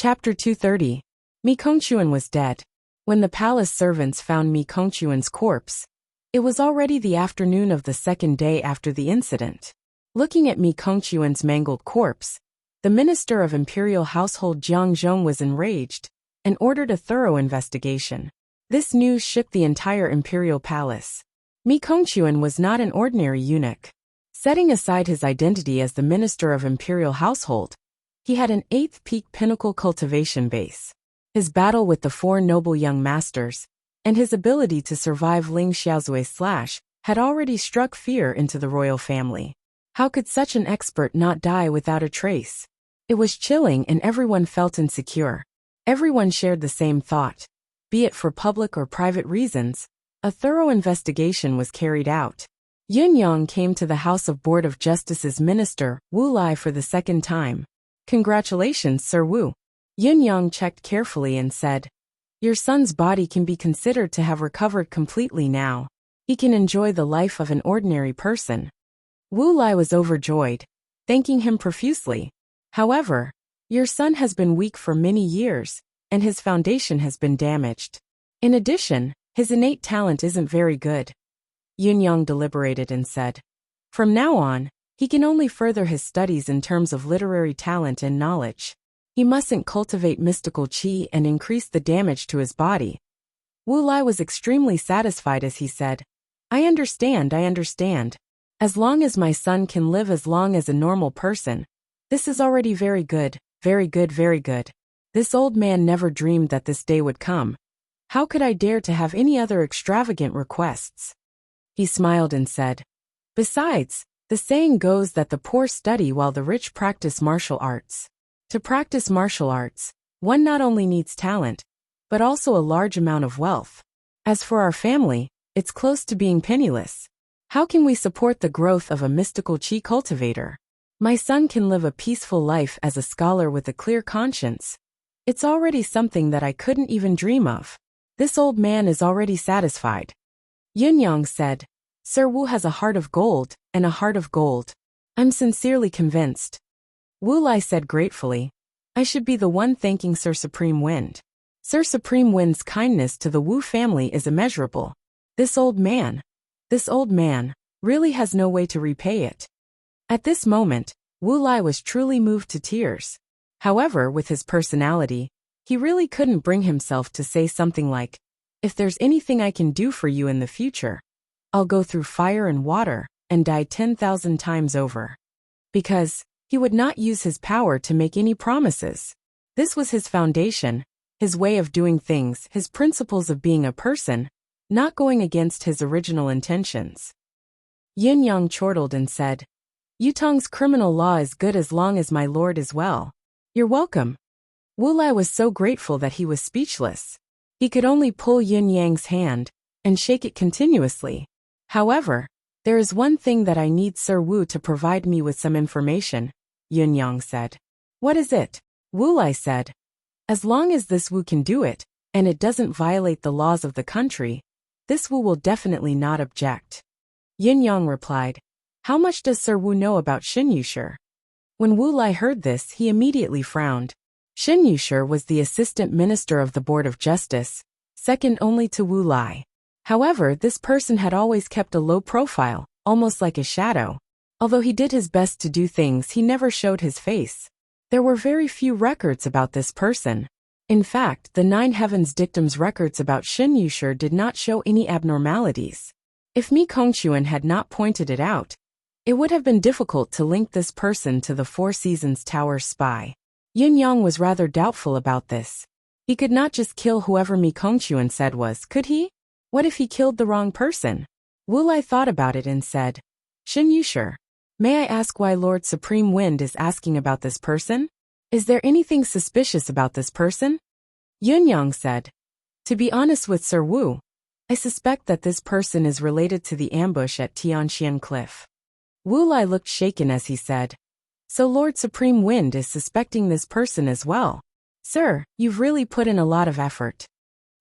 Chapter 230. Mi Kongchuan was dead. When the palace servants found Mi Kongchuan's corpse, it was already the afternoon of the second day after the incident. Looking at Mi Kongchuan's mangled corpse, the minister of imperial household Jiang Zhong was enraged and ordered a thorough investigation. This news shook the entire imperial palace. Mi Kongchuan was not an ordinary eunuch. Setting aside his identity as the minister of imperial household, he had an eighth-peak pinnacle cultivation base. His battle with the four noble young masters, and his ability to survive Ling Xiaozui's slash, had already struck fear into the royal family. How could such an expert not die without a trace? It was chilling and everyone felt insecure. Everyone shared the same thought. Be it for public or private reasons, a thorough investigation was carried out. Yun Yang came to the House of Board of Justice's minister, Wu Lai, for the second time. Congratulations, Sir Wu. Yun Yang checked carefully and said, Your son's body can be considered to have recovered completely now. He can enjoy the life of an ordinary person. Wu Lai was overjoyed, thanking him profusely. However, your son has been weak for many years, and his foundation has been damaged. In addition, his innate talent isn't very good. Yun Yang deliberated and said, From now on, he can only further his studies in terms of literary talent and knowledge. He mustn't cultivate mystical qi and increase the damage to his body. Wu Lai was extremely satisfied as he said, I understand. As long as my son can live as long as a normal person, this is already very good. This old man never dreamed that this day would come. How could I dare to have any other extravagant requests? He smiled and said, Besides, the saying goes that the poor study while the rich practice martial arts. To practice martial arts, one not only needs talent, but also a large amount of wealth. As for our family, it's close to being penniless. How can we support the growth of a mystical qi cultivator? My son can live a peaceful life as a scholar with a clear conscience. It's already something that I couldn't even dream of. This old man is already satisfied. Yun Yang said, Sir Wu has a heart of gold, and a heart of gold. I'm sincerely convinced. Wu Lai said gratefully, I should be the one thanking Sir Supreme Wind. Sir Supreme Wind's kindness to the Wu family is immeasurable. This old man really has no way to repay it. At this moment, Wu Lai was truly moved to tears. However, with his personality, he really couldn't bring himself to say something like, If there's anything I can do for you in the future, I'll go through fire and water and die 10,000 times over. Because he would not use his power to make any promises. This was his foundation, his way of doing things, his principles of being a person, not going against his original intentions. Yin Yang chortled and said, Yutong's criminal law is good as long as my lord is well. You're welcome. Wu Lai was so grateful that he was speechless. He could only pull Yin Yang's hand and shake it continuously. However, there is one thing that I need Sir Wu to provide me with some information, Yun Yang said. What is it? Wu Lai said. As long as this Wu can do it, and it doesn't violate the laws of the country, this Wu will definitely not object. Yin Yang replied, How much does Sir Wu know about Xin Yushi? When Wu Lai heard this, he immediately frowned. Xin Yushi was the assistant minister of the Board of Justice, second only to Wu Lai. However, this person had always kept a low profile, almost like a shadow. Although he did his best to do things, he never showed his face. There were very few records about this person. In fact, the Nine Heavens dictum's records about Xin Yushi did not show any abnormalities. If Mi Kongchuan had not pointed it out, it would have been difficult to link this person to the Four Seasons Tower spy. Yun Yang was rather doubtful about this. He could not just kill whoever Mi Kongchuan said was, could he? What if he killed the wrong person? Wu Lai thought about it and said, Xin Yushi, may I ask why Lord Supreme Wind is asking about this person? Is there anything suspicious about this person? Yun Yang said, To be honest with Sir Wu, I suspect that this person is related to the ambush at Tianxian Cliff. Wu Lai looked shaken as he said, So Lord Supreme Wind is suspecting this person as well. Sir, you've really put in a lot of effort.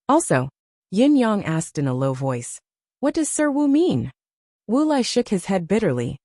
Also, Yin Yang asked in a low voice, What does Sir Wu mean? Wu Lai shook his head bitterly.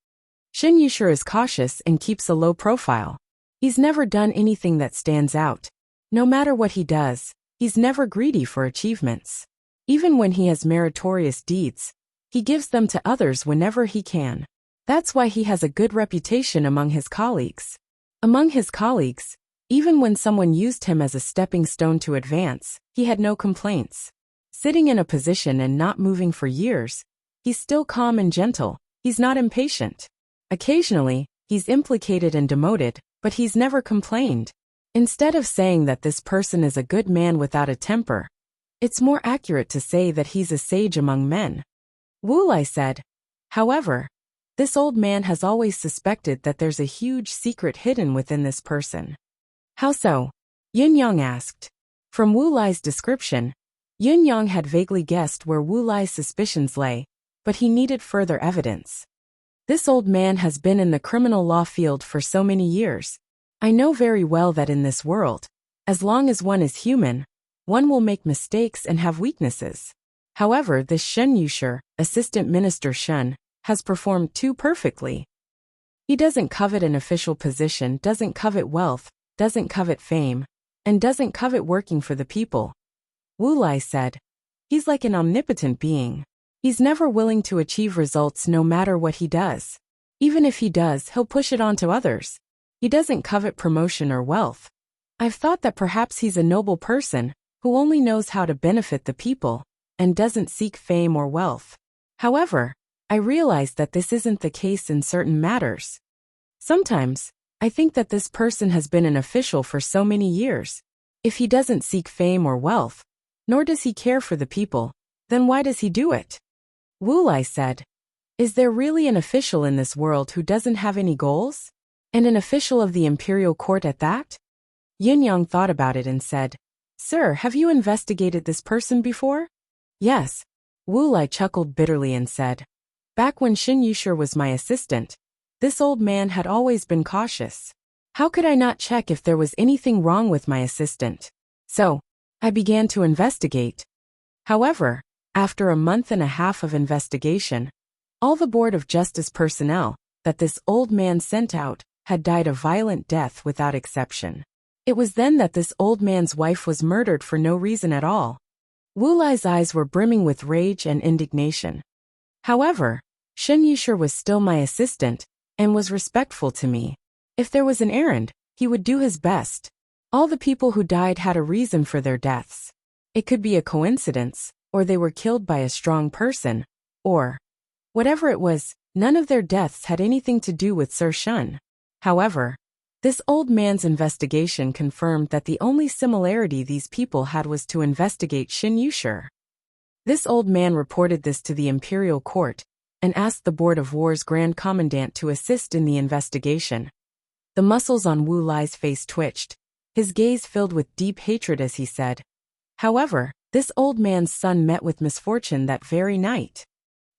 Xin Yushi is cautious and keeps a low profile. He's never done anything that stands out. No matter what he does, he's never greedy for achievements. Even when he has meritorious deeds, he gives them to others whenever he can. That's why he has a good reputation among his colleagues. Among his colleagues, even when someone used him as a stepping stone to advance, he had no complaints. Sitting in a position and not moving for years, he's still calm and gentle, he's not impatient. Occasionally, he's implicated and demoted, but he's never complained. Instead of saying that this person is a good man without a temper, it's more accurate to say that he's a sage among men. Wu Lai said. However, this old man has always suspected that there's a huge secret hidden within this person. How so? Yin Yang asked. From Wu Lai's description, Yin Yang had vaguely guessed where Wu Lai's suspicions lay, but he needed further evidence. This old man has been in the criminal law field for so many years. I know very well that in this world, as long as one is human, one will make mistakes and have weaknesses. However, this Shen Yusher, Assistant Minister Shen, has performed too perfectly. He doesn't covet an official position, doesn't covet wealth, doesn't covet fame, and doesn't covet working for the people. Wu Lai said. He's like an omnipotent being. He's never willing to achieve results no matter what he does. Even if he does, he'll push it on to others. He doesn't covet promotion or wealth. I've thought that perhaps he's a noble person, who only knows how to benefit the people, and doesn't seek fame or wealth. However, I realize that this isn't the case in certain matters. Sometimes, I think that this person has been an official for so many years. If he doesn't seek fame or wealth, nor does he care for the people, then why does he do it? Wu Lai said. Is there really an official in this world who doesn't have any goals? And an official of the imperial court at that? Yin Yang thought about it and said, Sir, have you investigated this person before? Yes. Wu Lai chuckled bitterly and said, Back when Shen Yusher was my assistant, this old man had always been cautious. How could I not check if there was anything wrong with my assistant? So, I began to investigate. However, after a month and a half of investigation, all the Board of Justice personnel that this old man sent out had died a violent death without exception. It was then that this old man's wife was murdered for no reason at all. Wu Lai's eyes were brimming with rage and indignation. However, Shen Yusher was still my assistant, and was respectful to me. If there was an errand, he would do his best. All the people who died had a reason for their deaths. It could be a coincidence, or they were killed by a strong person, or whatever it was, none of their deaths had anything to do with Sir Shun. However, this old man's investigation confirmed that the only similarity these people had was to investigate Shen Yusher. This old man reported this to the imperial court, and asked the Board of War's Grand Commandant to assist in the investigation. The muscles on Wu Lai's face twitched, his gaze filled with deep hatred as he said, However, this old man's son met with misfortune that very night.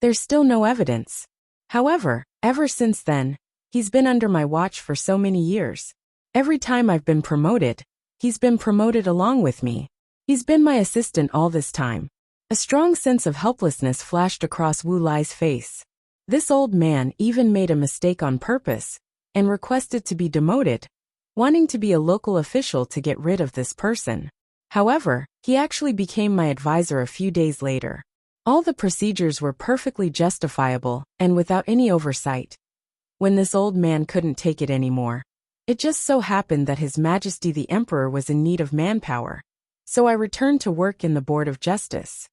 There's still no evidence. However, ever since then, he's been under my watch for so many years. Every time I've been promoted, he's been promoted along with me. He's been my assistant all this time. A strong sense of helplessness flashed across Wu Lai's face. This old man even made a mistake on purpose, and requested to be demoted, wanting to be a local official to get rid of this person. However, he actually became my advisor a few days later. All the procedures were perfectly justifiable, and without any oversight. When this old man couldn't take it anymore, it just so happened that His Majesty the Emperor was in need of manpower, so I returned to work in the Board of Justice.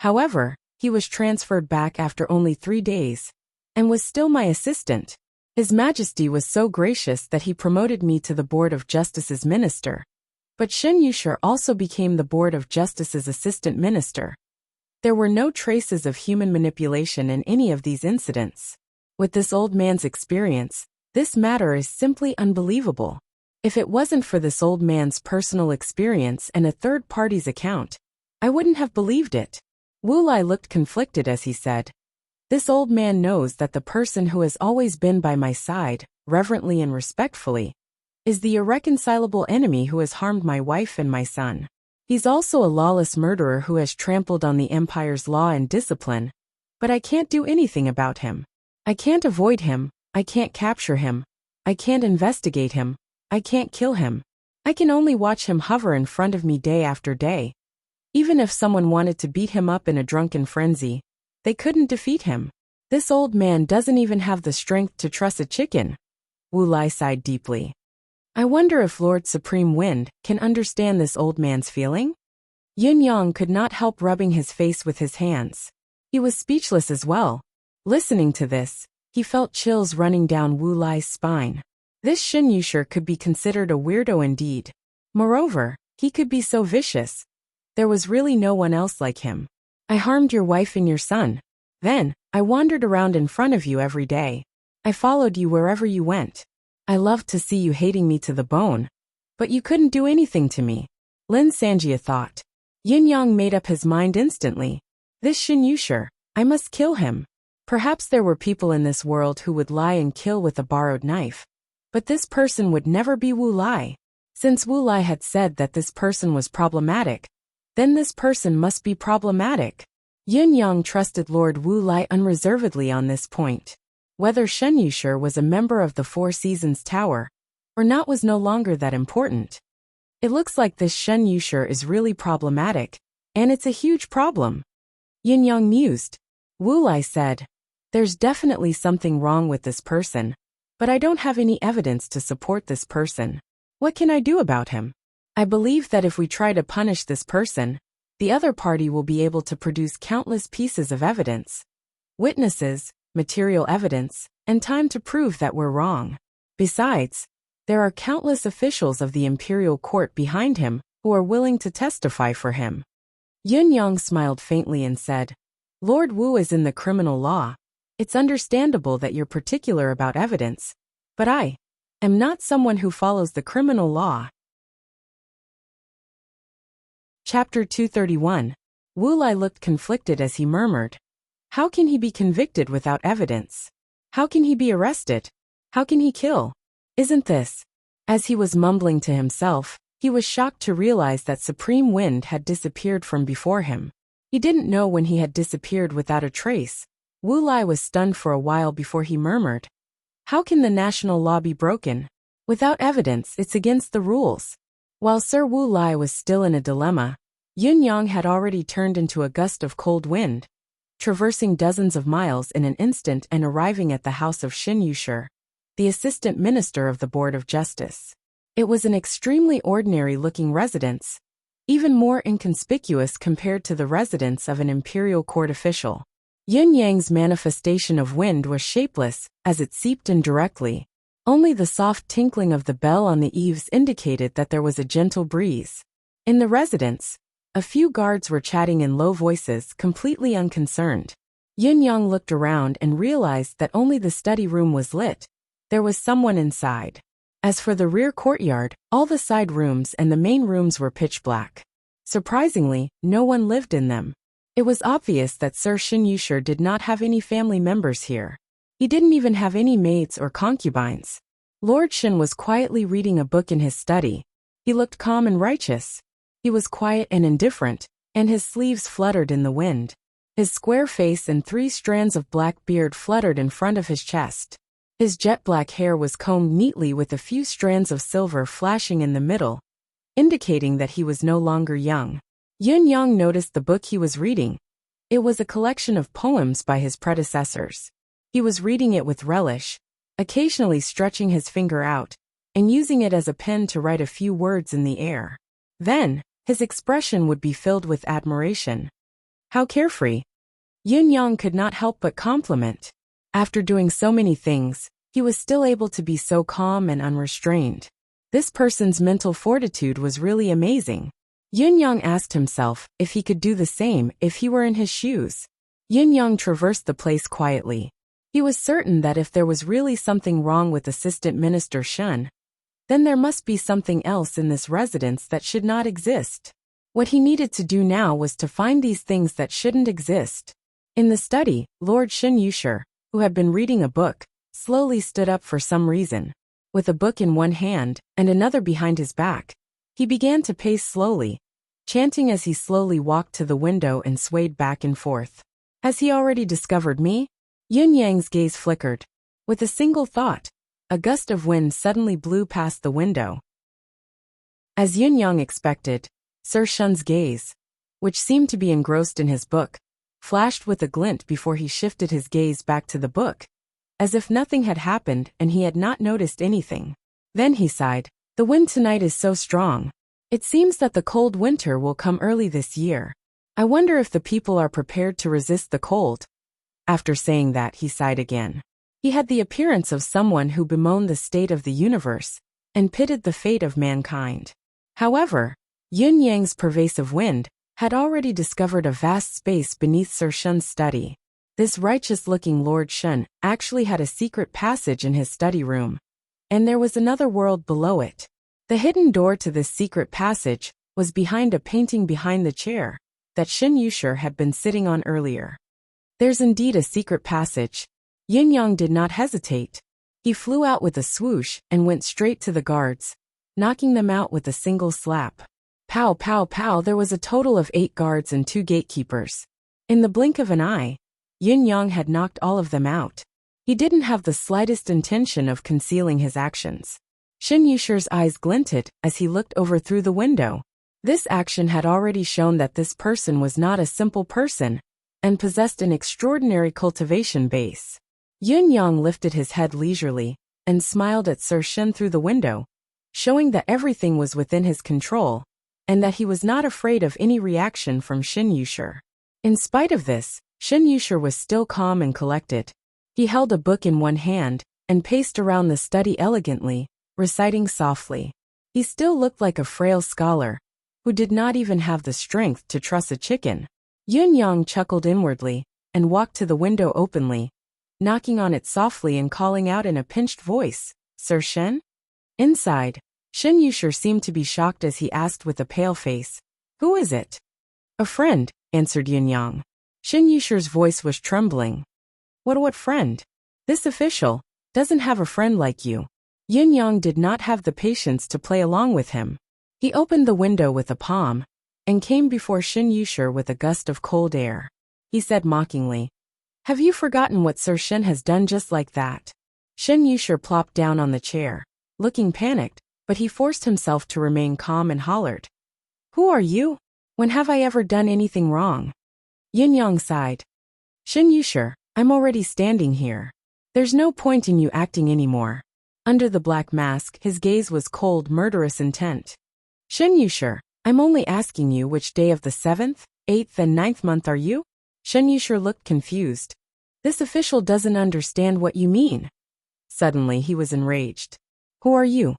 However, he was transferred back after only 3 days, and was still my assistant. His Majesty was so gracious that he promoted me to the Board of Justice's minister. But Shen Yusher also became the Board of Justice's assistant minister. There were no traces of human manipulation in any of these incidents. With this old man's experience, this matter is simply unbelievable. If it wasn't for this old man's personal experience and a third party's account, I wouldn't have believed it. Wu Lai looked conflicted as he said, This old man knows that the person who has always been by my side, reverently and respectfully, is the irreconcilable enemy who has harmed my wife and my son. He's also a lawless murderer who has trampled on the Empire's law and discipline, but I can't do anything about him. I can't avoid him, I can't capture him, I can't investigate him, I can't kill him. I can only watch him hover in front of me day after day. Even if someone wanted to beat him up in a drunken frenzy, they couldn't defeat him. This old man doesn't even have the strength to truss a chicken. Wu Lai sighed deeply. I wonder if Lord Supreme Wind can understand this old man's feeling? Yin Yang could not help rubbing his face with his hands. He was speechless as well. Listening to this, he felt chills running down Wu Lai's spine. This Shen Yusher could be considered a weirdo indeed. Moreover, he could be so vicious. There was really no one else like him. I harmed your wife and your son. Then, I wandered around in front of you every day. I followed you wherever you went. I loved to see you hating me to the bone. But you couldn't do anything to me. Lin Sanjia thought. Yin Yang made up his mind instantly. This Shen Yusher, I must kill him. Perhaps there were people in this world who would lie and kill with a borrowed knife. But this person would never be Wu Lai. Since Wu Lai had said that this person was problematic, then this person must be problematic. Yin Yang trusted Lord Wu Lai unreservedly on this point. Whether Shen Yusher was a member of the Four Seasons Tower or not was no longer that important. It looks like this Shen Yusher is really problematic, and it's a huge problem. Yin Yang mused. Wu Lai said, there's definitely something wrong with this person, but I don't have any evidence to support this person. What can I do about him? I believe that if we try to punish this person, the other party will be able to produce countless pieces of evidence. Witnesses, material evidence, and time to prove that we're wrong. Besides, there are countless officials of the imperial court behind him who are willing to testify for him. Yin Yang smiled faintly and said, Lord Wu is in the criminal law. It's understandable that you're particular about evidence, but I am not someone who follows the criminal law. Chapter 231. Wu Lai looked conflicted as he murmured. How can he be convicted without evidence? How can he be arrested? How can he kill? Isn't this? As he was mumbling to himself, he was shocked to realize that Supreme Wind had disappeared from before him. He didn't know when he had disappeared without a trace. Wu Lai was stunned for a while before he murmured. How can the national law be broken? Without evidence, it's against the rules. While Sir Wu Lai was still in a dilemma, Yin Yang had already turned into a gust of cold wind, traversing dozens of miles in an instant and arriving at the house of Shen Yusher, the assistant minister of the Board of Justice. It was an extremely ordinary-looking residence, even more inconspicuous compared to the residence of an imperial court official. Yin Yang's manifestation of wind was shapeless, as it seeped in directly. Only the soft tinkling of the bell on the eaves indicated that there was a gentle breeze. In the residence, a few guards were chatting in low voices, completely unconcerned. Yin Yang looked around and realized that only the study room was lit. There was someone inside. As for the rear courtyard, all the side rooms and the main rooms were pitch black. Surprisingly, no one lived in them. It was obvious that Sir Shen Yusher did not have any family members here. He didn't even have any maids or concubines. Lord Shen was quietly reading a book in his study. He looked calm and righteous. He was quiet and indifferent, and his sleeves fluttered in the wind. His square face and 3 strands of black beard fluttered in front of his chest. His jet-black hair was combed neatly with a few strands of silver flashing in the middle, indicating that he was no longer young. Yin Yang noticed the book he was reading. It was a collection of poems by his predecessors. He was reading it with relish, occasionally stretching his finger out and using it as a pen to write a few words in the air. Then, his expression would be filled with admiration. How carefree! Yin Yang could not help but compliment. After doing so many things, he was still able to be so calm and unrestrained. This person's mental fortitude was really amazing. Yin Yang asked himself if he could do the same if he were in his shoes. Yin Yang traversed the place quietly. He was certain that if there was really something wrong with Assistant Minister Shen, then there must be something else in this residence that should not exist. What he needed to do now was to find these things that shouldn't exist. In the study, Lord Shen Yusher, who had been reading a book, slowly stood up for some reason. With a book in one hand and another behind his back, he began to pace slowly, chanting as he slowly walked to the window and swayed back and forth. Has he already discovered me? Yin Yang's gaze flickered. With a single thought, a gust of wind suddenly blew past the window. As Yun Yang expected, Sir Shun's gaze, which seemed to be engrossed in his book, flashed with a glint before he shifted his gaze back to the book, as if nothing had happened and he had not noticed anything. Then he sighed. The wind tonight is so strong. It seems that the cold winter will come early this year. I wonder if the people are prepared to resist the cold. After saying that, he sighed again. He had the appearance of someone who bemoaned the state of the universe and pitied the fate of mankind. However, Yun Yang's pervasive wind had already discovered a vast space beneath Sir Shun's study. This righteous-looking Lord Shun actually had a secret passage in his study room, and there was another world below it. The hidden door to this secret passage was behind a painting behind the chair that Shin Yushir had been sitting on earlier. There's indeed a secret passage. Yun Yang did not hesitate. He flew out with a swoosh and went straight to the guards, knocking them out with a single slap. Pow, pow, pow. There was a total of 8 guards and 2 gatekeepers. In the blink of an eye, Yun Yang had knocked all of them out. He didn't have the slightest intention of concealing his actions. Shin Yushir's eyes glinted as he looked over through the window. This action had already shown that this person was not a simple person and possessed an extraordinary cultivation base. Yun Yang lifted his head leisurely and smiled at Sir Shin through the window, showing that everything was within his control and that he was not afraid of any reaction from Shin Yushir. In spite of this, Shin Yushir was still calm and collected. He held a book in one hand and paced around the study elegantly, reciting softly. He still looked like a frail scholar who did not even have the strength to truss a chicken. Yun Yang chuckled inwardly and walked to the window openly, knocking on it softly and calling out in a pinched voice, "Sir Shen?" Inside, Shin Yushir seemed to be shocked as he asked with a pale face, "Who is it?" "A friend," answered Yun Yang. Shin Yushir's voice was trembling. What friend? This official doesn't have a friend like you." Yun Yang did not have the patience to play along with him. He opened the window with a palm and came before Shin Yushir with a gust of cold air. He said mockingly, "Have you forgotten what Sir Shin has done?" Just like that, Shin Yushir plopped down on the chair, looking panicked, but he forced himself to remain calm and hollered, "Who are you? When have I ever done anything wrong?" Yun Yang sighed. "Shin Yushir, I'm already standing here. There's no point in you acting anymore." Under the black mask, his gaze was cold, murderous intent. "Shin Yushir, I'm only asking you which day of the 7th, 8th and 9th month are you?" Shin Yushir looked confused. This official doesn't understand what you mean. Suddenly he was enraged. "Who are you?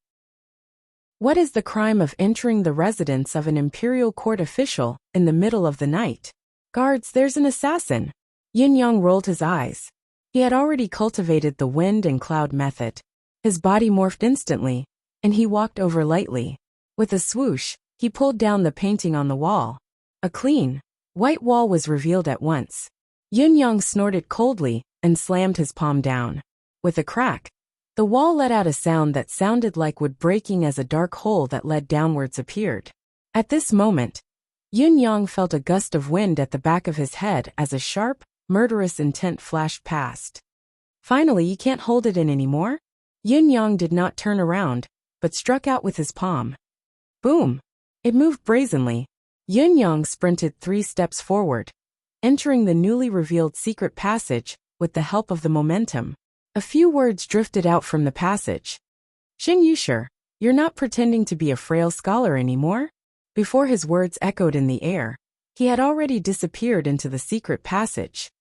What is the crime of entering the residence of an imperial court official in the middle of the night? Guards, there's an assassin." Yun Yang rolled his eyes. He had already cultivated the wind and cloud method. His body morphed instantly, and he walked over lightly. With a swoosh, he pulled down the painting on the wall. A clean, white wall was revealed at once. Yun Yang snorted coldly and slammed his palm down. With a crack, the wall let out a sound that sounded like wood breaking as a dark hole that led downwards appeared. At this moment, Yun Yang felt a gust of wind at the back of his head as a sharp, murderous intent flashed past. "Finally, you can't hold it in anymore?" Yun Yang did not turn around, but struck out with his palm. Boom! It moved brazenly. Yun Yang sprinted 3 steps forward, entering the newly revealed secret passage with the help of the momentum. A few words drifted out from the passage. "Shin Yushir, you're not pretending to be a frail scholar anymore?" Before his words echoed in the air, he had already disappeared into the secret passage.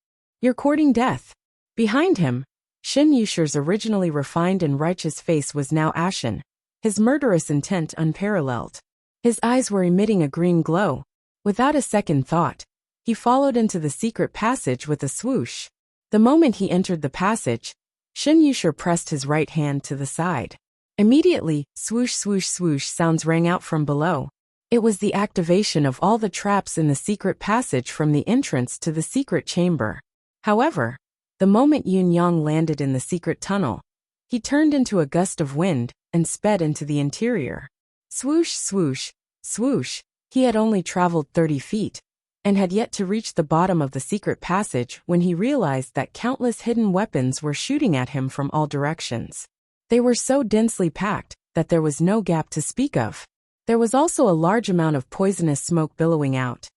"You're courting death." Behind him, Shin Yushir's originally refined and righteous face was now ashen, his murderous intent unparalleled. His eyes were emitting a green glow. Without a second thought, he followed into the secret passage with a swoosh. The moment he entered the passage, Shin Yushir pressed his right hand to the side. Immediately, swoosh swoosh swoosh sounds rang out from below. It was the activation of all the traps in the secret passage from the entrance to the secret chamber. However, the moment Yun Yang landed in the secret tunnel, he turned into a gust of wind and sped into the interior. Swoosh, swoosh, swoosh. He had only traveled 30 feet and had yet to reach the bottom of the secret passage when he realized that countless hidden weapons were shooting at him from all directions. They were so densely packed that there was no gap to speak of. There was also a large amount of poisonous smoke billowing out.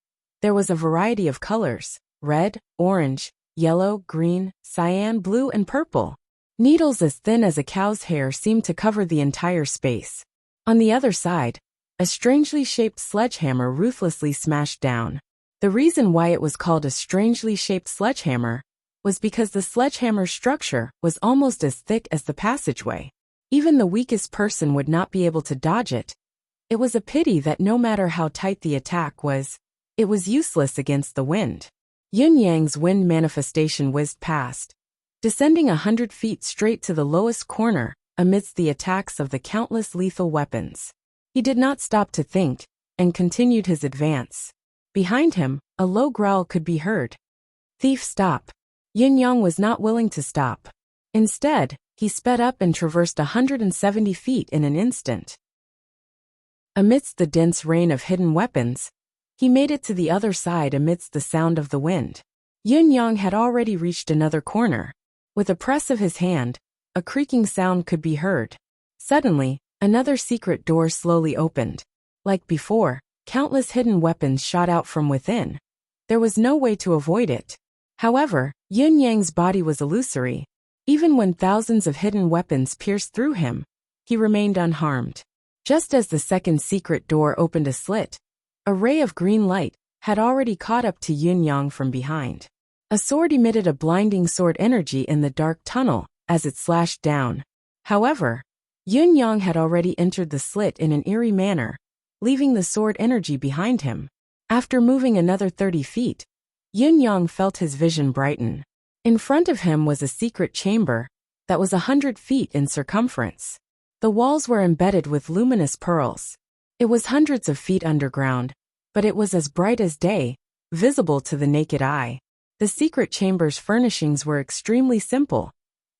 There was a variety of colors: red, orange, yellow, green, cyan, blue, and purple. Needles as thin as a cow's hair seemed to cover the entire space. On the other side, a strangely shaped sledgehammer ruthlessly smashed down. The reason why it was called a strangely shaped sledgehammer was because the sledgehammer's structure was almost as thick as the passageway. Even the weakest person would not be able to dodge it. It was a pity that no matter how tight the attack was, it was useless against the wind. Yun Yang's wind manifestation whizzed past, descending 100 feet straight to the lowest corner amidst the attacks of the countless lethal weapons. He did not stop to think, and continued his advance. Behind him, a low growl could be heard. "Thief, stop." Yun Yang was not willing to stop. Instead, he sped up and traversed 170 feet in an instant. Amidst the dense rain of hidden weapons, he made it to the other side amidst the sound of the wind. Yun Yang had already reached another corner. With a press of his hand, a creaking sound could be heard. Suddenly, another secret door slowly opened. Like before, countless hidden weapons shot out from within. There was no way to avoid it. However, Yun Yang's body was illusory. Even when thousands of hidden weapons pierced through him, he remained unharmed. Just as the second secret door opened a slit, a ray of green light had already caught up to Yun Yang from behind. A sword emitted a blinding sword energy in the dark tunnel as it slashed down. However, Yun Yang had already entered the slit in an eerie manner, leaving the sword energy behind him. After moving another 30 feet, Yun Yang felt his vision brighten. In front of him was a secret chamber that was 100 feet in circumference. The walls were embedded with luminous pearls. It was hundreds of feet underground, but it was as bright as day, visible to the naked eye. The secret chamber's furnishings were extremely simple.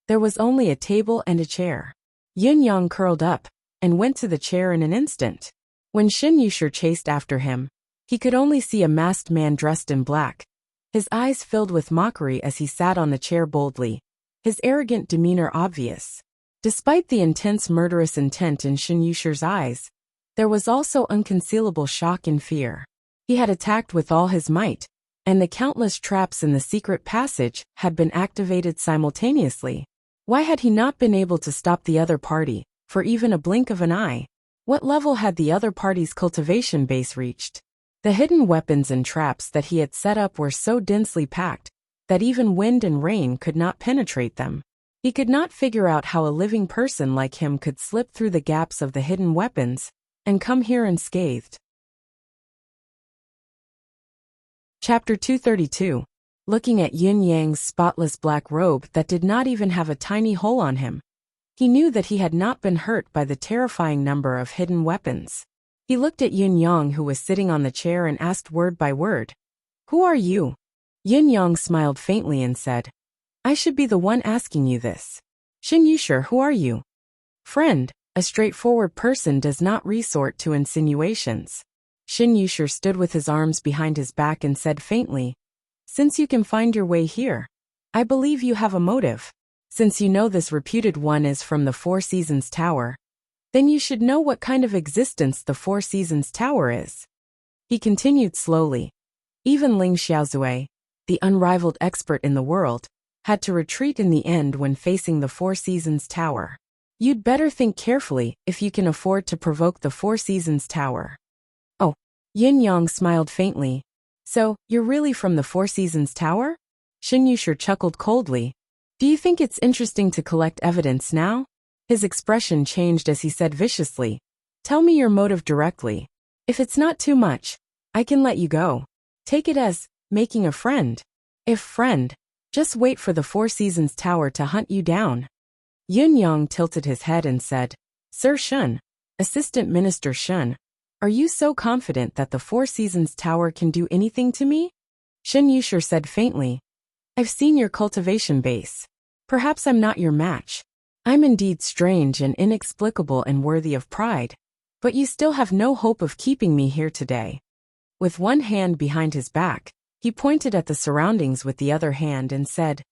There was only a table and a chair. Yun Yang curled up and went to the chair in an instant. When Shin Yushir chased after him, he could only see a masked man dressed in black. His eyes filled with mockery as he sat on the chair boldly, his arrogant demeanor obvious. Despite the intense murderous intent in Shin Yushir's eyes, there was also unconcealable shock and fear. He had attacked with all his might, and the countless traps in the secret passage had been activated simultaneously. Why had he not been able to stop the other party, for even a blink of an eye? What level had the other party's cultivation base reached? The hidden weapons and traps that he had set up were so densely packed that even wind and rain could not penetrate them. He could not figure out how a living person like him could slip through the gaps of the hidden weapons and come here unscathed. Chapter 232. Looking at Yun Yang's spotless black robe that did not even have a tiny hole on him, he knew that he had not been hurt by the terrifying number of hidden weapons. He looked at Yun Yang, who was sitting on the chair, and asked word by word, "Who are you?" Yun Yang smiled faintly and said, "I should be the one asking you this. Shin Yushir, who are you?" "Friend." A straightforward person does not resort to insinuations. Shin Yushir stood with his arms behind his back and said faintly, "Since you can find your way here, I believe you have a motive. Since you know this reputed one is from the Four Seasons Tower, then you should know what kind of existence the Four Seasons Tower is." He continued slowly. Even Ling Xiaozue, the unrivaled expert in the world, had to retreat in the end when facing the Four Seasons Tower. You'd better think carefully if you can afford to provoke the Four Seasons Tower. Oh, Yin Yang smiled faintly. "So, you're really from the Four Seasons Tower?" Shin Yushir chuckled coldly. "Do you think it's interesting to collect evidence now?" His expression changed as he said viciously, "Tell me your motive directly. If it's not too much, I can let you go. Take it as making a friend. If friend, just wait for the Four Seasons Tower to hunt you down." Yun Yang tilted his head and said, "Sir Shun, Assistant Minister Shun, are you so confident that the Four Seasons Tower can do anything to me?" Shin Yushir said faintly, "I've seen your cultivation base. Perhaps I'm not your match. I'm indeed strange and inexplicable and worthy of pride, but you still have no hope of keeping me here today." With one hand behind his back, he pointed at the surroundings with the other hand and said,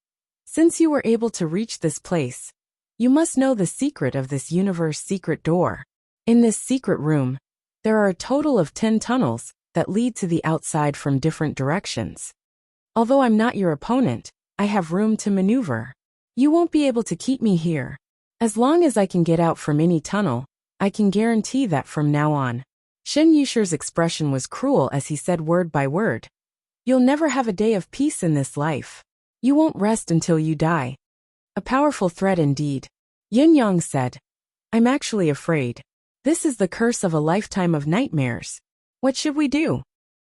"Since you were able to reach this place, you must know the secret of this universe secret door. In this secret room, There are a total of 10 tunnels that lead to the outside from different directions. Although I'm not your opponent, I have room to maneuver. You won't be able to keep me here. As long as I can get out from any tunnel, I can guarantee that from now on. Shen Yusher's expression was cruel as he said word by word. You'll never have a day of peace in this life. You won't rest until you die. A powerful threat indeed. Yin Yang said. I'm actually afraid. This is the curse of a lifetime of nightmares. What should we do?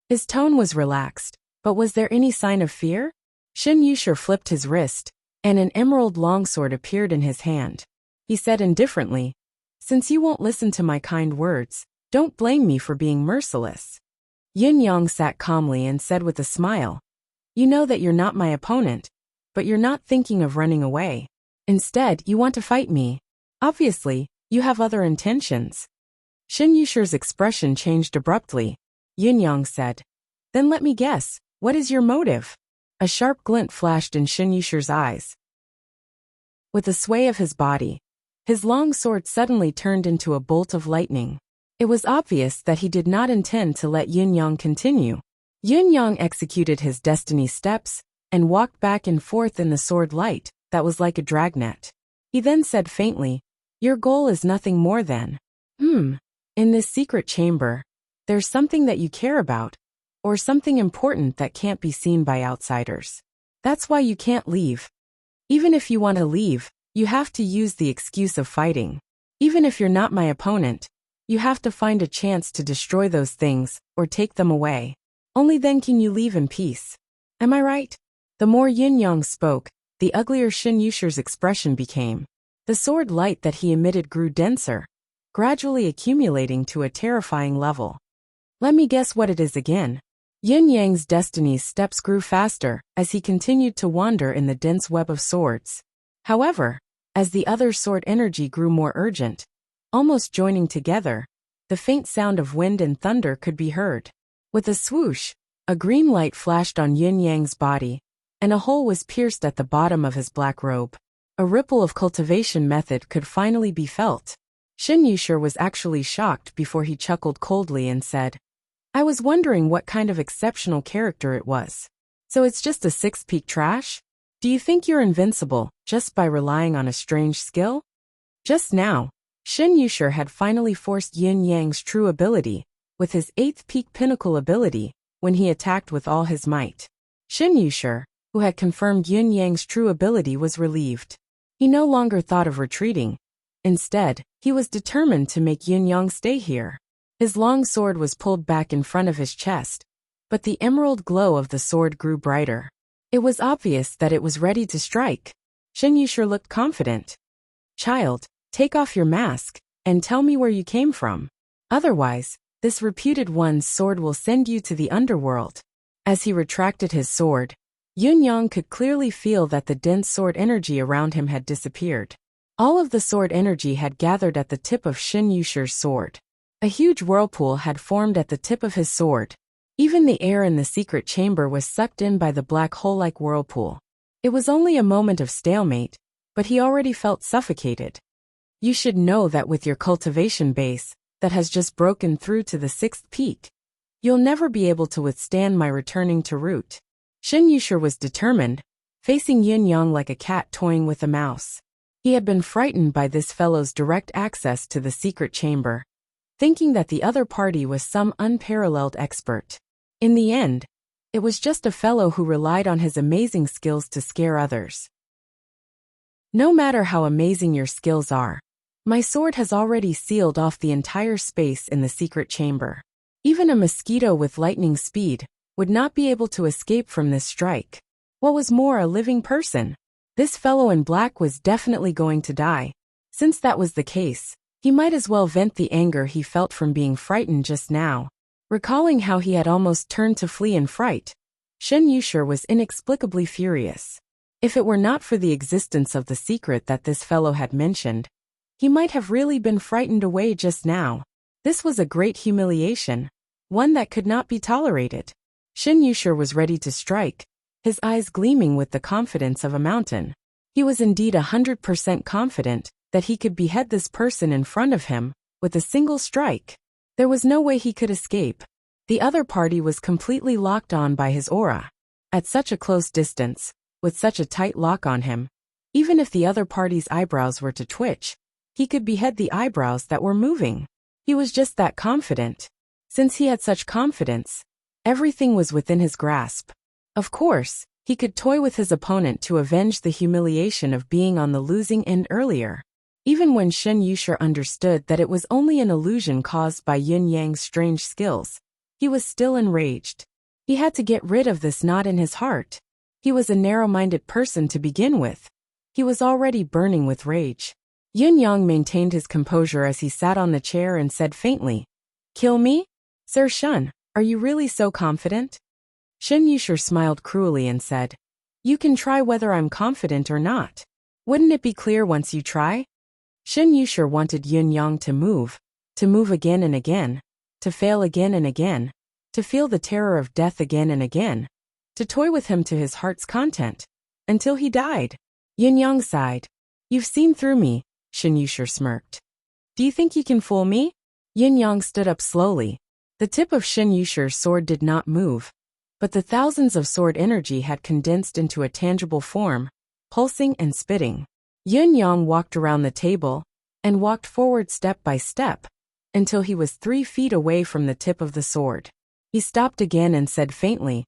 His tone was relaxed, but was there any sign of fear? Shen Yusher flipped his wrist, and an emerald longsword appeared in his hand. He said indifferently, since you won't listen to my kind words, don't blame me for being merciless. Yin Yang sat calmly and said with a smile, you know that you're not my opponent, but you're not thinking of running away. Instead, you want to fight me. Obviously, you have other intentions. Shen Yusher's expression changed abruptly. Yin Yang said, then let me guess, what is your motive? A sharp glint flashed in Shen Yusher's eyes. With a sway of his body, his long sword suddenly turned into a bolt of lightning. It was obvious that he did not intend to let Yin Yang continue. Yin Yang executed his destiny steps and walked back and forth in the sword light that was like a dragnet. He then said faintly, your goal is nothing more than, in this secret chamber, there's something that you care about, or something important that can't be seen by outsiders. That's why you can't leave. Even if you want to leave, you have to use the excuse of fighting. Even if you're not my opponent, you have to find a chance to destroy those things or take them away. Only then can you leave in peace. Am I right? The more Yin Yang spoke, the uglier Shen Yusher's expression became. The sword light that he emitted grew denser, gradually accumulating to a terrifying level. Let me guess what it is again. Yin Yang's destiny's steps grew faster as he continued to wander in the dense web of swords. However, as the other sword energy grew more urgent, almost joining together, the faint sound of wind and thunder could be heard. With a swoosh, a green light flashed on Yin Yang's body, and a hole was pierced at the bottom of his black robe. A ripple of cultivation method could finally be felt. Shen Yusher was actually shocked before he chuckled coldly and said, I was wondering what kind of exceptional character it was. So it's just a six-peak trash? Do you think you're invincible just by relying on a strange skill? Just now, Shen Yusher had finally forced Yin Yang's true ability, with his 8th peak pinnacle ability, when he attacked with all his might. Shen Yusher, who had confirmed Yin Yang's true ability, was relieved. He no longer thought of retreating. Instead, he was determined to make Yin Yang stay here. His long sword was pulled back in front of his chest, but the emerald glow of the sword grew brighter. It was obvious that it was ready to strike. Shen Yusher looked confident. Child, take off your mask, and tell me where you came from. Otherwise, this reputed one's sword will send you to the underworld. As he retracted his sword, Yin Yang could clearly feel that the dense sword energy around him had disappeared. All of the sword energy had gathered at the tip of Shen Yusher's sword. A huge whirlpool had formed at the tip of his sword. Even the air in the secret chamber was sucked in by the black hole-like whirlpool. It was only a moment of stalemate, but he already felt suffocated. You should know that with your cultivation base, that has just broken through to the 6th peak, you'll never be able to withstand my returning to root. Shen Yusher was determined, facing Yin Yang like a cat toying with a mouse. He had been frightened by this fellow's direct access to the secret chamber, thinking that the other party was some unparalleled expert. In the end, it was just a fellow who relied on his amazing skills to scare others. No matter how amazing your skills are, my sword has already sealed off the entire space in the secret chamber. Even a mosquito with lightning speed would not be able to escape from this strike. What was more, a living person? This fellow in black was definitely going to die. Since that was the case, he might as well vent the anger he felt from being frightened just now. Recalling how he had almost turned to flee in fright, Shen Yusher was inexplicably furious. If it were not for the existence of the secret that this fellow had mentioned, he might have really been frightened away just now. This was a great humiliation, one that could not be tolerated. Shen Yusher was ready to strike, his eyes gleaming with the confidence of a mountain. He was indeed 100% confident that he could behead this person in front of him with a single strike. There was no way he could escape. The other party was completely locked on by his aura. At such a close distance, with such a tight lock on him, even if the other party's eyebrows were to twitch, he could behead the eyebrows that were moving. He was just that confident. Since he had such confidence, everything was within his grasp. Of course, he could toy with his opponent to avenge the humiliation of being on the losing end earlier. Even when Shen Yushi understood that it was only an illusion caused by Yin Yang's strange skills, he was still enraged. He had to get rid of this knot in his heart. He was a narrow-minded person to begin with. He was already burning with rage. Yin Yang maintained his composure as he sat on the chair and said faintly, "Kill me? Sir Shun, are you really so confident?" Shen Yushi smiled cruelly and said, "You can try whether I'm confident or not. Wouldn't it be clear once you try?" Shen Yushi wanted Yin Yang to move again and again, to fail again and again, to feel the terror of death again and again, to toy with him to his heart's content, until he died. Yin Yang sighed. "You've seen through me," Shen Yushi smirked. "Do you think you can fool me?" Yin Yang stood up slowly. The tip of Shen Yushi's sword did not move, but the thousands of sword energy had condensed into a tangible form, pulsing and spitting. Yin Yang walked around the table, and walked forward step by step, until he was 3 feet away from the tip of the sword. He stopped again and said faintly,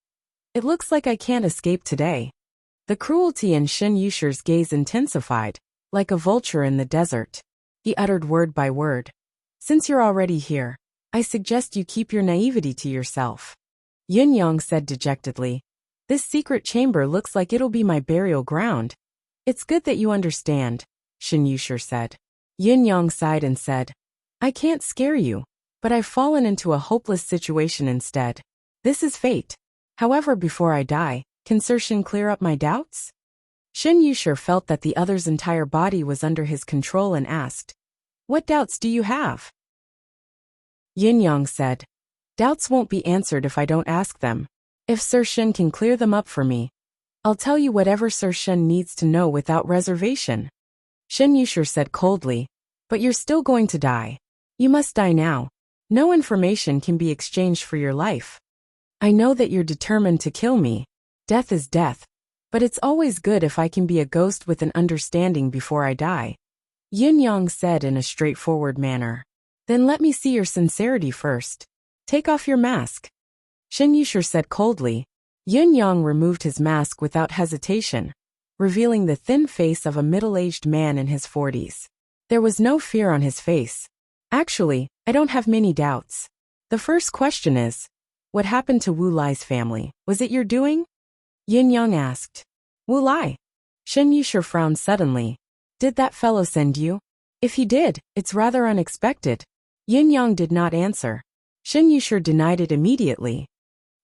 "It looks like I can't escape today." The cruelty in Shen Yushi's gaze intensified, like a vulture in the desert. He uttered word by word, "Since you're already here, I suggest you keep your naivety to yourself." Yin Yang said dejectedly, "This secret chamber looks like it'll be my burial ground." "It's good that you understand," Shen Yushi said. Yin Yang sighed and said, "I can't scare you, but I've fallen into a hopeless situation instead. This is fate. However, before I die, can Sir Shen clear up my doubts?" Shen Yushi felt that the other's entire body was under his control and asked, "What doubts do you have?" Yin Yang said, "Doubts won't be answered if I don't ask them. If Sir Shen can clear them up for me, I'll tell you whatever Sir Shen needs to know without reservation." Shen Yushi said coldly, "But you're still going to die. You must die now. No information can be exchanged for your life. I know that you're determined to kill me. Death is death, but it's always good if I can be a ghost with an understanding before I die," Yin Yang said in a straightforward manner. "Then let me see your sincerity first. Take off your mask." Shen Yushi said coldly. Yin Yang removed his mask without hesitation, revealing the thin face of a middle-aged man in his 40s. There was no fear on his face. "Actually, I don't have many doubts. The first question is, what happened to Wu Lai's family? Was it your doing?" Yin Yang asked. "Wu Lai?" Shen Yushi frowned suddenly. "Did that fellow send you?" "If he did, it's rather unexpected." Yin Yang did not answer. Shen Yushi denied it immediately.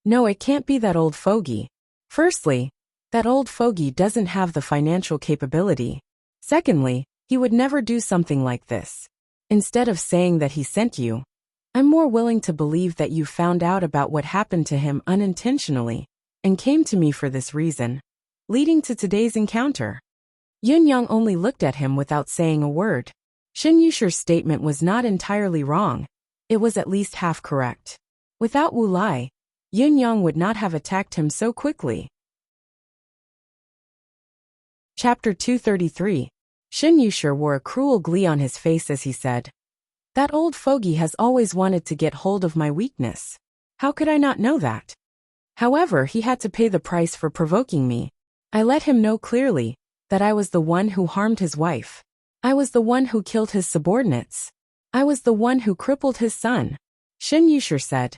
"No, it can't be that old fogey. Firstly, that old fogey doesn't have the financial capability. Secondly, he would never do something like this. Instead of saying that he sent you, I'm more willing to believe that you found out about what happened to him unintentionally, and came to me for this reason, leading to today's encounter." Yin Yang only looked at him without saying a word. Shen Yushi's statement was not entirely wrong. It was at least half correct. Without Wu Lai, Yin Yang would not have attacked him so quickly. Chapter 233. Shen Yushi wore a cruel glee on his face as he said, "That old fogey has always wanted to get hold of my weakness. How could I not know that? However, he had to pay the price for provoking me. I let him know clearly that I was the one who harmed his wife. I was the one who killed his subordinates. I was the one who crippled his son," Shen Yushi said.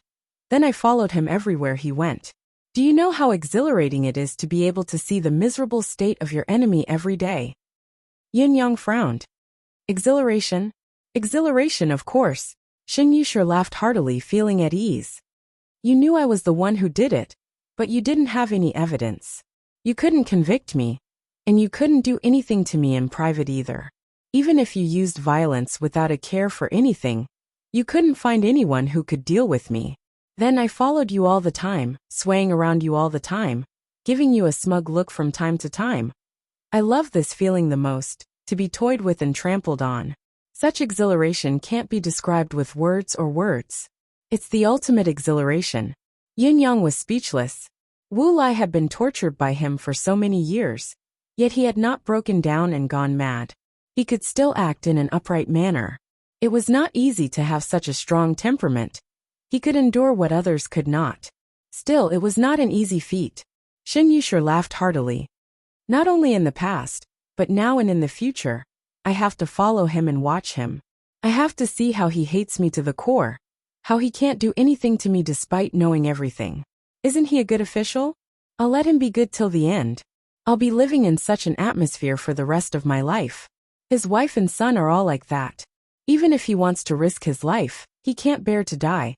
"Then I followed him everywhere he went. Do you know how exhilarating it is to be able to see the miserable state of your enemy every day?" Yin Yang frowned. "Exhilaration? Exhilaration, of course." Shen Yushi laughed heartily, feeling at ease. "You knew I was the one who did it, but you didn't have any evidence. You couldn't convict me, and you couldn't do anything to me in private either. Even if you used violence without a care for anything, you couldn't find anyone who could deal with me. Then I followed you all the time, swaying around you all the time, giving you a smug look from time to time. I love this feeling the most, to be toyed with and trampled on. Such exhilaration can't be described with words or words. It's the ultimate exhilaration. Yin Yang was speechless. Wu Lai had been tortured by him for so many years, yet he had not broken down and gone mad. He could still act in an upright manner. It was not easy to have such a strong temperament. He could endure what others could not. Still, it was not an easy feat. Shen Yushi laughed heartily. Not only in the past, but now and in the future, I have to follow him and watch him. I have to see how he hates me to the core, how he can't do anything to me despite knowing everything. Isn't he a good official? I'll let him be good till the end. I'll be living in such an atmosphere for the rest of my life. His wife and son are all like that. Even if he wants to risk his life, he can't bear to die,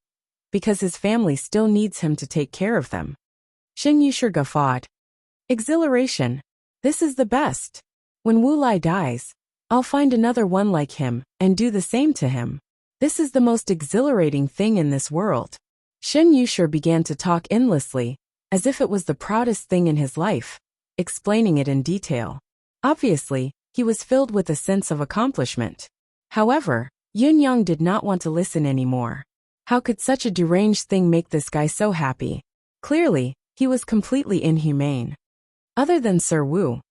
because his family still needs him to take care of them. Shen Yushi guffawed. Exhilaration. This is the best. When Wu Lai dies, I'll find another one like him, and do the same to him. This is the most exhilarating thing in this world. Shen Yushi began to talk endlessly, as if it was the proudest thing in his life, explaining it in detail. Obviously, he was filled with a sense of accomplishment. However, Yin Yang did not want to listen anymore. How could such a deranged thing make this guy so happy? Clearly, he was completely inhumane. Other than Sir Wu,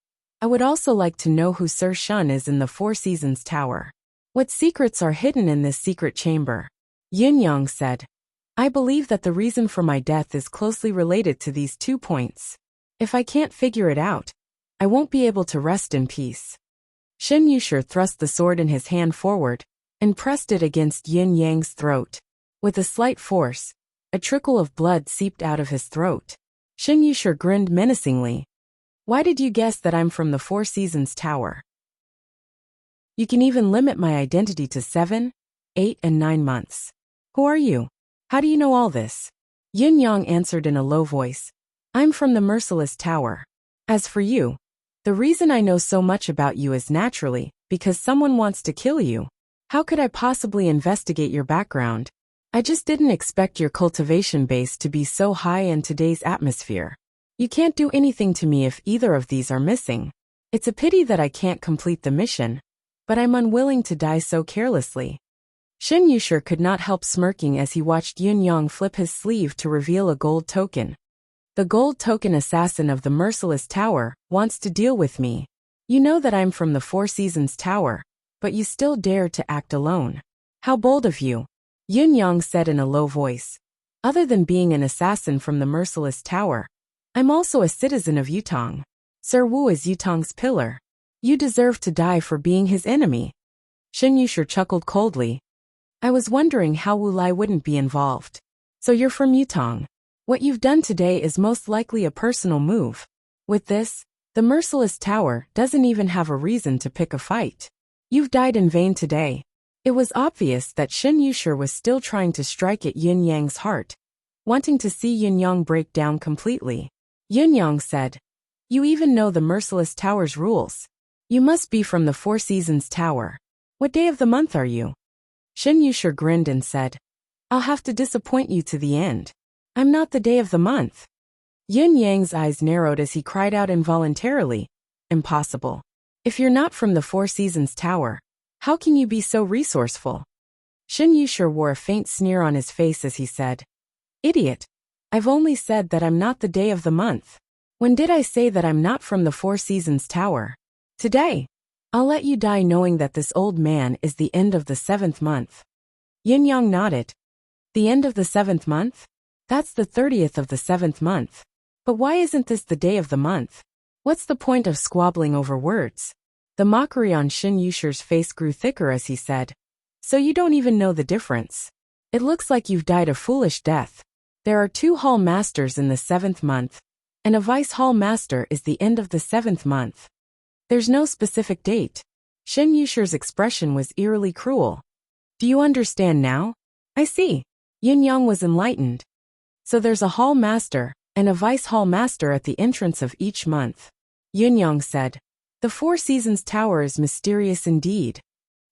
I would also like to know who Sir Shun is in the Four Seasons Tower. What secrets are hidden in this secret chamber? Yin Yang said, I believe that the reason for my death is closely related to these 2 points. If I can't figure it out, I won't be able to rest in peace. Shen Yushi thrust the sword in his hand forward and pressed it against Yin Yang's throat. With a slight force, a trickle of blood seeped out of his throat. Shen Yushi grinned menacingly. Why did you guess that I'm from the Four Seasons Tower? You can even limit my identity to 7, 8, and 9 months. Who are you? How do you know all this? Yin Yang answered in a low voice. I'm from the Merciless Tower. As for you, the reason I know so much about you is naturally because someone wants to kill you. How could I possibly investigate your background? I just didn't expect your cultivation base to be so high in today's atmosphere. You can't do anything to me if either of these are missing. It's a pity that I can't complete the mission, but I'm unwilling to die so carelessly. Shen Yushi could not help smirking as he watched Yin Yang flip his sleeve to reveal a gold token. The gold token assassin of the Merciless Tower wants to deal with me. You know that I'm from the Four Seasons Tower, but you still dare to act alone. How bold of you, Yin Yang said in a low voice. Other than being an assassin from the Merciless Tower, I'm also a citizen of Yutong. Sir Wu is Yutong's pillar. You deserve to die for being his enemy. Shen Yushi chuckled coldly. I was wondering how Wu Lai wouldn't be involved. So you're from Yutong. What you've done today is most likely a personal move. With this, the Merciless Tower doesn't even have a reason to pick a fight. You've died in vain today. It was obvious that Shen Yushi was still trying to strike at Yin Yang's heart, wanting to see Yin Yang break down completely. Yin Yang said, You even know the Merciless Tower's rules. You must be from the Four Seasons Tower. What day of the month are you? Shen Yushi grinned and said, I'll have to disappoint you to the end. I'm not the day of the month. Yin Yang's eyes narrowed as he cried out involuntarily, Impossible. If you're not from the Four Seasons Tower, how can you be so resourceful? Shen Yushi wore a faint sneer on his face as he said, Idiot. I've only said that I'm not the day of the month. When did I say that I'm not from the Four Seasons Tower? Today. I'll let you die knowing that this old man is the end of the 7th month. Yin Yang nodded. The end of the 7th month? That's the 30th of the 7th month. But why isn't this the day of the month? What's the point of squabbling over words? The mockery on Shen Yushi's face grew thicker as he said, So you don't even know the difference. It looks like you've died a foolish death. There are 2 hall masters in the 7th month, and a vice hall master is the end of the 7th month. There's no specific date. Shen Yushi's expression was eerily cruel. Do you understand now? I see. Yin Yang was enlightened. So there's a hall master and a vice hall master at the entrance of each month. Yin Yang said, The Four Seasons Tower is mysterious indeed.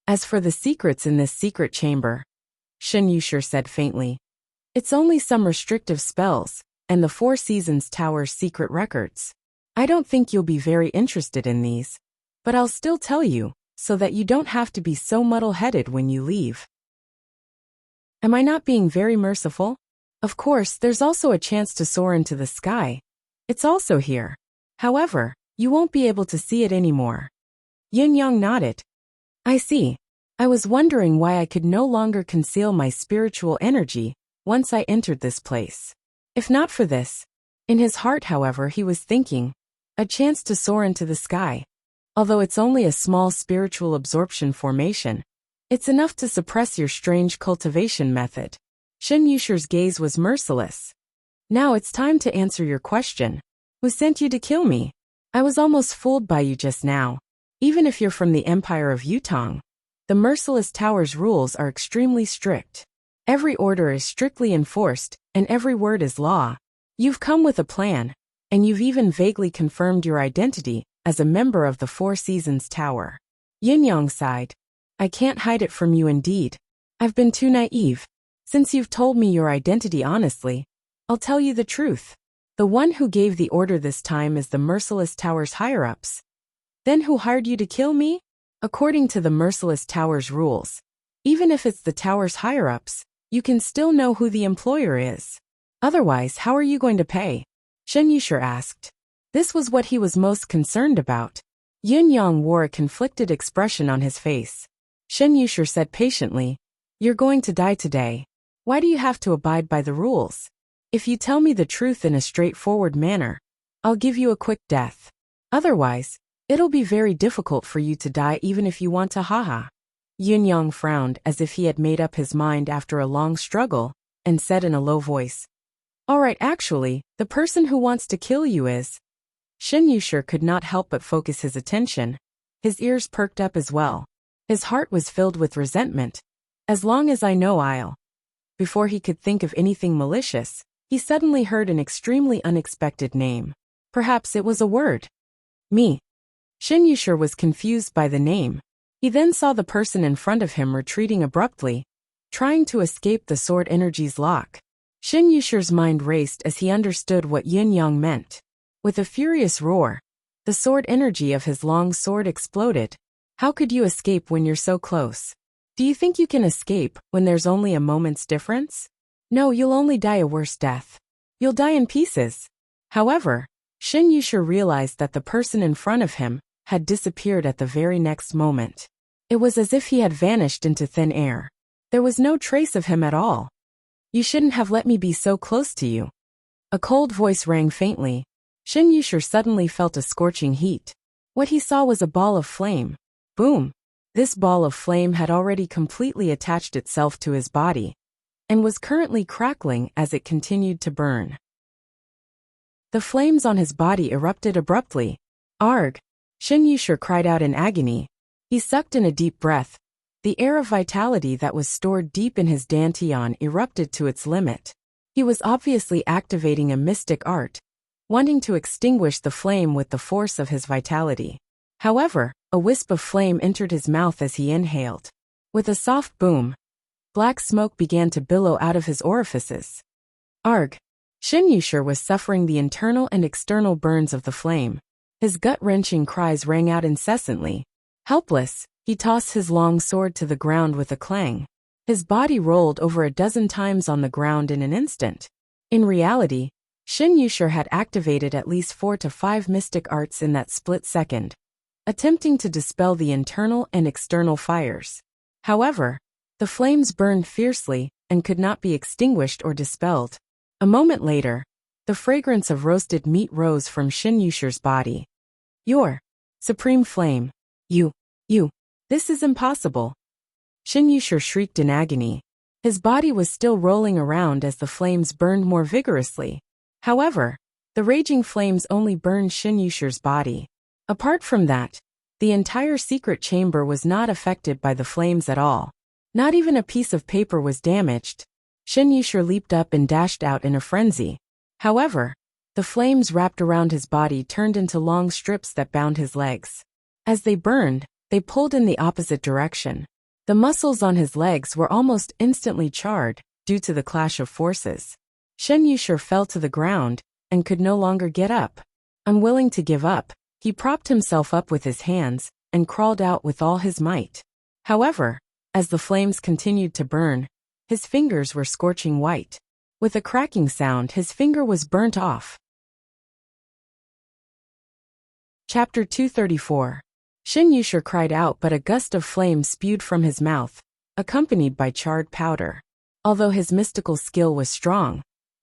As for the secrets in this secret chamber, Shen Yushi said faintly, It's only some restrictive spells, and the Four Seasons Tower's secret records. I don't think you'll be very interested in these. But I'll still tell you, so that you don't have to be so muddle-headed when you leave. Am I not being very merciful? Of course, there's also a chance to soar into the sky. It's also here. However, you won't be able to see it anymore. Yin-yang nodded. I see. I was wondering why I could no longer conceal my spiritual energy once I entered this place. If not for this. In his heart, however, he was thinking, a chance to soar into the sky. Although it's only a small spiritual absorption formation, it's enough to suppress your strange cultivation method. Shen Yusher's gaze was merciless. Now it's time to answer your question. Who sent you to kill me? I was almost fooled by you just now. Even if you're from the Empire of Yutong, the Merciless Tower's rules are extremely strict. Every order is strictly enforced, and every word is law. You've come with a plan, and you've even vaguely confirmed your identity as a member of the Four Seasons Tower. Yin-yang sighed. I can't hide it from you indeed. I've been too naive. Since you've told me your identity honestly, I'll tell you the truth. The one who gave the order this time is the Merciless Tower's higher-ups. Then who hired you to kill me? According to the Merciless Tower's rules, even if it's the tower's higher-ups, you can still know who the employer is. Otherwise, how are you going to pay? Shen Yusher asked. This was what he was most concerned about. Yin-yang wore a conflicted expression on his face. Shen Yusher said patiently, You're going to die today. Why do you have to abide by the rules? If you tell me the truth in a straightforward manner, I'll give you a quick death. Otherwise, it'll be very difficult for you to die even if you want to haha. Yin-yang frowned as if he had made up his mind after a long struggle, and said in a low voice, Alright, actually, the person who wants to kill you is... Shen Yusher could not help but focus his attention. His ears perked up as well. His heart was filled with resentment. As long as I know I'll... Before he could think of anything malicious, he suddenly heard an extremely unexpected name. Perhaps it was a word. Me. Shen Yusher was confused by the name. He then saw the person in front of him retreating abruptly, trying to escape the sword energy's lock. Shen Yusher's mind raced as he understood what Yin-yang meant. With a furious roar, the sword energy of his long sword exploded. How could you escape when you're so close? Do you think you can escape when there's only a moment's difference? No, you'll only die a worse death. You'll die in pieces. However, Shen Yusher realized that the person in front of him had disappeared at the very next moment. It was as if he had vanished into thin air. There was no trace of him at all. You shouldn't have let me be so close to you. A cold voice rang faintly. Shen Yusher suddenly felt a scorching heat. What he saw was a ball of flame. Boom! This ball of flame had already completely attached itself to his body, and was currently crackling as it continued to burn. The flames on his body erupted abruptly. Arg! Shen Yusher cried out in agony. He sucked in a deep breath. The air of vitality that was stored deep in his dantian erupted to its limit. He was obviously activating a mystic art, wanting to extinguish the flame with the force of his vitality. However, a wisp of flame entered his mouth as he inhaled. With a soft boom, black smoke began to billow out of his orifices. Arg! Shen Yusher was suffering the internal and external burns of the flame. His gut-wrenching cries rang out incessantly. Helpless, he tossed his long sword to the ground with a clang. His body rolled over a dozen times on the ground in an instant. In reality, Shen Yusher had activated at least 4 to 5 mystic arts in that split second, attempting to dispel the internal and external fires. However, the flames burned fiercely and could not be extinguished or dispelled. A moment later, the fragrance of roasted meat rose from Shen Yusher's body. Your supreme flame. You. This is impossible. Shen Yusher shrieked in agony. His body was still rolling around as the flames burned more vigorously. However, the raging flames only burned Shen Yusher's body. Apart from that, the entire secret chamber was not affected by the flames at all. Not even a piece of paper was damaged. Shen Yusher leaped up and dashed out in a frenzy. However, the flames wrapped around his body turned into long strips that bound his legs. As they burned, they pulled in the opposite direction. The muscles on his legs were almost instantly charred due to the clash of forces. Shen Yusher fell to the ground and could no longer get up. Unwilling to give up, he propped himself up with his hands and crawled out with all his might. However, as the flames continued to burn, his fingers were scorching white. With a cracking sound, his finger was burnt off. Chapter 234. Shin Yushir cried out, but a gust of flame spewed from his mouth, accompanied by charred powder. Although his mystical skill was strong,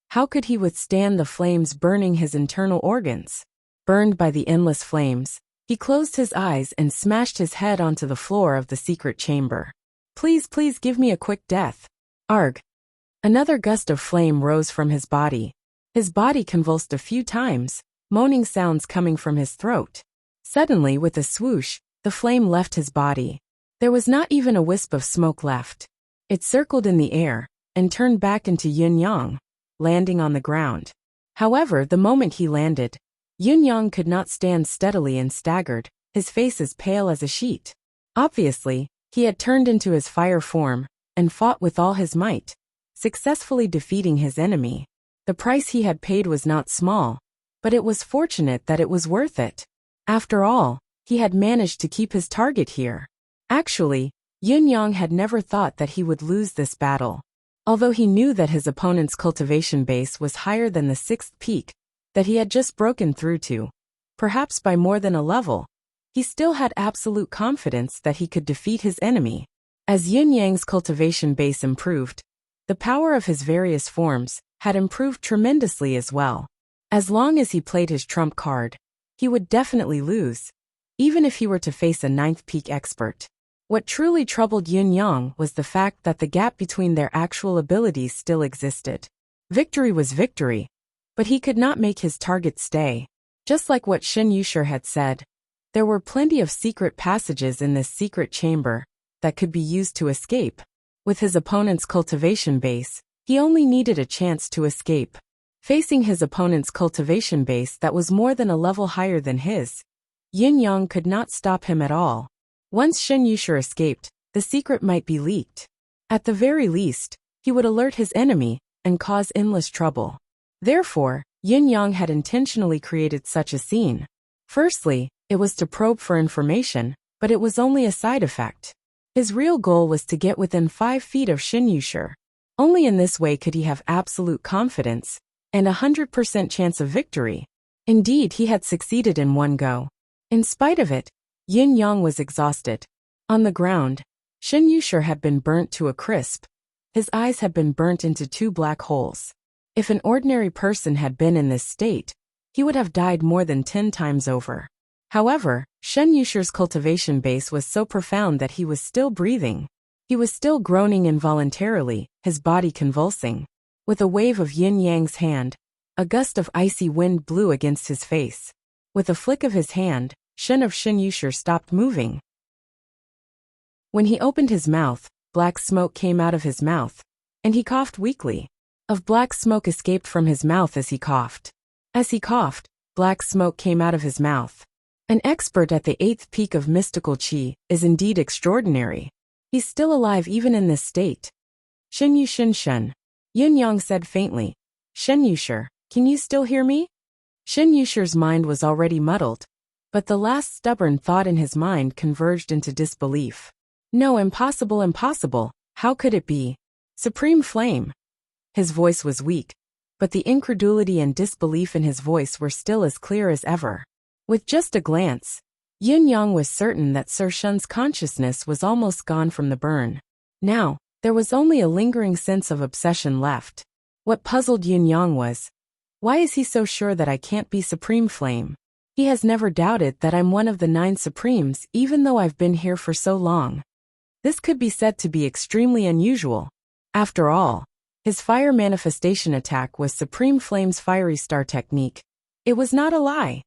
how could he withstand the flames burning his internal organs? Burned by the endless flames, he closed his eyes and smashed his head onto the floor of the secret chamber. Please, please give me a quick death. Arg. Another gust of flame rose from his body. His body convulsed a few times, moaning sounds coming from his throat. Suddenly, with a swoosh, the flame left his body. There was not even a wisp of smoke left. It circled in the air and turned back into Yun Yang, landing on the ground. However, the moment he landed, Yun Yang could not stand steadily and staggered, his face as pale as a sheet. Obviously, he had turned into his fire form and fought with all his might, successfully defeating his enemy. The price he had paid was not small, but it was fortunate that it was worth it. After all, he had managed to keep his target here. Actually, Yun Yang had never thought that he would lose this battle. Although he knew that his opponent's cultivation base was higher than the 6th peak that he had just broken through to, perhaps by more than a level, he still had absolute confidence that he could defeat his enemy. As Yun Yang's cultivation base improved, the power of his various forms had improved tremendously as well. As long as he played his trump card, he would definitely lose, even if he were to face a 9th peak expert. What truly troubled Yun Yang was the fact that the gap between their actual abilities still existed. Victory was victory, but he could not make his target stay. Just like what Shin Yushir had said, there were plenty of secret passages in this secret chamber that could be used to escape. With his opponent's cultivation base, he only needed a chance to escape. Facing his opponent's cultivation base that was more than a level higher than his, Yun Yang could not stop him at all. Once Shin Yushir escaped, the secret might be leaked. At the very least, he would alert his enemy and cause endless trouble. Therefore, Yun Yang had intentionally created such a scene. Firstly, it was to probe for information, but it was only a side effect. His real goal was to get within 5 feet of Shin Yushir. Only in this way could he have absolute confidence and a 100% chance of victory. Indeed, he had succeeded in one go. In spite of it, Yun Yang was exhausted. On the ground, Shin Yushir had been burnt to a crisp. His eyes had been burnt into 2 black holes. If an ordinary person had been in this state, he would have died more than 10 times over. However, Shin Yushir's cultivation base was so profound that he was still breathing. He was still groaning involuntarily, his body convulsing. With a wave of Yin Yang's hand, a gust of icy wind blew against his face. With a flick of his hand, Shin Yushir stopped moving. When he opened his mouth, black smoke came out of his mouth, and he coughed weakly. Of black smoke escaped from his mouth as he coughed. As he coughed, black smoke came out of his mouth. An expert at the 8th peak of mystical qi is indeed extraordinary. He's still alive even in this state. Shin Yushin. Yun Yang said faintly. Shin Yushir, can you still hear me? Shin Yushir's mind was already muddled, but the last stubborn thought in his mind converged into disbelief. No, impossible, impossible. How could it be? Supreme Flame. His voice was weak, but the incredulity and disbelief in his voice were still as clear as ever. With just a glance, Yun Yang was certain that Sir Shun's consciousness was almost gone from the burn. Now, there was only a lingering sense of obsession left. What puzzled Yun Yang was, why is he so sure that I can't be Supreme Flame? He has never doubted that I'm one of the 9 Supremes even though I've been here for so long. This could be said to be extremely unusual. After all, his fire manifestation attack was Supreme Flame's fiery star technique. It was not a lie.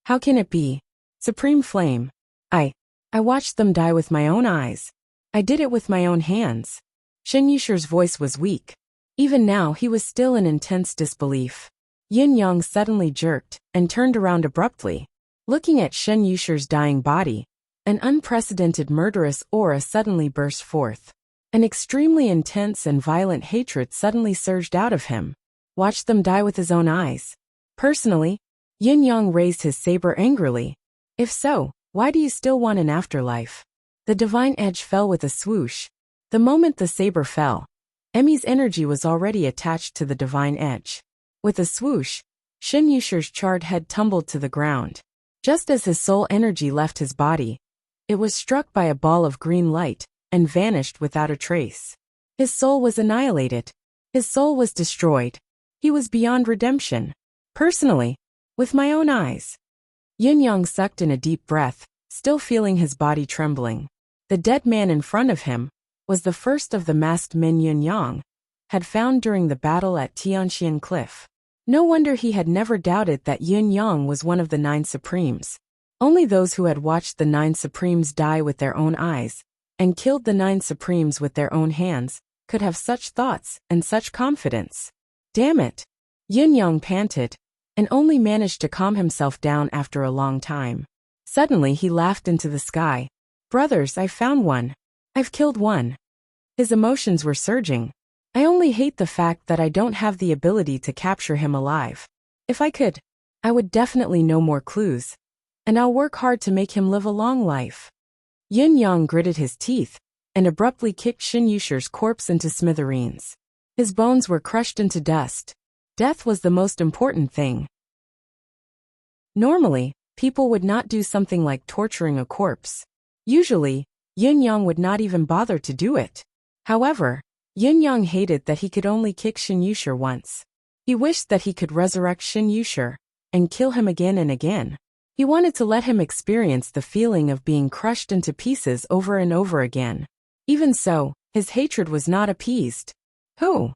How can it be? Supreme Flame. I watched them die with my own eyes. I did it with my own hands. Shin Yushir's voice was weak. Even now he was still in intense disbelief. Yun Yang suddenly jerked and turned around abruptly. Looking at Shin Yushir's dying body, an unprecedented murderous aura suddenly burst forth. An extremely intense and violent hatred suddenly surged out of him. Watch them die with his own eyes. Personally, Yun Yang raised his saber angrily. If so, Why do you still want an afterlife? The divine edge fell with a swoosh. The moment the saber fell, Emmy's energy was already attached to the divine edge. With a swoosh, Shin Yusher's charred head tumbled to the ground. Just as his soul energy left his body, it was struck by a ball of green light and vanished without a trace. His soul was annihilated. His soul was destroyed. He was beyond redemption. Personally, with my own eyes. Yin-Yang sucked in a deep breath, still feeling his body trembling. The dead man in front of him was the first of the masked men Yin-Yang had found during the battle at Tianxian Cliff. No wonder he had never doubted that Yin-Yang was one of the 9 Supremes. Only those who had watched the 9 Supremes die with their own eyes and killed the 9 Supremes with their own hands could have such thoughts and such confidence. Damn it! Yin-Yang panted, and only managed to calm himself down after a long time. Suddenly he laughed into the sky. Brothers, I found one. I've killed one. His emotions were surging. I only hate the fact that I don't have the ability to capture him alive. If I could, I would definitely know more clues. And I'll work hard to make him live a long life. Yin-Yang gritted his teeth and abruptly kicked Shin Yusher's corpse into smithereens. His bones were crushed into dust. Death was the most important thing. Normally, people would not do something like torturing a corpse. Usually, Yin-Yang would not even bother to do it. However, Yin-Yang hated that he could only kick Shin Yusher once. He wished that he could resurrect Shin Yusher and kill him again and again. He wanted to let him experience the feeling of being crushed into pieces over and over again. Even so, his hatred was not appeased. Who?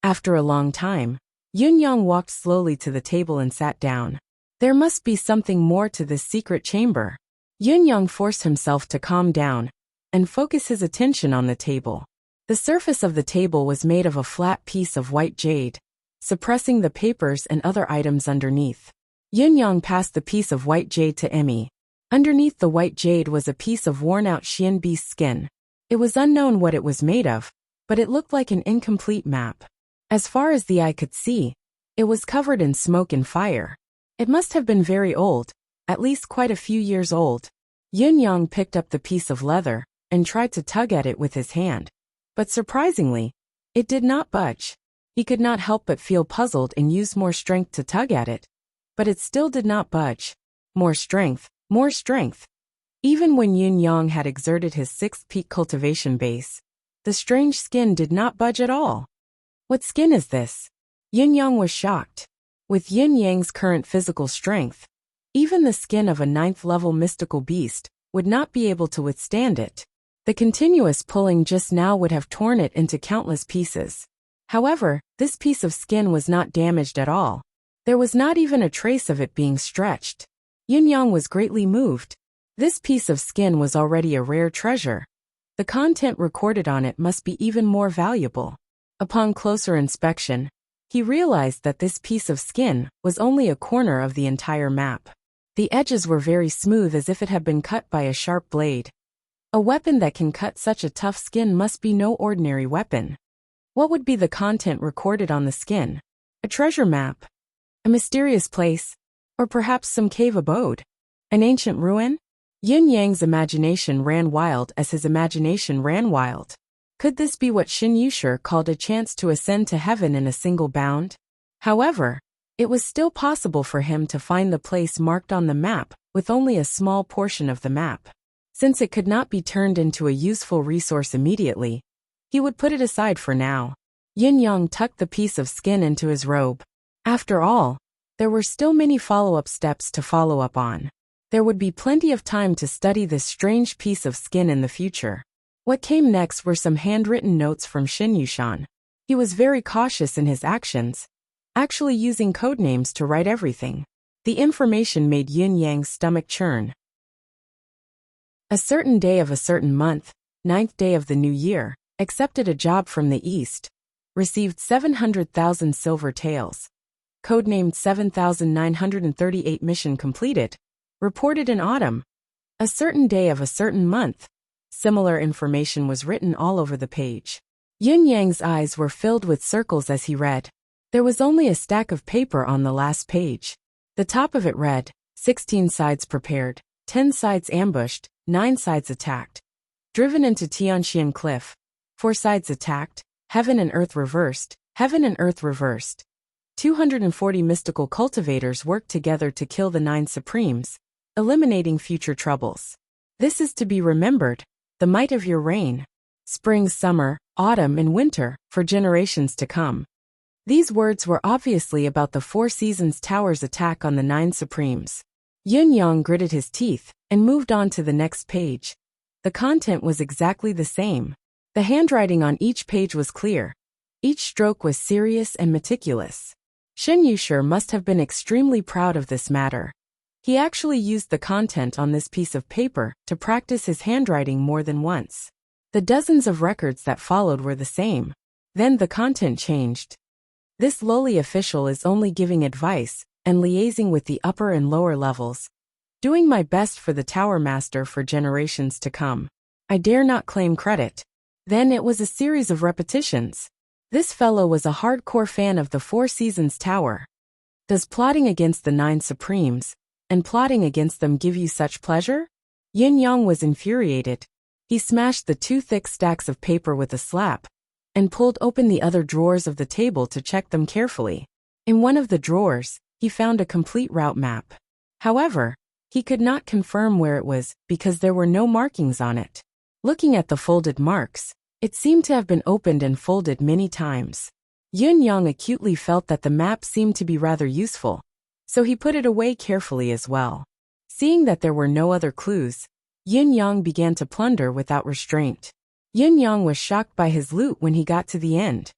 After a long time, Yin-Yang walked slowly to the table and sat down. There must be something more to this secret chamber. Yin-Yang forced himself to calm down and focus his attention on the table. The surface of the table was made of a flat piece of white jade, suppressing the papers and other items underneath. Yin-Yang passed the piece of white jade to Emmy. Underneath the white jade was a piece of worn-out Xian beast skin. It was unknown what it was made of, but it looked like an incomplete map. As far as the eye could see, it was covered in smoke and fire. It must have been very old, at least quite a few years old. Yin-Yang picked up the piece of leather and tried to tug at it with his hand. But surprisingly, it did not budge. He could not help but feel puzzled and used more strength to tug at it. But it still did not budge. More strength, more strength. Even when Yin-Yang had exerted his 6th peak cultivation base, the strange skin did not budge at all. What skin is this? Yin-Yang was shocked. With Yin-Yang's current physical strength, even the skin of a 9th level mystical beast would not be able to withstand it. The continuous pulling just now would have torn it into countless pieces. However, this piece of skin was not damaged at all. There was not even a trace of it being stretched. Yin-Yang was greatly moved. This piece of skin was already a rare treasure. The content recorded on it must be even more valuable. Upon closer inspection, he realized that this piece of skin was only a corner of the entire map. The edges were very smooth as if it had been cut by a sharp blade. A weapon that can cut such a tough skin must be no ordinary weapon. What would be the content recorded on the skin? A treasure map? A mysterious place? Or perhaps some cave abode? An ancient ruin? Yin-Yang's imagination ran wild as his imagination ran wild. Could this be what Shin Yusher called a chance to ascend to heaven in a single bound? However, it was still possible for him to find the place marked on the map with only a small portion of the map. Since it could not be turned into a useful resource immediately, he would put it aside for now. Yin-Yang tucked the piece of skin into his robe. After all, there were still many follow-up steps to follow up on. There would be plenty of time to study this strange piece of skin in the future. What came next were some handwritten notes from Shin Yushan. He was very cautious in his actions, actually using code names to write everything. The information made Yin-Yang's stomach churn. A certain day of a certain month, 9th day of the new year, accepted a job from the east, received 700,000 silver taels, codenamed 7,938 mission completed, reported in autumn. A certain day of a certain month. Similar information was written all over the page. Yin-Yang's eyes were filled with circles as he read. There was only a stack of paper on the last page. The top of it read, 16 sides prepared, 10 sides ambushed, 9 sides attacked. Driven into Tianxian Cliff. 4 sides attacked, heaven and earth reversed, heaven and earth reversed. 240 mystical cultivators worked together to kill the 9 supremes, eliminating future troubles. This is to be remembered, the might of your reign. Spring, summer, autumn, and winter, for generations to come. These words were obviously about the 4 Seasons Tower's attack on the 9 supremes. Yun Yang gritted his teeth and moved on to the next page. The content was exactly the same. The handwriting on each page was clear. Each stroke was serious and meticulous. Shen Yusher must have been extremely proud of this matter. He actually used the content on this piece of paper to practice his handwriting more than once. The dozens of records that followed were the same. Then the content changed. This lowly official is only giving advice and liaising with the upper and lower levels. Doing my best for the Tower Master for generations to come. I dare not claim credit. Then it was a series of repetitions. This fellow was a hardcore fan of the 4 Seasons Tower. Does plotting against the 9 Supremes and plotting against them give you such pleasure? Yin Yang was infuriated. He smashed the 2 thick stacks of paper with a slap and pulled open the other drawers of the table to check them carefully. In one of the drawers, he found a complete route map. However, he could not confirm where it was because there were no markings on it. Looking at the folded marks, it seemed to have been opened and folded many times. Yun Yang acutely felt that the map seemed to be rather useful, so he put it away carefully as well. Seeing that there were no other clues, Yun Yang began to plunder without restraint. Yun Yang was shocked by his loot when he got to the end.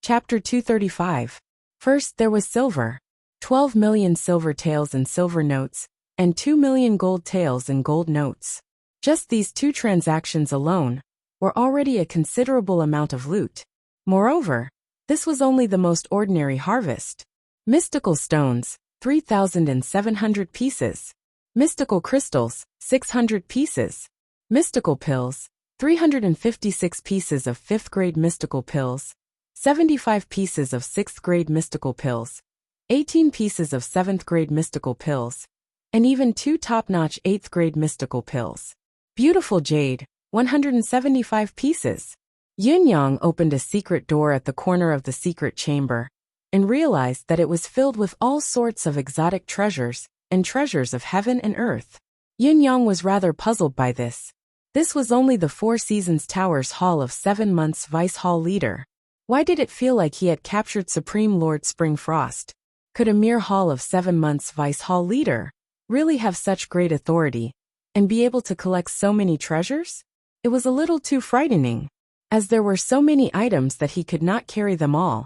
Chapter 235. First there was silver. 12 million silver taels and silver notes, and 2 million gold taels and gold notes. Just these 2 transactions alone were already a considerable amount of loot. Moreover, this was only the most ordinary harvest. Mystical stones, 3,700 pieces. Mystical crystals, 600 pieces. Mystical pills, 356 pieces of 5th grade mystical pills, 75 pieces of 6th grade mystical pills, 18 pieces of 7th grade mystical pills, and even 2 top-notch 8th grade mystical pills. Beautiful jade, 175 pieces. Yun Yang opened a secret door at the corner of the secret chamber and realized that it was filled with all sorts of exotic treasures and treasures of heaven and earth. Yun Yang was rather puzzled by this. This was only the 4 Seasons Tower's Hall of 7 Months Vice Hall leader. Why did it feel like he had captured Supreme Lord Springfrost? Could a mere Hall of 7 Months Vice Hall leader really have such great authority and be able to collect so many treasures? It was a little too frightening. As there were so many items that he could not carry them all,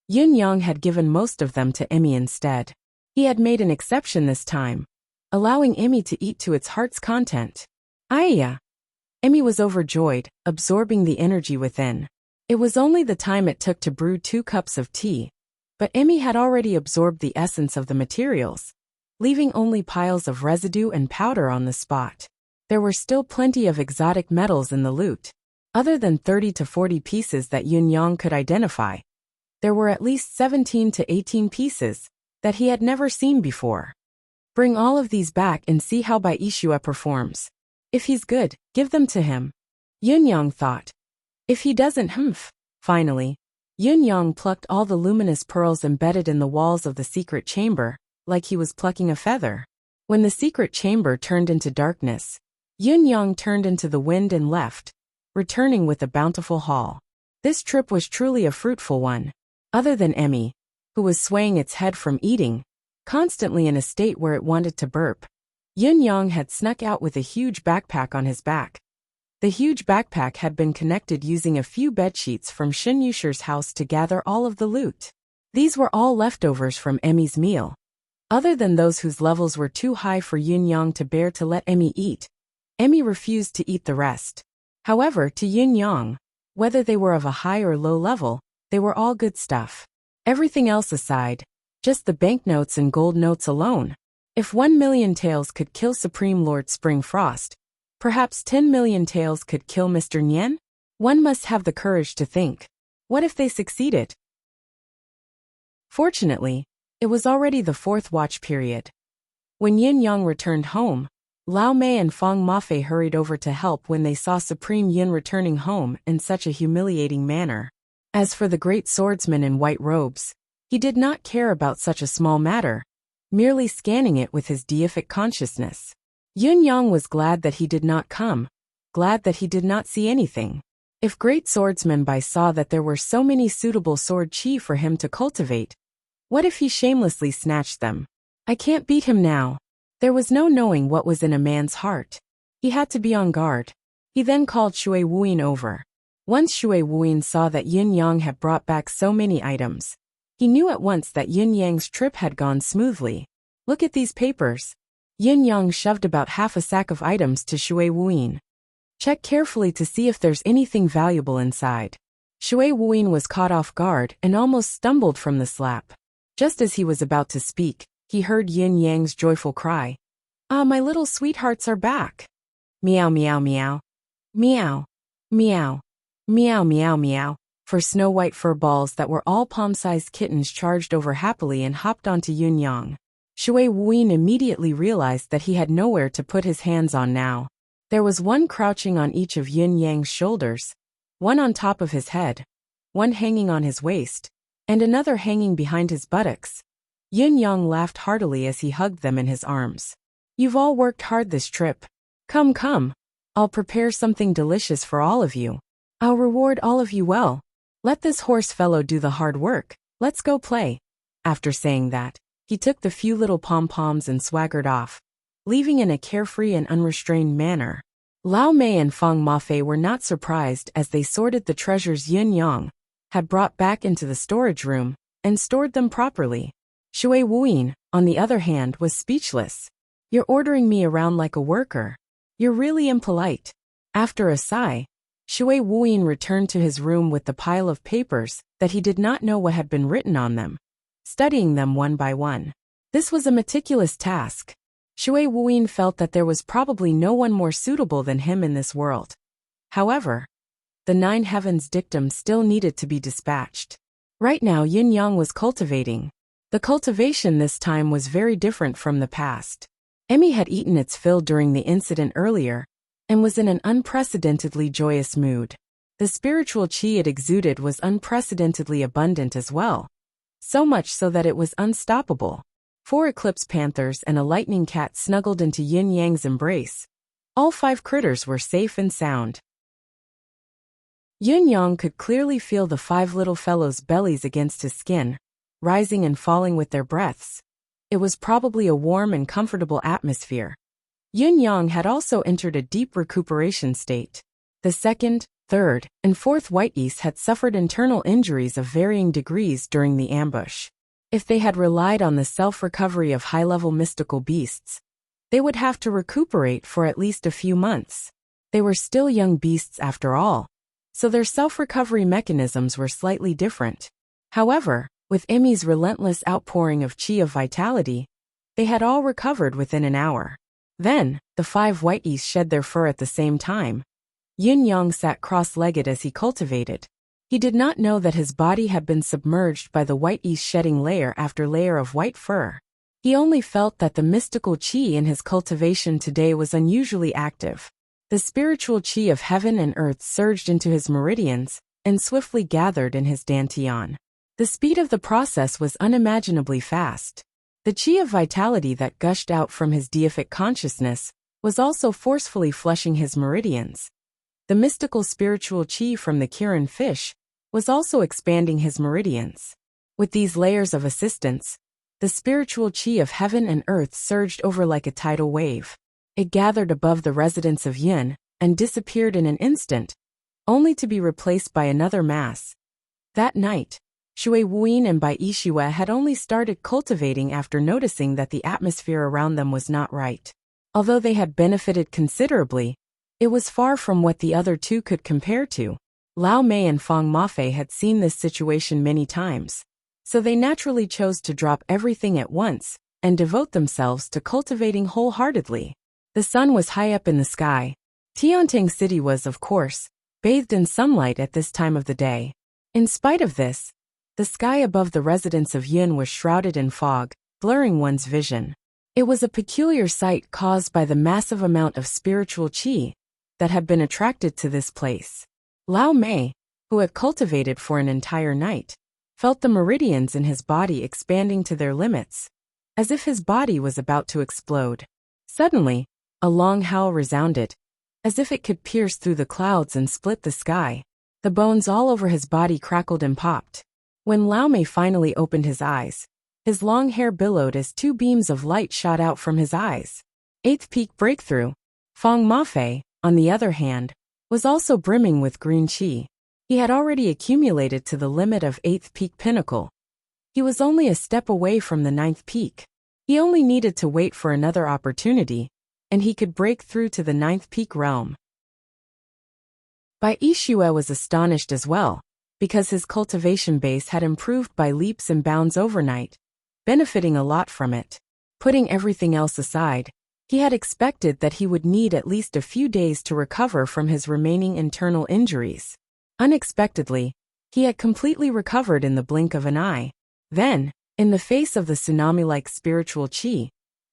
Yun Yang had given most of them to Emmy instead. He had made an exception this time, allowing Emmy to eat to its heart's content. Ayya! Emmy was overjoyed, absorbing the energy within. It was only the time it took to brew 2 cups of tea, but Emmy had already absorbed the essence of the materials, leaving only piles of residue and powder on the spot. There were still plenty of exotic metals in the loot. Other than 30 to 40 pieces that Yun Yang could identify, there were at least 17 to 18 pieces that he had never seen before. Bring all of these back and see how Bai Ishua performs. If he's good, give them to him. Yun Yang thought. If he doesn't, Finally, Yun Yang plucked all the luminous pearls embedded in the walls of the secret chamber, like he was plucking a feather. When the secret chamber turned into darkness, Yun Yang turned into the wind and left, returning with a bountiful haul. This trip was truly a fruitful one. Other than Emmy, who was swaying its head from eating, constantly in a state where it wanted to burp, Yun Yang had snuck out with a huge backpack on his back. The huge backpack had been connected using a few bedsheets from Shen Yusher's house to gather all of the loot. These were all leftovers from Emmy's meal. Other than those whose levels were too high for Yun Yang to bear to let Emmy eat, Emmy refused to eat the rest. However, to Yun Yang, whether they were of a high or low level, they were all good stuff. Everything else aside, just the banknotes and gold notes alone. If 1 million taels could kill Supreme Lord Springfrost, perhaps 10 million taels could kill Mr. Nian? One must have the courage to think. What if they succeeded? Fortunately, It was already the fourth watch period. When Yin Yang returned home, Lao Mei and Feng Mafei hurried over to help when they saw Supreme Yin returning home in such a humiliating manner. As for the great swordsman in white robes, he did not care about such a small matter, merely scanning it with his deific consciousness. Yin Yang was glad that he did not come, glad that he did not see anything. If great swordsman Bai saw that there were so many suitable sword chi for him to cultivate, what if he shamelessly snatched them? I can't beat him now. There was no knowing what was in a man's heart. He had to be on guard. He then called Shui Wuyin over. Once Shui Wuyin saw that Yin Yang had brought back so many items, he knew at once that Yin Yang's trip had gone smoothly. Look at these papers. Yin Yang shoved about half a sack of items to Shui Wuyin. Check carefully to see if there's anything valuable inside. Shui Wuyin was caught off guard and almost stumbled from the slap. Just as he was about to speak, he heard Yin Yang's joyful cry. Ah, my little sweethearts are back. Meow meow meow. Meow. Meow. Meow meow meow. For snow-white fur balls that were all palm-sized kittens charged over happily and hopped onto Yin Yang. Shui Wuyin immediately realized that he had nowhere to put his hands on now. There was one crouching on each of Yin Yang's shoulders, one on top of his head, one hanging on his waist, and another hanging behind his buttocks. Yin Yang laughed heartily as he hugged them in his arms. You've all worked hard this trip. Come, come. I'll prepare something delicious for all of you. I'll reward all of you well. Let this horse fellow do the hard work. Let's go play. After saying that, he took the few little pom-poms and swaggered off, leaving in a carefree and unrestrained manner. Lao Mei and Feng Mafei were not surprised as they sorted the treasures Yin Yang had brought back into the storage room and stored them properly. Shui Wuyin, on the other hand, was speechless. You're ordering me around like a worker. You're really impolite. After a sigh, Shui Wuyin returned to his room with the pile of papers that he did not know what had been written on them, studying them one by one. This was a meticulous task. Shui Wuyin felt that there was probably no one more suitable than him in this world. However, the 9 heavens dictum still needed to be dispatched. Right now Yin Yang was cultivating. The cultivation this time was very different from the past. Emmy had eaten its fill during the incident earlier, and was in an unprecedentedly joyous mood. The spiritual chi it exuded was unprecedentedly abundant as well, so much so that it was unstoppable. 4 eclipse panthers and a lightning cat snuggled into Yin Yang's embrace. All 5 critters were safe and sound. Yin Yang could clearly feel the 5 little fellows' bellies against his skin, rising and falling with their breaths. It was probably a warm and comfortable atmosphere. Yin Yang had also entered a deep recuperation state. The 2nd, 3rd, and 4th whiteys had suffered internal injuries of varying degrees during the ambush. If they had relied on the self-recovery of high-level mystical beasts, they would have to recuperate for at least a few months. They were still young beasts after all, so their self-recovery mechanisms were slightly different. However, with Emmy's relentless outpouring of chi of vitality, they had all recovered within an hour. Then, the 5 whiteys shed their fur at the same time. Yin Yang sat cross-legged as he cultivated. He did not know that his body had been submerged by the whiteys shedding layer after layer of white fur. He only felt that the mystical chi in his cultivation today was unusually active. The spiritual chi of heaven and earth surged into his meridians and swiftly gathered in his dantian. The speed of the process was unimaginably fast. The chi of vitality that gushed out from his deific consciousness was also forcefully flushing his meridians. The mystical spiritual chi from the Kirin fish was also expanding his meridians. With these layers of assistance, the spiritual chi of heaven and earth surged over like a tidal wave. It gathered above the residence of Yin and disappeared in an instant, only to be replaced by another mass. That night, Shui Wuyin and Bai Yixue had only started cultivating after noticing that the atmosphere around them was not right. Although they had benefited considerably, it was far from what the other two could compare to. Lao Mei and Feng Mafei had seen this situation many times, so they naturally chose to drop everything at once and devote themselves to cultivating wholeheartedly. The sun was high up in the sky. Tiantang City was, of course, bathed in sunlight at this time of the day. In spite of this, The sky above the residence of Yun was shrouded in fog, blurring one's vision. It was a peculiar sight caused by the massive amount of spiritual qi that had been attracted to this place. Lao Mei, who had cultivated for an entire night, felt the meridians in his body expanding to their limits, as if his body was about to explode. Suddenly, a long howl resounded, as if it could pierce through the clouds and split the sky. The bones all over his body crackled and popped. When Lao Mei finally opened his eyes, his long hair billowed as two beams of light shot out from his eyes. Eighth peak breakthrough. Feng Mafei, on the other hand, was also brimming with green qi. He had already accumulated to the limit of 8th peak pinnacle. He was only a step away from the 9th peak. He only needed to wait for another opportunity, and he could break through to the 9th peak realm. Bai Yixue was astonished as well, because his cultivation base had improved by leaps and bounds overnight, benefiting a lot from it. Putting everything else aside, he had expected that he would need at least a few days to recover from his remaining internal injuries. Unexpectedly, he had completely recovered in the blink of an eye. Then, in the face of the tsunami-like spiritual qi,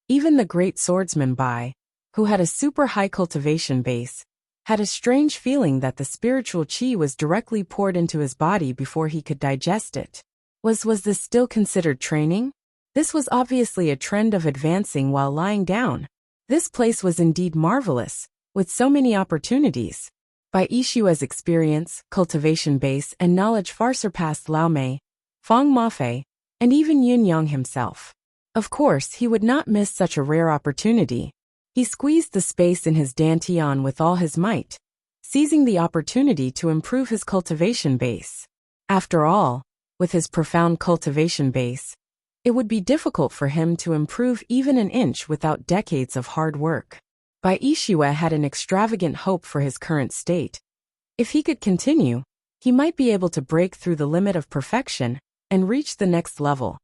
even the great swordsman Bai, who had a super high cultivation base, had a strange feeling that the spiritual qi was directly poured into his body before he could digest it. Was this still considered training? This was obviously a trend of advancing while lying down. This place was indeed marvelous, with so many opportunities. Bai Yixue's experience, cultivation base, and knowledge far surpassed Lao Mei, Feng Mafei, and even Yun Yang himself. Of course, he would not miss such a rare opportunity. He squeezed the space in his dantian with all his might, seizing the opportunity to improve his cultivation base. After all, with his profound cultivation base, it would be difficult for him to improve even an inch without decades of hard work. Bai Yixue had an extravagant hope for his current state. If he could continue, he might be able to break through the limit of perfection and reach the next level,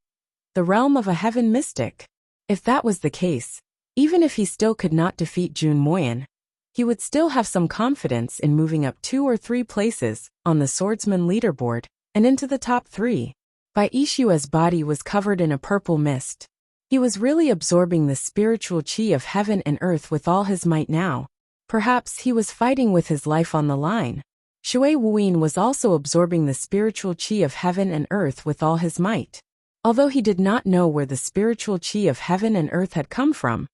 the realm of a heaven mystic. If that was the case, even if he still could not defeat Jun Moyan, he would still have some confidence in moving up 2 or 3 places on the swordsman leaderboard and into the top 3. Bai Yixue's body was covered in a purple mist. He was really absorbing the spiritual qi of heaven and earth with all his might now. Perhaps he was fighting with his life on the line. Shui Wuyin was also absorbing the spiritual qi of heaven and earth with all his might. Although he did not know where the spiritual qi of heaven and earth had come from,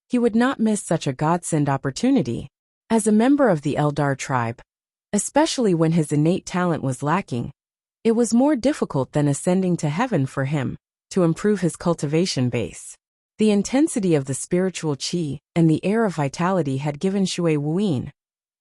he would not miss such a godsend opportunity. As a member of the Eldar tribe, especially when his innate talent was lacking, it was more difficult than ascending to heaven for him to improve his cultivation base. The intensity of the spiritual qi and the air of vitality had given Shui Wuyin,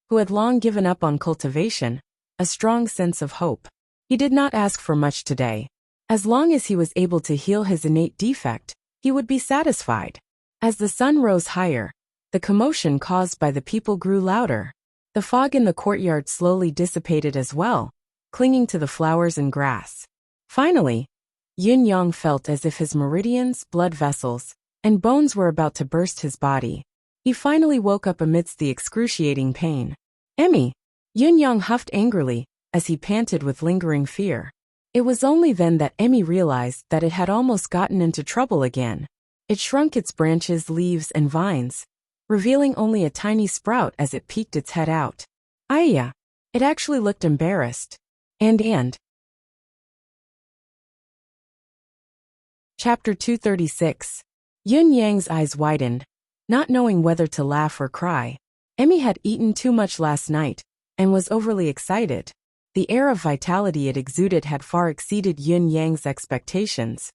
who had long given up on cultivation, a strong sense of hope. He did not ask for much today. As long as he was able to heal his innate defect, he would be satisfied. As the sun rose higher, the commotion caused by the people grew louder. The fog in the courtyard slowly dissipated as well, clinging to the flowers and grass. Finally, Yun Yang felt as if his meridians, blood vessels, and bones were about to burst his body. He finally woke up amidst the excruciating pain. "Emmy!" Yun Yang huffed angrily, as he panted with lingering fear. It was only then that Emmy realized that it had almost gotten into trouble again. It shrunk its branches, leaves, and vines, revealing only a tiny sprout as it peeked its head out. Ayya! It actually looked embarrassed. And. Chapter 236. Yun Yang's eyes widened, not knowing whether to laugh or cry. Emmy had eaten too much last night, and was overly excited. The air of vitality it exuded had far exceeded Yun Yang's expectations.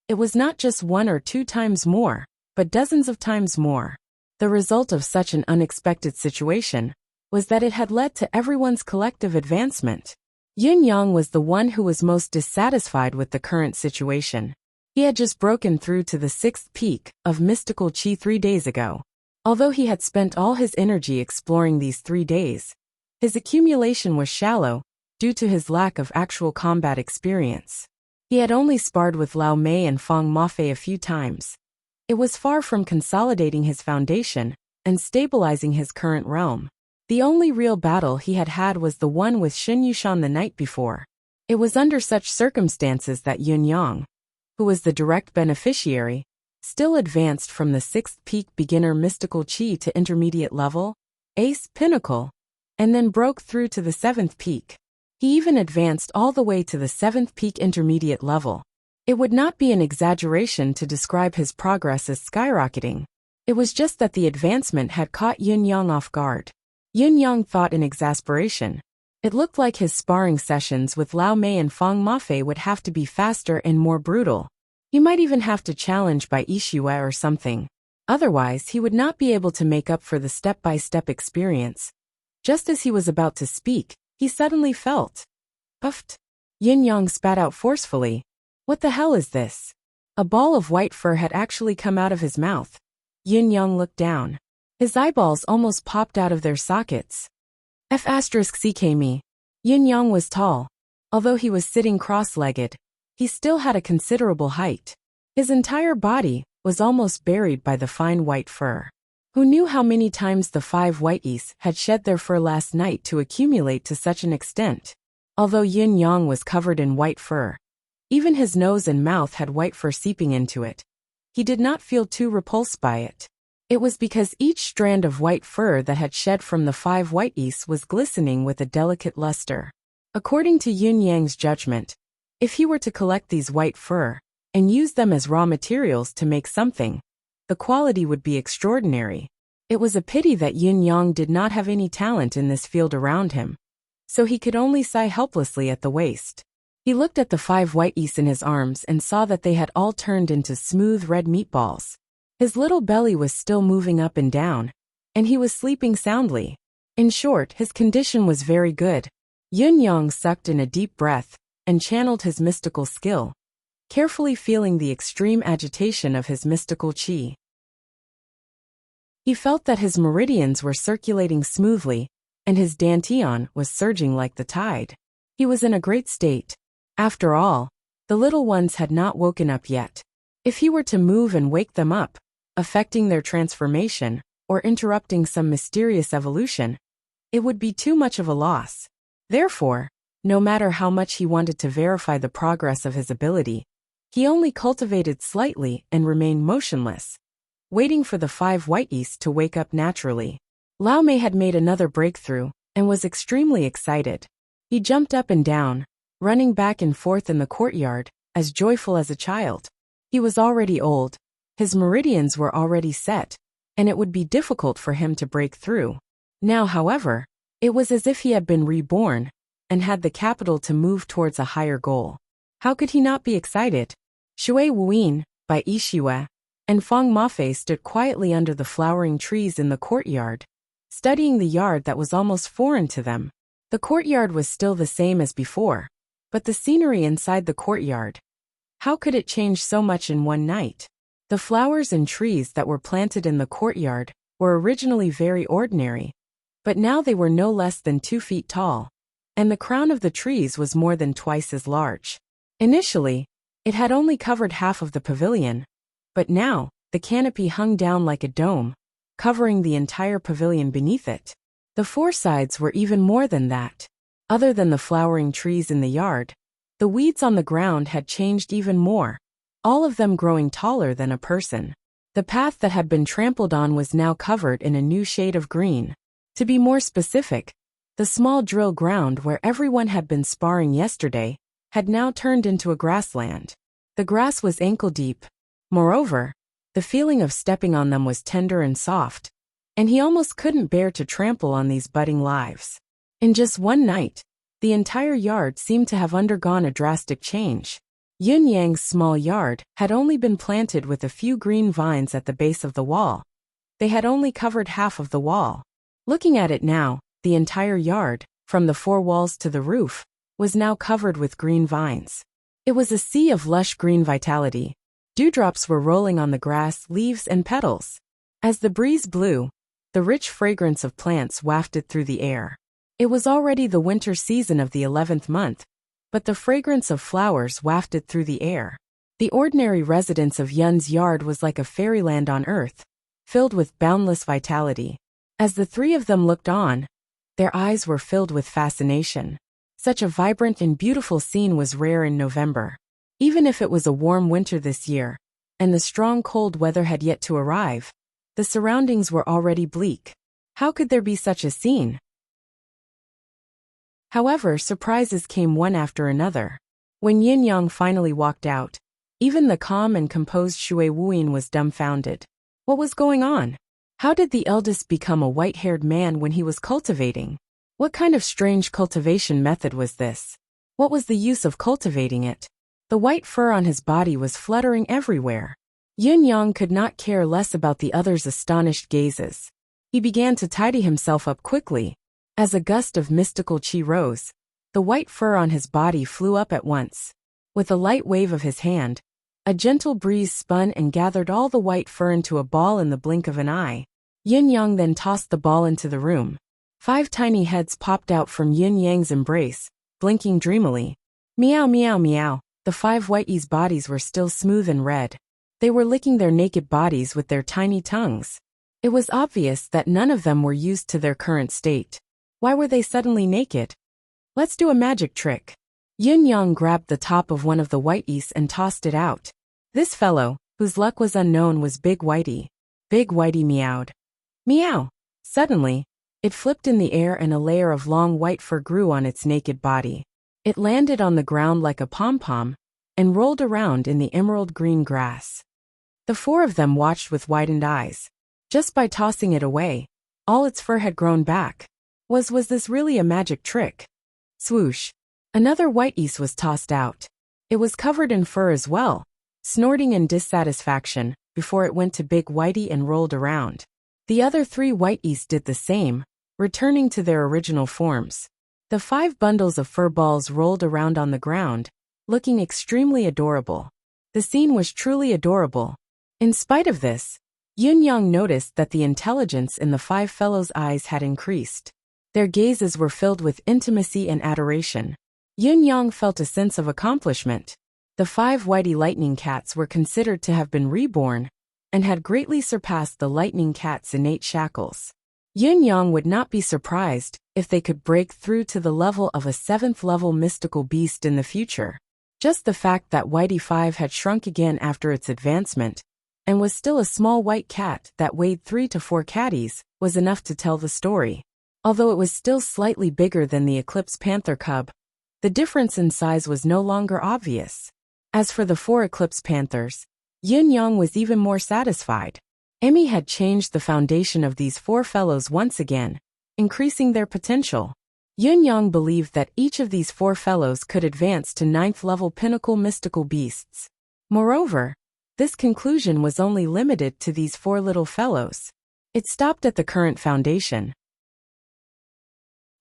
It was not just 1 or 2 times more, but dozens of times more. The result of such an unexpected situation was that it had led to everyone's collective advancement. Yun Yang was the one who was most dissatisfied with the current situation. He had just broken through to the 6th peak of mystical qi 3 days ago. Although he had spent all his energy exploring these 3 days, his accumulation was shallow due to his lack of actual combat experience. He had only sparred with Lao Mei and Feng Mafei a few times. It was far from consolidating his foundation and stabilizing his current realm. The only real battle he had had was the one with Xin Yushan the night before. It was under such circumstances that Yun Yang, who was the direct beneficiary, still advanced from the 6th peak beginner mystical chi to intermediate level, ace pinnacle, and then broke through to the 7th peak. He even advanced all the way to the 7th peak intermediate level. It would not be an exaggeration to describe his progress as skyrocketing. It was just that the advancement had caught Yun Yang off guard. Yun Yang thought in exasperation. It looked like his sparring sessions with Lao Mei and Fang Mafei would have to be faster and more brutal. He might even have to challenge by Ishihua or something. Otherwise, he would not be able to make up for the step-by-step experience. Just as he was about to speak, he suddenly felt puffed. Yun Yang spat out forcefully. What the hell is this? A ball of white fur had actually come out of his mouth. Yun Yang looked down. His eyeballs almost popped out of their sockets. F***ck me. Yun Yang was tall. Although he was sitting cross-legged, he still had a considerable height. His entire body was almost buried by the fine white fur. Who knew how many times the 5 whiteys had shed their fur last night to accumulate to such an extent? Although Yun Yang was covered in white fur, even his nose and mouth had white fur seeping into it. He did not feel too repulsed by it. It was because each strand of white fur that had shed from the 5 whiteys was glistening with a delicate luster. According to Yun Yang's judgment, if he were to collect these white fur and use them as raw materials to make something, the quality would be extraordinary. It was a pity that Yun Yang did not have any talent in this field around him, so he could only sigh helplessly at the waist. He looked at the 5 whiteys in his arms and saw that they had all turned into smooth red meatballs. His little belly was still moving up and down, and he was sleeping soundly. In short, his condition was very good. Yun Yang sucked in a deep breath and channeled his mystical skill, carefully feeling the extreme agitation of his mystical chi. He felt that his meridians were circulating smoothly, and his dantian was surging like the tide. He was in a great state. After all, the little ones had not woken up yet. If he were to move and wake them up, affecting their transformation, or interrupting some mysterious evolution, it would be too much of a loss. Therefore, no matter how much he wanted to verify the progress of his ability, he only cultivated slightly and remained motionless, waiting for the 5 whiteys to wake up naturally. Lao Mei had made another breakthrough and was extremely excited. He jumped up and down, running back and forth in the courtyard, as joyful as a child. He was already old, his meridians were already set, and it would be difficult for him to break through. Now, however, it was as if he had been reborn and had the capital to move towards a higher goal. How could he not be excited? Shui Wuyin, by Ishihua, and Fang Mafei stood quietly under the flowering trees in the courtyard, studying the yard that was almost foreign to them. The courtyard was still the same as before, but the scenery inside the courtyard, how could it change so much in one night? The flowers and trees that were planted in the courtyard were originally very ordinary, but now they were no less than 2 feet tall, and the crown of the trees was more than twice as large. Initially, it had only covered half of the pavilion, but now, the canopy hung down like a dome, covering the entire pavilion beneath it. The 4 sides were even more than that. Other than the flowering trees in the yard, the weeds on the ground had changed even more, all of them growing taller than a person. The path that had been trampled on was now covered in a new shade of green. To be more specific, the small drill ground where everyone had been sparring yesterday had now turned into a grassland. The grass was ankle-deep. Moreover, the feeling of stepping on them was tender and soft, and he almost couldn't bear to trample on these budding lives. In just one night, the entire yard seemed to have undergone a drastic change. Yun Yang's small yard had only been planted with a few green vines at the base of the wall. They had only covered half of the wall. Looking at it now, the entire yard, from the 4 walls to the roof, was now covered with green vines. It was a sea of lush green vitality. Dewdrops were rolling on the grass, leaves, and petals. As the breeze blew, the rich fragrance of plants wafted through the air. It was already the winter season of the 11th month, but the fragrance of flowers wafted through the air. The ordinary residence of Yun's yard was like a fairyland on earth, filled with boundless vitality. As the 3 of them looked on, their eyes were filled with fascination. Such a vibrant and beautiful scene was rare in November. Even if it was a warm winter this year, and the strong cold weather had yet to arrive, the surroundings were already bleak. How could there be such a scene? However, surprises came one after another. When Yin Yang finally walked out, even the calm and composed Shui Wuyin was dumbfounded. What was going on? How did the eldest become a white-haired man when he was cultivating? What kind of strange cultivation method was this? What was the use of cultivating it? The white fur on his body was fluttering everywhere. Yin Yang could not care less about the other's astonished gazes. He began to tidy himself up quickly. As a gust of mystical qi rose, the white fur on his body flew up at once. With a light wave of his hand, a gentle breeze spun and gathered all the white fur into a ball in the blink of an eye. Yin Yang then tossed the ball into the room. 5 tiny heads popped out from Yin Yang's embrace, blinking dreamily. Meow meow meow. The 5 whitey's bodies were still smooth and red. They were licking their naked bodies with their tiny tongues. It was obvious that none of them were used to their current state. Why were they suddenly naked? Let's do a magic trick. Yin Yang grabbed the top of one of the whiteys and tossed it out. This fellow, whose luck was unknown, was Big Whitey. Big Whitey meowed. Meow! Suddenly, it flipped in the air and a layer of long white fur grew on its naked body. It landed on the ground like a pom-pom and rolled around in the emerald green grass. The 4 of them watched with widened eyes. Just by tossing it away, all its fur had grown back. Was this really a magic trick? Swoosh! Another whiteys was tossed out. It was covered in fur as well, snorting in dissatisfaction before it went to Big Whitey and rolled around. The other 3 whiteys did the same, returning to their original forms. The 5 bundles of fur balls rolled around on the ground, looking extremely adorable. The scene was truly adorable. In spite of this, Yin Yang noticed that the intelligence in the 5 fellows' eyes had increased. Their gazes were filled with intimacy and adoration. Yin Yang felt a sense of accomplishment. The 5 whitey lightning cats were considered to have been reborn, and had greatly surpassed the lightning cat's innate shackles. Yin Yang would not be surprised if they could break through to the level of a 7th-level mystical beast in the future. Just the fact that Whitey 5 had shrunk again after its advancement, and was still a small white cat that weighed 3 to 4 catties, was enough to tell the story. Although it was still slightly bigger than the Eclipse Panther cub, the difference in size was no longer obvious. As for the 4 Eclipse Panthers, Yin Yang was even more satisfied. Emmy had changed the foundation of these 4 fellows once again, increasing their potential. Yin Yang believed that each of these 4 fellows could advance to 9th-level pinnacle mystical beasts. Moreover, this conclusion was only limited to these 4 little fellows. It stopped at the current foundation.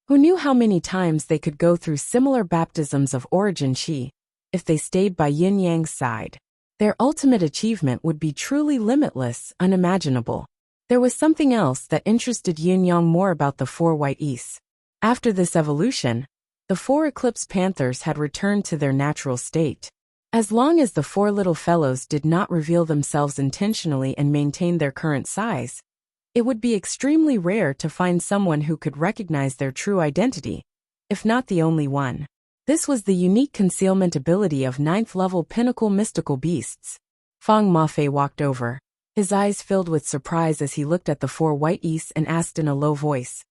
Who knew how many times they could go through similar baptisms of origin Qi, if they stayed by Yin Yang's side? Their ultimate achievement would be truly limitless, unimaginable. There was something else that interested Yin Yang more about the 4 whiteys. After this evolution, the 4 Eclipse Panthers had returned to their natural state. As long as the 4 little fellows did not reveal themselves intentionally and maintain their current size, it would be extremely rare to find someone who could recognize their true identity, if not the only one. This was the unique concealment ability of 9th-level pinnacle mystical beasts. Fang Mafei walked over, his eyes filled with surprise as he looked at the 4 whiteys and asked in a low voice,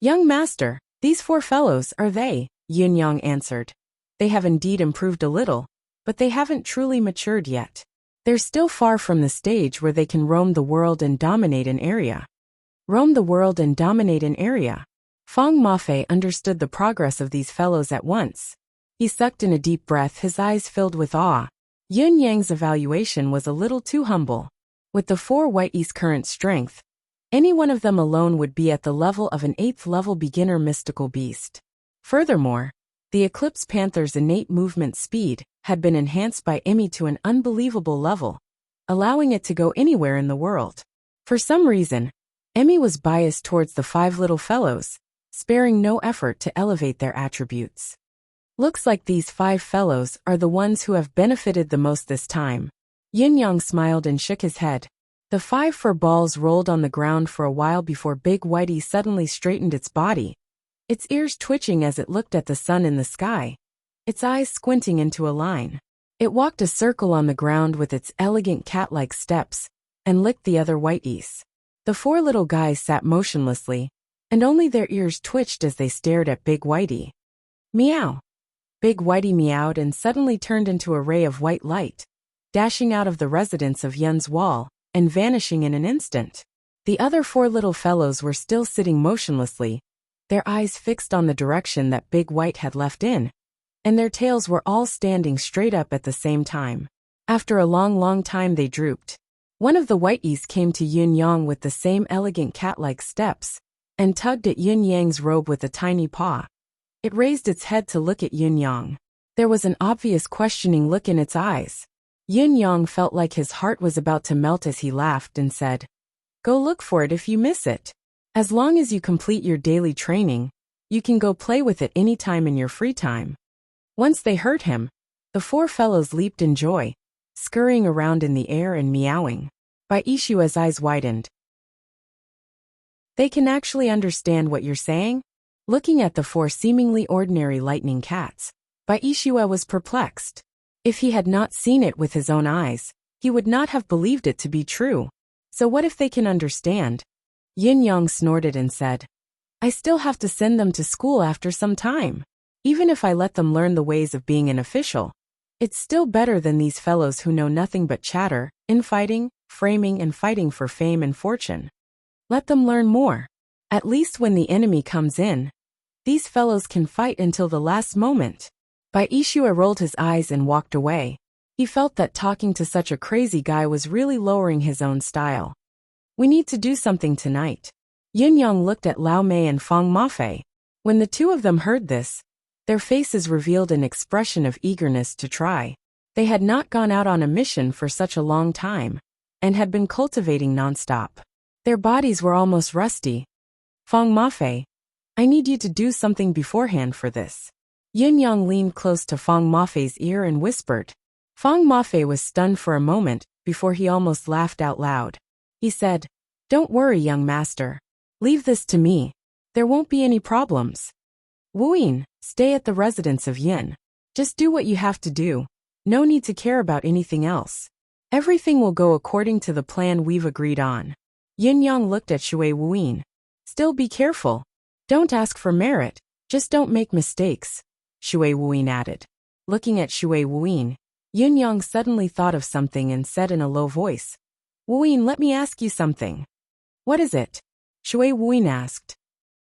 "Young master, these 4 fellows, are they?" Yin Yang answered. "They have indeed improved a little, but they haven't truly matured yet. They're still far from the stage where they can roam the world and dominate an area." Roam the world and dominate an area. Fang Mafei understood the progress of these fellows at once. He sucked in a deep breath, his eyes filled with awe. Yin Yang's evaluation was a little too humble. With the 4 whiteys' current strength, any one of them alone would be at the level of an 8th-level beginner mystical beast. Furthermore, the Eclipse Panther's innate movement speed had been enhanced by Emmy to an unbelievable level, allowing it to go anywhere in the world. For some reason, Emmy was biased towards the 5 little fellows, sparing no effort to elevate their attributes. Looks like these 5 fellows are the ones who have benefited the most this time. Yin Yang smiled and shook his head. The 5 fur balls rolled on the ground for a while before Big Whitey suddenly straightened its body. its ears twitching as it looked at the sun in the sky, its eyes squinting into a line. It walked a circle on the ground with its elegant cat-like steps and licked the other whiteys. The four little guys sat motionlessly, and only their ears twitched as they stared at Big Whitey. Meow! Big Whitey meowed and suddenly turned into a ray of white light, dashing out of the residence of Yun's wall and vanishing in an instant. The other four little fellows were still sitting motionlessly, their eyes fixed on the direction that Big White had left in, and their tails were all standing straight up at the same time. After a long time they drooped. One of the whiteys came to Yun Yang with the same elegant cat-like steps, and tugged at Yun Yang's robe with a tiny paw. It raised its head to look at Yun Yang. There was an obvious questioning look in its eyes. Yun Yang felt like his heart was about to melt as he laughed and said, "Go look for it if you miss it. As long as you complete your daily training, you can go play with it any time in your free time." Once they heard him, the four fellows leaped in joy, scurrying around in the air and meowing. Bai Ishua's eyes widened. "They can actually understand what you're saying?" Looking at the four seemingly ordinary lightning cats, Bai Ishua was perplexed. If he had not seen it with his own eyes, he would not have believed it to be true. So what if they can understand? Yin Yang snorted and said, "I still have to send them to school after some time. Even if I let them learn the ways of being an official, it's still better than these fellows who know nothing but chatter, infighting, framing and fighting for fame and fortune. Let them learn more. At least when the enemy comes in, these fellows can fight until the last moment." Bai Ishua rolled his eyes and walked away. He felt that talking to such a crazy guy was really lowering his own style. "We need to do something tonight." Yin Yang looked at Lao Mei and Fang Mafei. When the two of them heard this, their faces revealed an expression of eagerness to try. They had not gone out on a mission for such a long time, and had been cultivating nonstop. Their bodies were almost rusty. "Fang Mafei, I need you to do something beforehand for this." Yin Yang leaned close to Fang Mafei's ear and whispered. Fang Mafei was stunned for a moment before he almost laughed out loud. He said, "Don't worry, young master. Leave this to me. There won't be any problems. Wuyin, stay at the residence of Yin. Just do what you have to do. No need to care about anything else. Everything will go according to the plan we've agreed on." Yin Yang looked at Shui Wuyin. "Still be careful. Don't ask for merit, just don't make mistakes," Shui Wuyin added. Looking at Shui Wuyin, Yin Yang suddenly thought of something and said in a low voice, "Wuyin, let me ask you something." "What is it?" Shui Wuyin asked.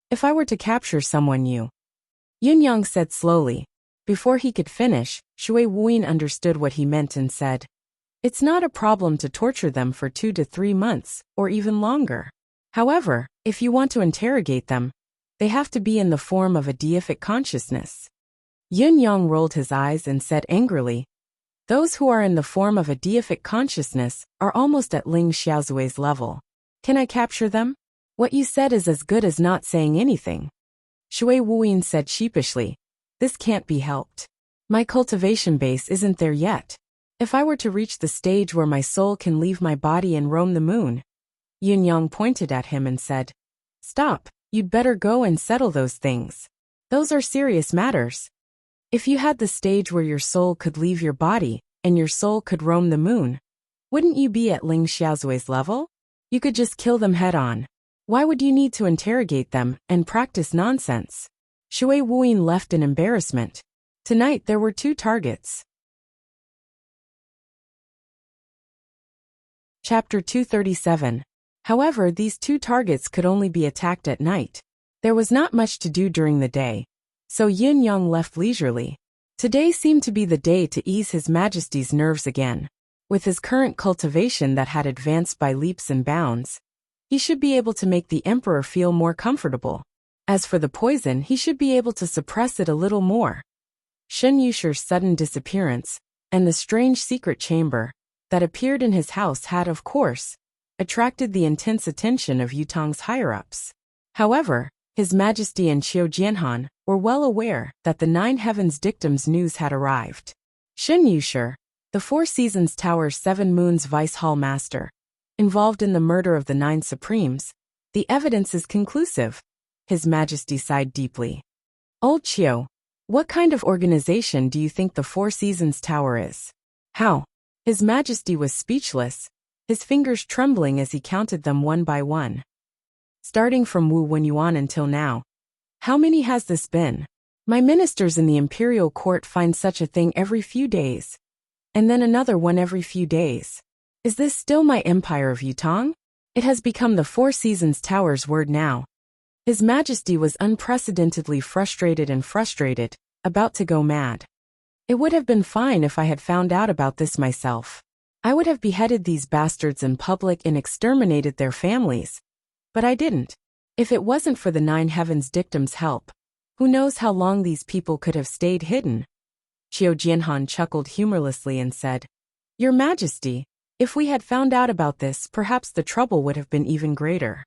"If I were to capture someone Yin Yang said slowly. Before he could finish, Shui Wuyin understood what he meant and said, "It's not a problem to torture them for 2 to 3 months, or even longer. However, if you want to interrogate them, they have to be in the form of a deific consciousness." Yin Yang rolled his eyes and said angrily, "Those who are in the form of a deific consciousness are almost at Ling Xiaozui's level. Can I capture them? What you said is as good as not saying anything." Shui Wuyin said sheepishly, "This can't be helped. My cultivation base isn't there yet. If I were to reach the stage where my soul can leave my body and roam the moon." Yin Yang pointed at him and said, "Stop, you'd better go and settle those things. Those are serious matters. If you had the stage where your soul could leave your body and your soul could roam the moon, wouldn't you be at Ling Xiaozui's level? You could just kill them head on. Why would you need to interrogate them and practice nonsense?" Shui Wuyin left in embarrassment. Tonight there were 2 targets. Chapter 237. However, these 2 targets could only be attacked at night. There was not much to do during the day, so Yin Yang left leisurely. Today seemed to be the day to ease His Majesty's nerves again. With his current cultivation that had advanced by leaps and bounds, he should be able to make the Emperor feel more comfortable. As for the poison, he should be able to suppress it a little more. Shen Yusher's sudden disappearance, and the strange secret chamber that appeared in his house had, of course, attracted the intense attention of Yutong's higher-ups. However, His Majesty and Qiu Jianhan were well aware that the 9 Heavens Dictum's news had arrived. Shen Yusher, the 4 Seasons Tower's 7 Moons Vice Hall Master, involved in the murder of the 9 Supremes, the evidence is conclusive. His Majesty sighed deeply. Old Chiu, what kind of organization do you think the Four Seasons Tower is? How? His Majesty was speechless, his fingers trembling as he counted them one by one. Starting from Wu Wenyuan until now. How many has this been? My ministers in the imperial court find such a thing every few days. And then another one every few days. Is this still my empire of Yutong? It has become the Four Seasons Tower's word now. His Majesty was unprecedentedly frustrated, about to go mad. It would have been fine if I had found out about this myself. I would have beheaded these bastards in public and exterminated their families. But I didn't. If it wasn't for the Nine Heavens dictum's help, who knows how long these people could have stayed hidden? Qiu Jianhan chuckled humorlessly and said, Your Majesty, if we had found out about this, perhaps the trouble would have been even greater.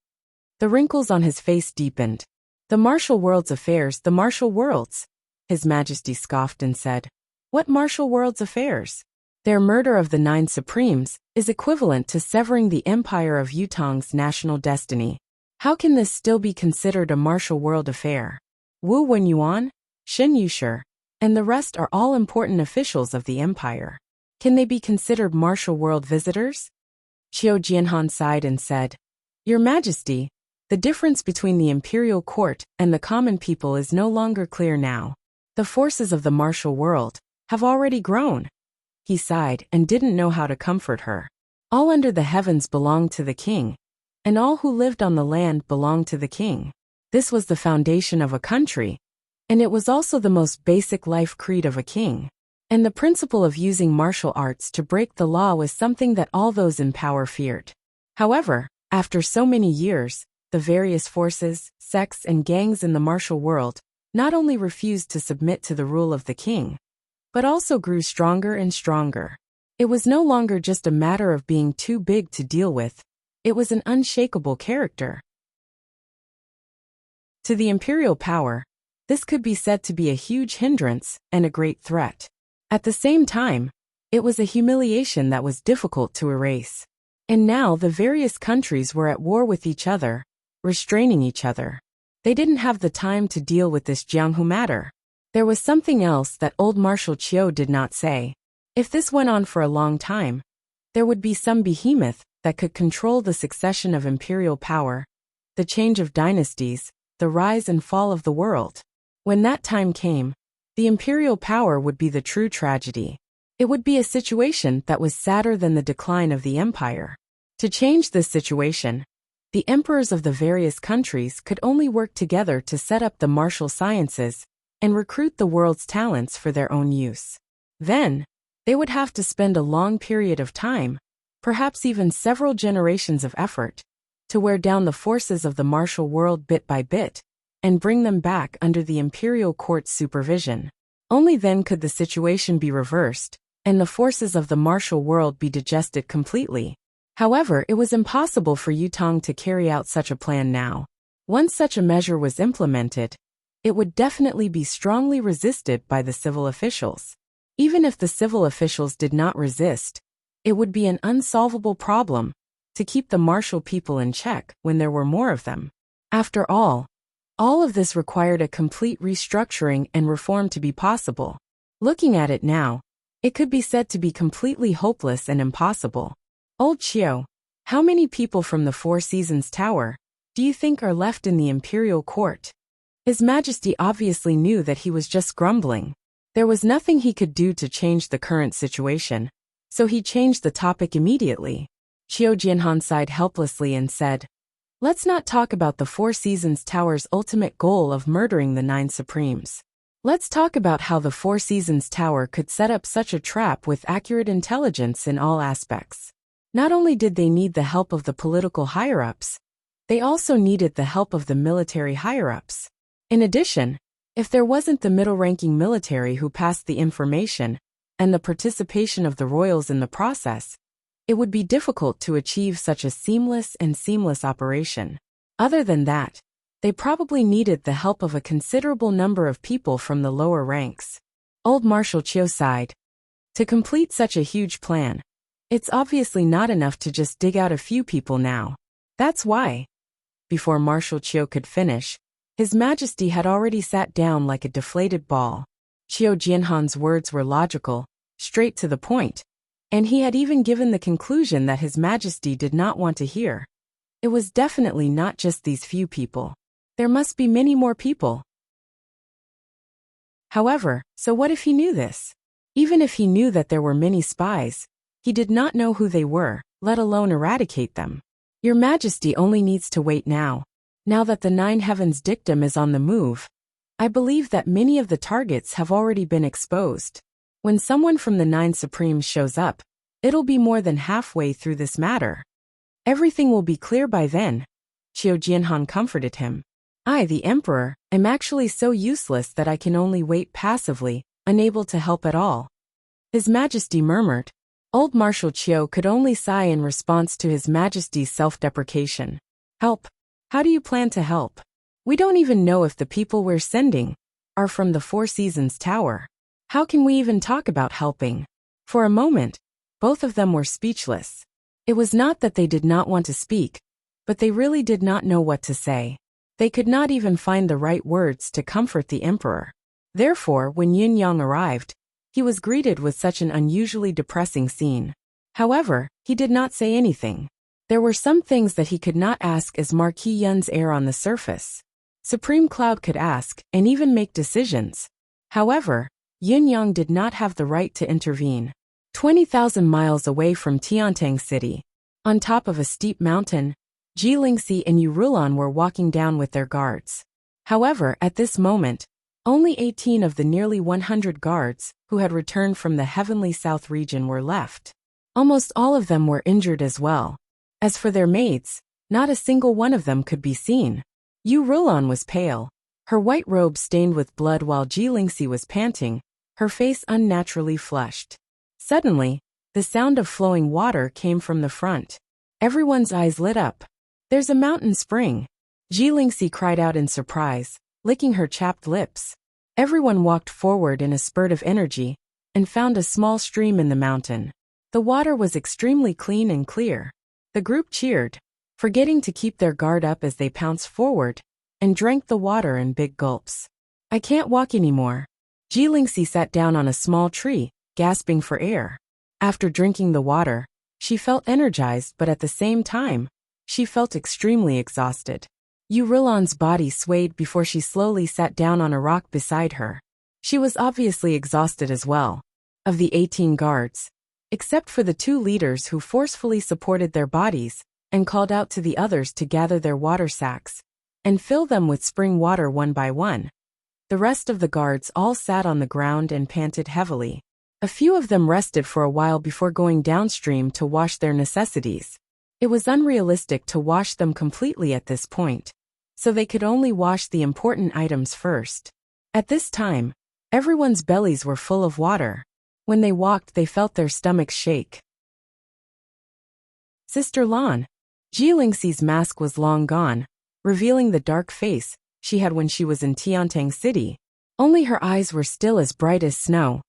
The wrinkles on his face deepened. The martial world's affairs, the martial world's. His Majesty scoffed and said, What martial world's affairs? Their murder of the Nine Supremes is equivalent to severing the empire of Yutong's national destiny. How can this still be considered a martial world affair? Wu Wenyuan, Shen Yushi, and the rest are all important officials of the empire. Can they be considered martial world visitors? Qiu Jianhan sighed and said, Your Majesty, the difference between the imperial court and the common people is no longer clear now. The forces of the martial world have already grown. He sighed and didn't know how to comfort her. All under the heavens belonged to the king, and all who lived on the land belonged to the king. This was the foundation of a country, and it was also the most basic life creed of a king. And the principle of using martial arts to break the law was something that all those in power feared. However, after so many years, the various forces, sects, and gangs in the martial world not only refused to submit to the rule of the king, but also grew stronger and stronger. It was no longer just a matter of being too big to deal with, it was an unshakable character. To the imperial power, this could be said to be a huge hindrance and a great threat. At the same time, it was a humiliation that was difficult to erase. And now the various countries were at war with each other, restraining each other. They didn't have the time to deal with this Jianghu matter. There was something else that old Marshal Qiu did not say. If this went on for a long time, there would be some behemoth that could control the succession of imperial power, the change of dynasties, the rise and fall of the world. When that time came, the imperial power would be the true tragedy. It would be a situation that was sadder than the decline of the empire. To change this situation, the emperors of the various countries could only work together to set up the martial sciences and recruit the world's talents for their own use. Then, they would have to spend a long period of time, perhaps even several generations of effort, to wear down the forces of the martial world bit by bit, and bring them back under the imperial court's supervision. Only then could the situation be reversed, and the forces of the martial world be digested completely. However, it was impossible for Yutong to carry out such a plan now. Once such a measure was implemented, it would definitely be strongly resisted by the civil officials. Even if the civil officials did not resist, it would be an unsolvable problem to keep the martial people in check when there were more of them. After all of this required a complete restructuring and reform to be possible. Looking at it now, it could be said to be completely hopeless and impossible. Old Qiu, how many people from the Four Seasons Tower do you think are left in the imperial court? His Majesty obviously knew that he was just grumbling. There was nothing he could do to change the current situation, so he changed the topic immediately. Qiu Jianhan sighed helplessly and said, Let's not talk about the Four Seasons Tower's ultimate goal of murdering the Nine Supremes. Let's talk about how the Four Seasons Tower could set up such a trap with accurate intelligence in all aspects. Not only did they need the help of the political higher-ups, they also needed the help of the military higher-ups. In addition, if there wasn't the middle-ranking military who passed the information, and the participation of the royals in the process, it would be difficult to achieve such a seamless operation. Other than that, they probably needed the help of a considerable number of people from the lower ranks. Old Marshal Qiu sighed. To complete such a huge plan, it's obviously not enough to just dig out a few people now. That's why. Before Marshal Qiu could finish, His Majesty had already sat down like a deflated ball. Qiu Jianhan's words were logical, straight to the point, and he had even given the conclusion that His Majesty did not want to hear. It was definitely not just these few people. There must be many more people. However, so what if he knew this? Even if he knew that there were many spies, he did not know who they were, let alone eradicate them. Your Majesty only needs to wait now. Now that the Nine Heavens dictum is on the move, I believe that many of the targets have already been exposed. When someone from the Nine Supremes shows up, it'll be more than halfway through this matter. Everything will be clear by then. Qiu Jianhan comforted him. I, the Emperor, am actually so useless that I can only wait passively, unable to help at all. His Majesty murmured. Old Marshal Qiu could only sigh in response to His Majesty's self-deprecation. Help? How do you plan to help? We don't even know if the people we're sending are from the Four Seasons Tower. How can we even talk about helping? For a moment, both of them were speechless. It was not that they did not want to speak, but they really did not know what to say. They could not even find the right words to comfort the Emperor. Therefore, when Yin Yang arrived, he was greeted with such an unusually depressing scene. However, he did not say anything. There were some things that he could not ask as Marquis Yun's heir on the surface. Supreme Cloud could ask, and even make decisions. However, Yin Yang did not have the right to intervene. 20,000 miles away from Tiantang City, on top of a steep mountain, Ji Lingxi and Yu Rulan were walking down with their guards. However, at this moment, only 18 of the nearly 100 guards who had returned from the Heavenly South region were left. Almost all of them were injured as well. As for their maids, not a single one of them could be seen. Yu Rulan was pale, her white robe stained with blood while Ji Lingxi was panting, her face unnaturally flushed. Suddenly, the sound of flowing water came from the front. Everyone's eyes lit up. There's a mountain spring. Ji Lingxi cried out in surprise, licking her chapped lips. Everyone walked forward in a spurt of energy and found a small stream in the mountain. The water was extremely clean and clear. The group cheered, forgetting to keep their guard up as they pounced forward and drank the water in big gulps. I can't walk anymore. Ji Lingxi sat down on a small tree, gasping for air. After drinking the water, she felt energized, but at the same time, she felt extremely exhausted. Yu Rulan's body swayed before she slowly sat down on a rock beside her. She was obviously exhausted as well. Of the 18 guards, except for the 2 leaders who forcefully supported their bodies and called out to the others to gather their water sacks and fill them with spring water one by one, the rest of the guards all sat on the ground and panted heavily. A few of them rested for a while before going downstream to wash their necessities. It was unrealistic to wash them completely at this point, so they could only wash the important items first. At this time, everyone's bellies were full of water. When they walked, they felt their stomachs shake. Sister Lan. Ji Lingxi's mask was long gone, revealing the dark face she had when she was in Tiantang City. Only her eyes were still as bright as snow.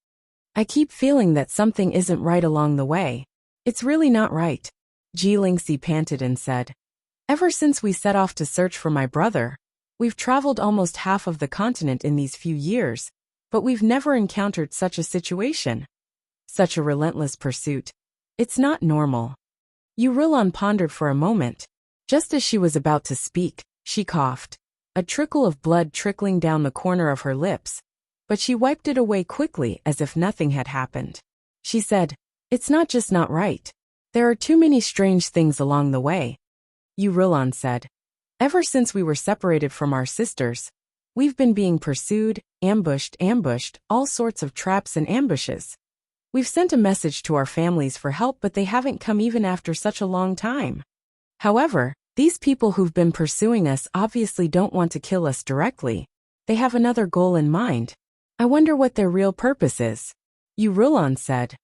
I keep feeling that something isn't right along the way. It's really not right. Ji Lingxi panted and said. Ever since we set off to search for my brother, we've traveled almost half of the continent in these few years, but we've never encountered such a situation. Such a relentless pursuit. It's not normal. Yu Rulan pondered for a moment. Just as she was about to speak, she coughed. A trickle of blood trickling down the corner of her lips, but she wiped it away quickly as if nothing had happened. She said, It's not just not right. There are too many strange things along the way. Yu Rulan said, Ever since we were separated from our sisters, we've been being pursued, ambushed, all sorts of traps and ambushes. We've sent a message to our families for help, but they haven't come even after such a long time. However, these people who've been pursuing us obviously don't want to kill us directly. They have another goal in mind. I wonder what their real purpose is. Yu Rulan said,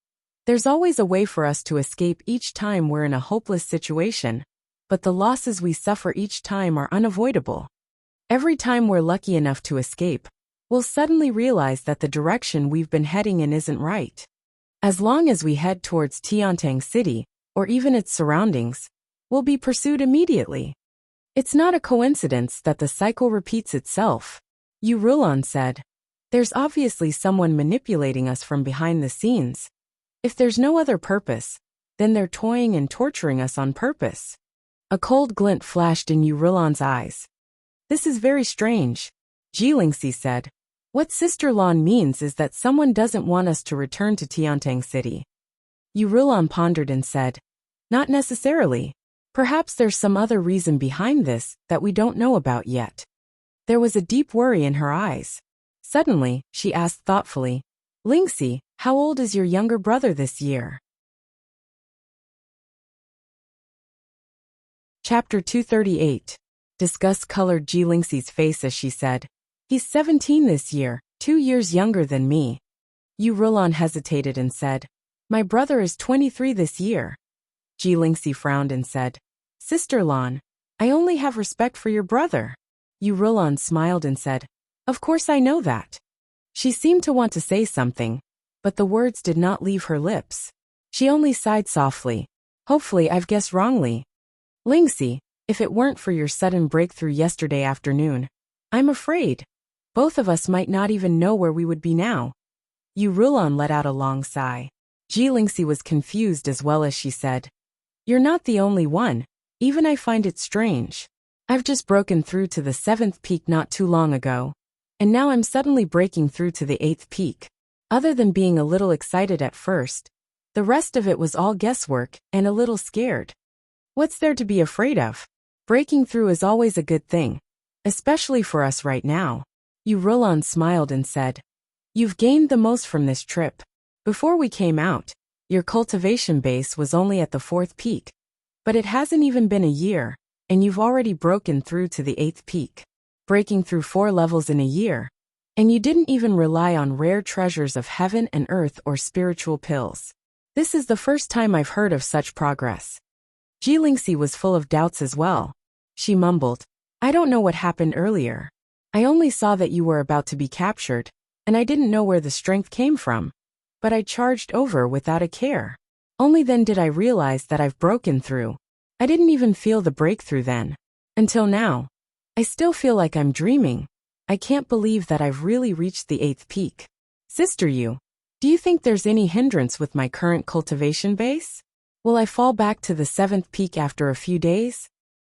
There's always a way for us to escape each time we're in a hopeless situation, but the losses we suffer each time are unavoidable. Every time we're lucky enough to escape, we'll suddenly realize that the direction we've been heading in isn't right. As long as we head towards Tiantang City, or even its surroundings, we'll be pursued immediately. It's not a coincidence that the cycle repeats itself. Yu Rulon said. There's obviously someone manipulating us from behind the scenes. If there's no other purpose, then they're toying and torturing us on purpose. A cold glint flashed in Yu Rulon's eyes. This is very strange, Jilingxi said. What Sister Lan means is that someone doesn't want us to return to Tiantang City. Yu Rulon pondered and said, not necessarily. Perhaps there's some other reason behind this that we don't know about yet. There was a deep worry in her eyes. Suddenly, she asked thoughtfully, Lingxi, how old is your younger brother this year? Chapter 238. Disgust colored Jilingxi's face as she said, he's 17 this year, 2 years younger than me. Yu Rulon hesitated and said, my brother is 23 this year. Jilingxi frowned and said, Sister Lan, I only have respect for your brother. Yu Rulon smiled and said, of course I know that. She seemed to want to say something, but the words did not leave her lips. She only sighed softly. Hopefully I've guessed wrongly. Lingxi, if it weren't for your sudden breakthrough yesterday afternoon, I'm afraid both of us might not even know where we would be now. Yu Rulon let out a long sigh. Jilingxi was confused as well as she said, you're not the only one. Even I find it strange. I've just broken through to the 7th peak not too long ago, and now I'm suddenly breaking through to the 8th peak. Other than being a little excited at first, the rest of it was all guesswork and a little scared. What's there to be afraid of? Breaking through is always a good thing, especially for us right now. Yu Rulon smiled and said, you've gained the most from this trip. Before we came out, your cultivation base was only at the 4th peak. But it hasn't even been a year, and you've already broken through to the 8th peak. Breaking through 4 levels in a year. And you didn't even rely on rare treasures of heaven and earth or spiritual pills. This is the first time I've heard of such progress. Jilingxi was full of doubts as well. She mumbled, I don't know what happened earlier. I only saw that you were about to be captured, and I didn't know where the strength came from. But I charged over without a care. Only then did I realize that I've broken through. I didn't even feel the breakthrough then. Until now. I still feel like I'm dreaming. I can't believe that I've really reached the 8th peak. Sister Yu, do you think there's any hindrance with my current cultivation base? Will I fall back to the 7th peak after a few days?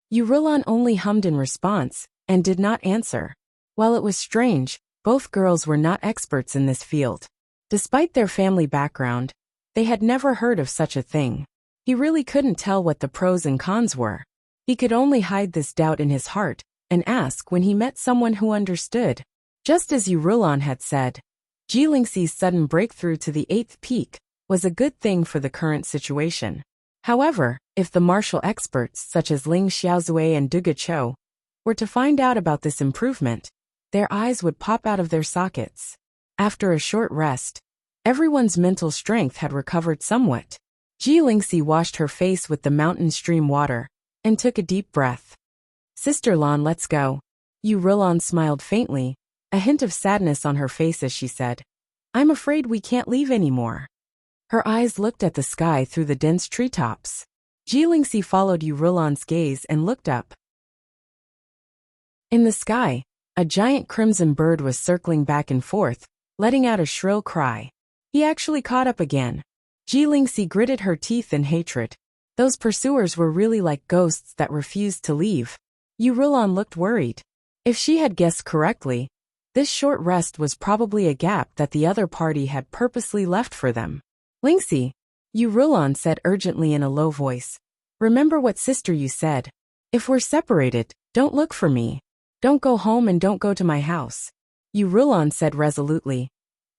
Yu Rulon only hummed in response, and did not answer. While it was strange, both girls were not experts in this field. Despite their family background, they had never heard of such a thing. He really couldn't tell what the pros and cons were. He could only hide this doubt in his heart and ask when he met someone who understood. Just as Yu Rulon had said, Jilingxi's sudden breakthrough to the 8th peak was a good thing for the current situation. However, if the martial experts such as Ling Xiaozui and Duga Chou were to find out about this improvement, their eyes would pop out of their sockets. After a short rest, everyone's mental strength had recovered somewhat. Jilingxi washed her face with the mountain stream water and took a deep breath. Sister Lan, let's go. Yu Rulon smiled faintly, a hint of sadness on her face as she said, I'm afraid we can't leave anymore. Her eyes looked at the sky through the dense treetops. Jilingxi followed Yu Rulon's gaze and looked up. In the sky, a giant crimson bird was circling back and forth, letting out a shrill cry. He actually caught up again. Jilingxi gritted her teeth in hatred. Those pursuers were really like ghosts that refused to leave. Yu Rulon looked worried. If she had guessed correctly, this short rest was probably a gap that the other party had purposely left for them. Lingxi, Yu Rulon said urgently in a low voice. Remember what Sister Yu said. If we're separated, don't look for me. Don't go home and don't go to my house. Yu Rulon said resolutely.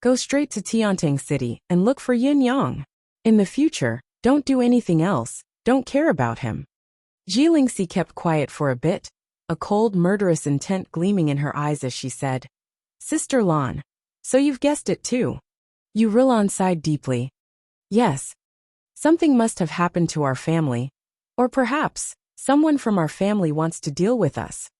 Go straight to Tiantang City and look for Yin Yang. In the future, don't do anything else, don't care about him. Jilingxi kept quiet for a bit, a cold murderous intent gleaming in her eyes as she said, Sister Lan, so you've guessed it too. Yu Rulon sighed deeply. Yes. Something must have happened to our family. Or perhaps, someone from our family wants to deal with us.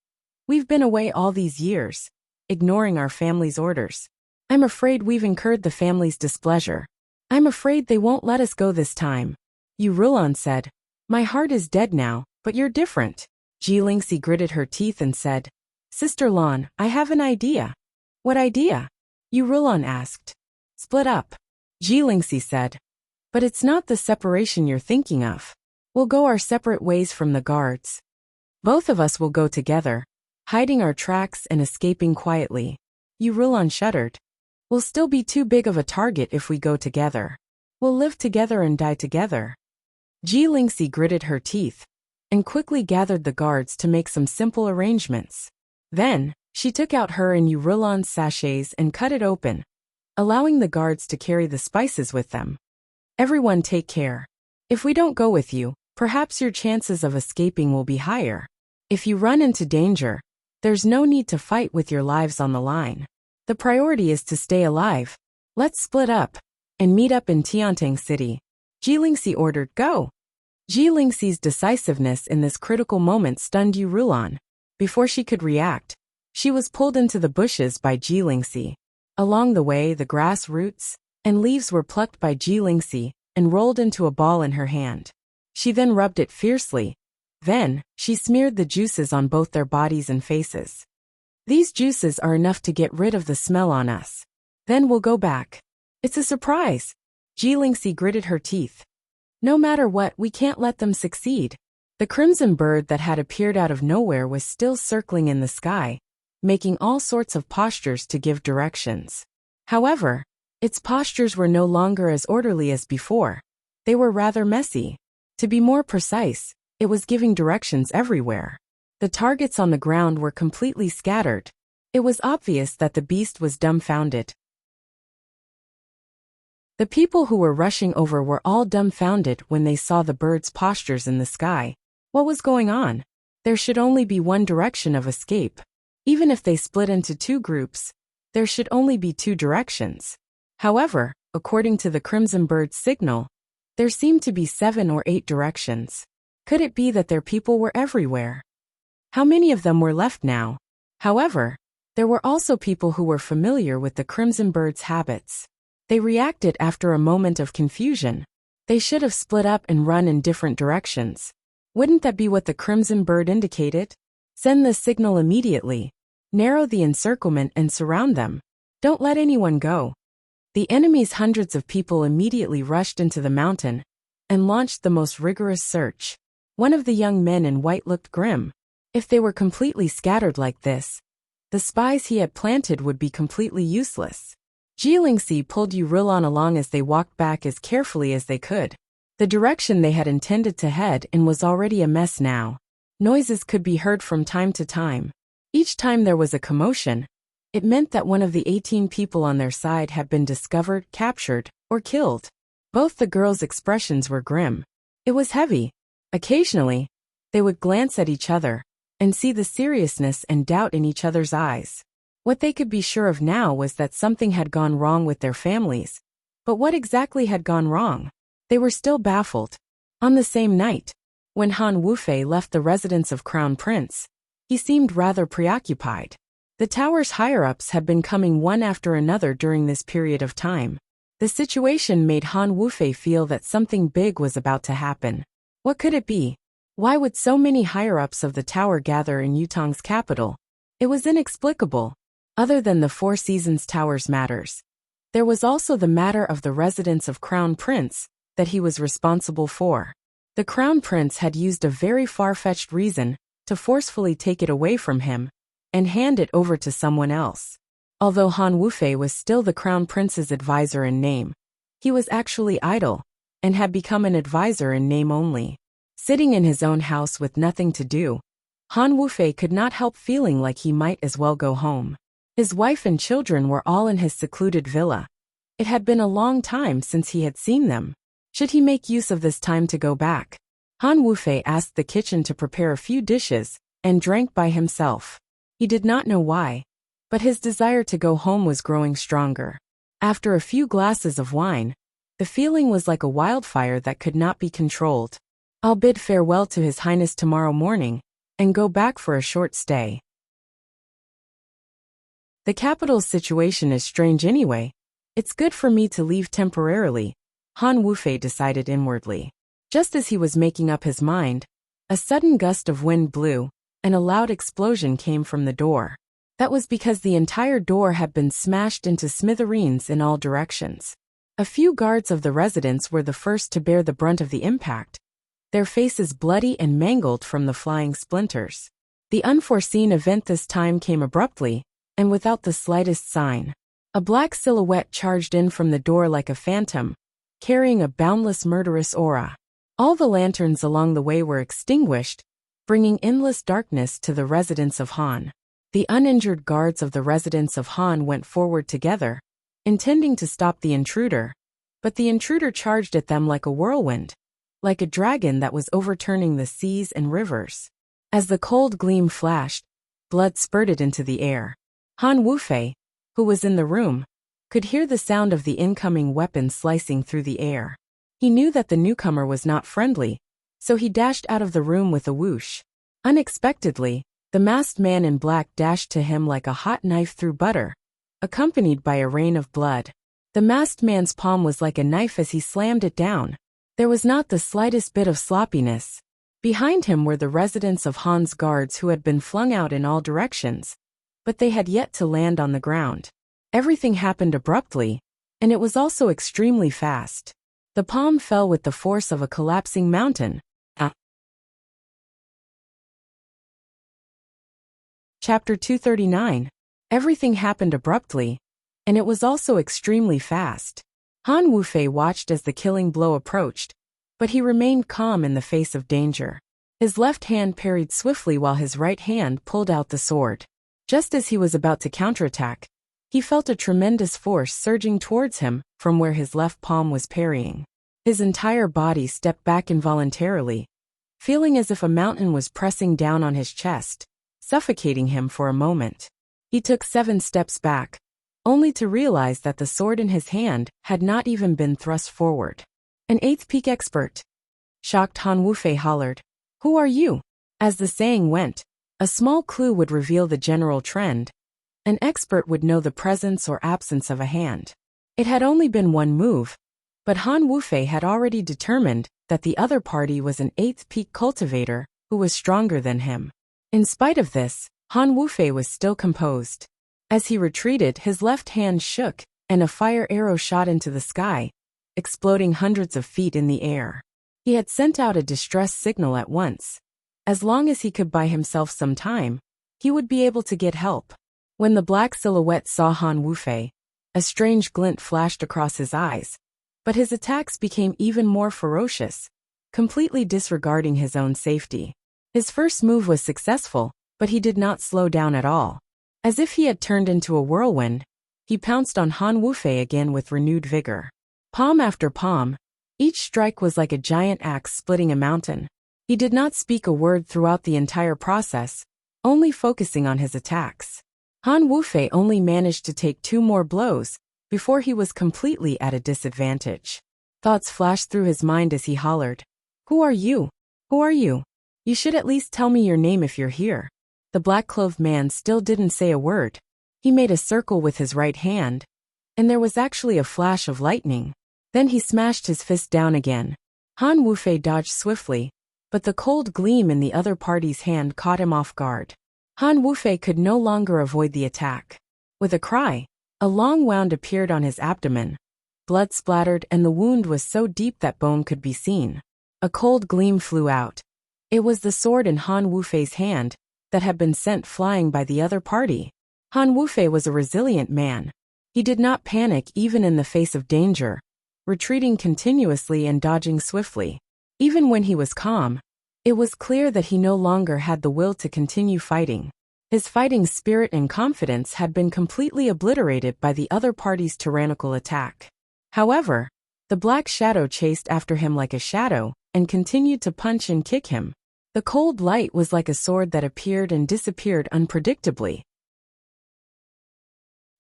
We've been away all these years, ignoring our family's orders. I'm afraid we've incurred the family's displeasure. I'm afraid they won't let us go this time. Yu Rulon said, My heart is dead now, but you're different. Lingxi gritted her teeth and said, Sister Lan, I have an idea. What idea? Yu Rulan asked. Split up. Lingxi said. But it's not the separation you're thinking of. We'll go our separate ways from the guards. Both of us will go together, hiding our tracks and escaping quietly. Yu Rulan shuddered. We'll still be too big of a target if we go together. We'll live together and die together. Lingxi gritted her teeth and quickly gathered the guards to make some simple arrangements. Then, she took out her and Yu Rulan's sachets and cut it open, allowing the guards to carry the spices with them. Everyone take care. If we don't go with you, perhaps your chances of escaping will be higher. If you run into danger, there's no need to fight with your lives on the line. The priority is to stay alive. Let's split up and meet up in Tiantang City. Lingxi ordered, Go. Lingxi's decisiveness in this critical moment stunned Yu Rulan. Before she could react, she was pulled into the bushes by Lingxi. Along the way, the grass roots and leaves were plucked by Lingxi and rolled into a ball in her hand. She then rubbed it fiercely. Then, she smeared the juices on both their bodies and faces. These juices are enough to get rid of the smell on us. Then we'll go back. It's a surprise. Lingxi gritted her teeth. No matter what, we can't let them succeed. The crimson bird that had appeared out of nowhere was still circling in the sky, making all sorts of postures to give directions. However, its postures were no longer as orderly as before. They were rather messy. To be more precise, it was giving directions everywhere. The targets on the ground were completely scattered. It was obvious that the beast was dumbfounded. The people who were rushing over were all dumbfounded when they saw the bird's postures in the sky. What was going on? There should only be one direction of escape. Even if they split into two groups, there should only be two directions. However, according to the crimson bird's signal, there seemed to be 7 or 8 directions. Could it be that their people were everywhere? How many of them were left now? However, there were also people who were familiar with the crimson bird's habits. They reacted after a moment of confusion. They should have split up and run in different directions. Wouldn't that be what the crimson bird indicated? Send the signal immediately. Narrow the encirclement and surround them. Don't let anyone go. The enemy's hundreds of people immediately rushed into the mountain and launched the most rigorous search. One of the young men in white looked grim. If they were completely scattered like this, the spies he had planted would be completely useless. Lingxi pulled Yu Rulan along as they walked back as carefully as they could. The direction they had intended to head in was already a mess now. Noises could be heard from time to time. Each time there was a commotion, it meant that one of the 18 people on their side had been discovered, captured, or killed. Both the girls' expressions were grim. It was heavy. Occasionally, they would glance at each other and see the seriousness and doubt in each other's eyes. What they could be sure of now was that something had gone wrong with their families. But what exactly had gone wrong? They were still baffled. On the same night, when Han Wufei left the residence of Crown Prince, he seemed rather preoccupied. The tower's higher-ups had been coming one after another during this period of time. The situation made Han Wufei feel that something big was about to happen. What could it be? Why would so many higher-ups of the tower gather in Yutong's capital? It was inexplicable. Other than the Four Seasons Tower's matters, there was also the matter of the residence of Crown Prince that he was responsible for. The Crown Prince had used a very far-fetched reason to forcefully take it away from him and hand it over to someone else. Although Han Wufei was still the Crown Prince's advisor in name, he was actually idle and had become an advisor in name only. Sitting in his own house with nothing to do, Han Wufei could not help feeling like he might as well go home. His wife and children were all in his secluded villa. It had been a long time since he had seen them. Should he make use of this time to go back? Han Wufei asked the kitchen to prepare a few dishes and drank by himself. He did not know why, but his desire to go home was growing stronger. After a few glasses of wine, the feeling was like a wildfire that could not be controlled. I'll bid farewell to His Highness tomorrow morning and go back for a short stay. The capital's situation is strange anyway. It's good for me to leave temporarily, Han Wufei decided inwardly. Just as he was making up his mind, A sudden gust of wind blew, and a loud explosion came from the door. That was because the entire door had been smashed into smithereens in all directions. A few guards of the residence were the first to bear the brunt of the impact, their faces bloody and mangled from the flying splinters. The unforeseen event this time came abruptly, and without the slightest sign. A black silhouette charged in from the door like a phantom, carrying a boundless murderous aura. All the lanterns along the way were extinguished, bringing endless darkness to the residence of Han. The uninjured guards of the residence of Han went forward together, intending to stop the intruder, but the intruder charged at them like a whirlwind, like a dragon that was overturning the seas and rivers. As the cold gleam flashed, blood spurted into the air. Han Wufei, who was in the room, could hear the sound of the incoming weapon slicing through the air. He knew that the newcomer was not friendly, so he dashed out of the room with a whoosh. Unexpectedly, the masked man in black dashed to him like a hot knife through butter, accompanied by a rain of blood. The masked man's palm was like a knife as he slammed it down. There was not the slightest bit of sloppiness. Behind him were the residents of Han's guards who had been flung out in all directions, but they had yet to land on the ground. Everything happened abruptly, and it was also extremely fast. The palm fell with the force of a collapsing mountain. Chapter 239. Everything happened abruptly, and it was also extremely fast. Han Wufei watched as the killing blow approached, but he remained calm in the face of danger. His left hand parried swiftly while his right hand pulled out the sword. Just as he was about to counterattack, he felt a tremendous force surging towards him from where his left palm was parrying. His entire body stepped back involuntarily, feeling as if a mountain was pressing down on his chest, suffocating him for a moment. He took 7 steps back, only to realize that the sword in his hand had not even been thrust forward. An 8th peak expert. Shocked Han Wufei hollered, "Who are you?" As the saying went, a small clue would reveal the general trend. An expert would know the presence or absence of a hand. It had only been one move, but Han Wufei had already determined that the other party was an 8th peak cultivator who was stronger than him. In spite of this, Han Wufei was still composed. As he retreated, his left hand shook, and a fire arrow shot into the sky, exploding hundreds of feet in the air. He had sent out a distress signal at once. As long as he could buy himself some time, he would be able to get help. When the black silhouette saw Han Wufei, a strange glint flashed across his eyes, but his attacks became even more ferocious, completely disregarding his own safety. His first move was successful, but he did not slow down at all. As if he had turned into a whirlwind, he pounced on Han Wufei again with renewed vigor. Palm after palm, each strike was like a giant axe splitting a mountain. He did not speak a word throughout the entire process, only focusing on his attacks. Han Wufei only managed to take 2 more blows before he was completely at a disadvantage. Thoughts flashed through his mind as he hollered, "Who are you? Who are you? You should at least tell me your name if you're here." The black-clothed man still didn't say a word. He made a circle with his right hand, and there was actually a flash of lightning. Then he smashed his fist down again. Han Wufei dodged swiftly, but the cold gleam in the other party's hand caught him off guard. Han Wufei could no longer avoid the attack. With a cry, a long wound appeared on his abdomen. Blood splattered, and the wound was so deep that bone could be seen. A cold gleam flew out. It was the sword in Han Wufei's hand that had been sent flying by the other party. Han Wufei was a resilient man. He did not panic even in the face of danger, retreating continuously and dodging swiftly. Even when he was calm, it was clear that he no longer had the will to continue fighting. His fighting spirit and confidence had been completely obliterated by the other party's tyrannical attack. However, the black shadow chased after him like a shadow and continued to punch and kick him. The cold light was like a sword that appeared and disappeared unpredictably.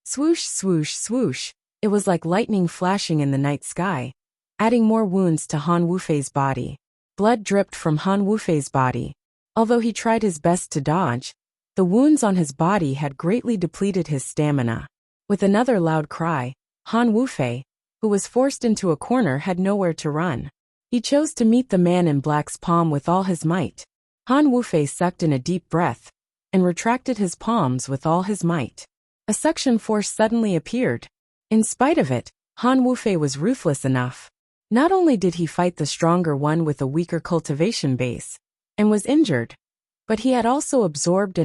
Swoosh, swoosh, swoosh. It was like lightning flashing in the night sky, adding more wounds to Han Wufei's body. Blood dripped from Han Wufei's body. Although he tried his best to dodge, the wounds on his body had greatly depleted his stamina. With another loud cry, Han Wufei, who was forced into a corner, had nowhere to run. He chose to meet the man in black's palm with all his might. Han Wufei sucked in a deep breath and retracted his palms with all his might. A suction force suddenly appeared. In spite of it, Han Wufei was ruthless enough. Not only did he fight the stronger one with a weaker cultivation base, and was injured, but he had also absorbed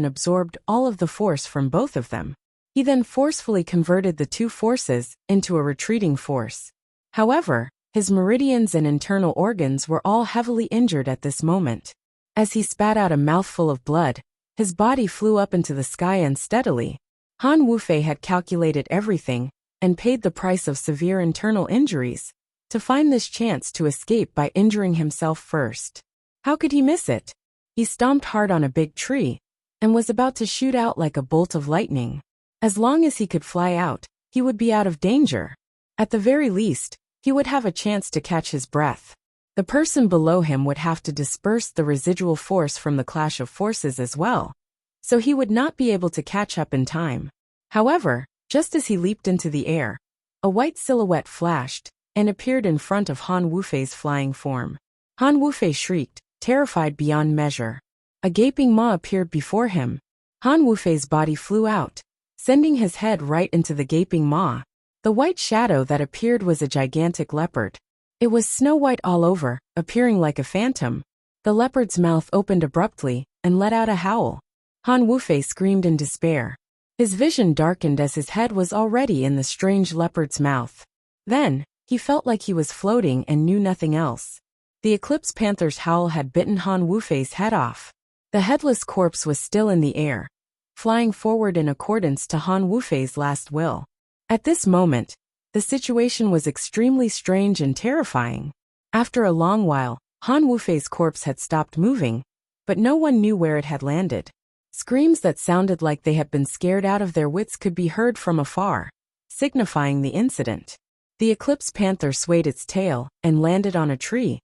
all of the force from both of them. He then forcefully converted the two forces into a retreating force. However, his meridians and internal organs were all heavily injured at this moment. As he spat out a mouthful of blood, his body flew up into the sky unsteadily. Han Wufei had calculated everything and paid the price of severe internal injuries to find this chance to escape by injuring himself first. How could he miss it? He stomped hard on a big tree and was about to shoot out like a bolt of lightning. As long as he could fly out, he would be out of danger. At the very least, he would have a chance to catch his breath. The person below him would have to disperse the residual force from the clash of forces as well, so he would not be able to catch up in time. However, just as he leaped into the air, a white silhouette flashed and appeared in front of Han Wufei's flying form. Han Wufei shrieked, terrified beyond measure. A gaping maw appeared before him. Han Wufei's body flew out, sending his head right into the gaping maw. The white shadow that appeared was a gigantic leopard. It was snow white all over, appearing like a phantom. The leopard's mouth opened abruptly and let out a howl. Han Wufei screamed in despair. His vision darkened as his head was already in the strange leopard's mouth. Then, he felt like he was floating and knew nothing else. The Eclipse Panther's howl had bitten Han Wufei's head off. The headless corpse was still in the air, flying forward in accordance to Han Wufei's last will. At this moment, the situation was extremely strange and terrifying. After a long while, Han Wufei's corpse had stopped moving, but no one knew where it had landed. Screams that sounded like they had been scared out of their wits could be heard from afar, signifying the incident. The Eclipse Panther swayed its tail and landed on a tree.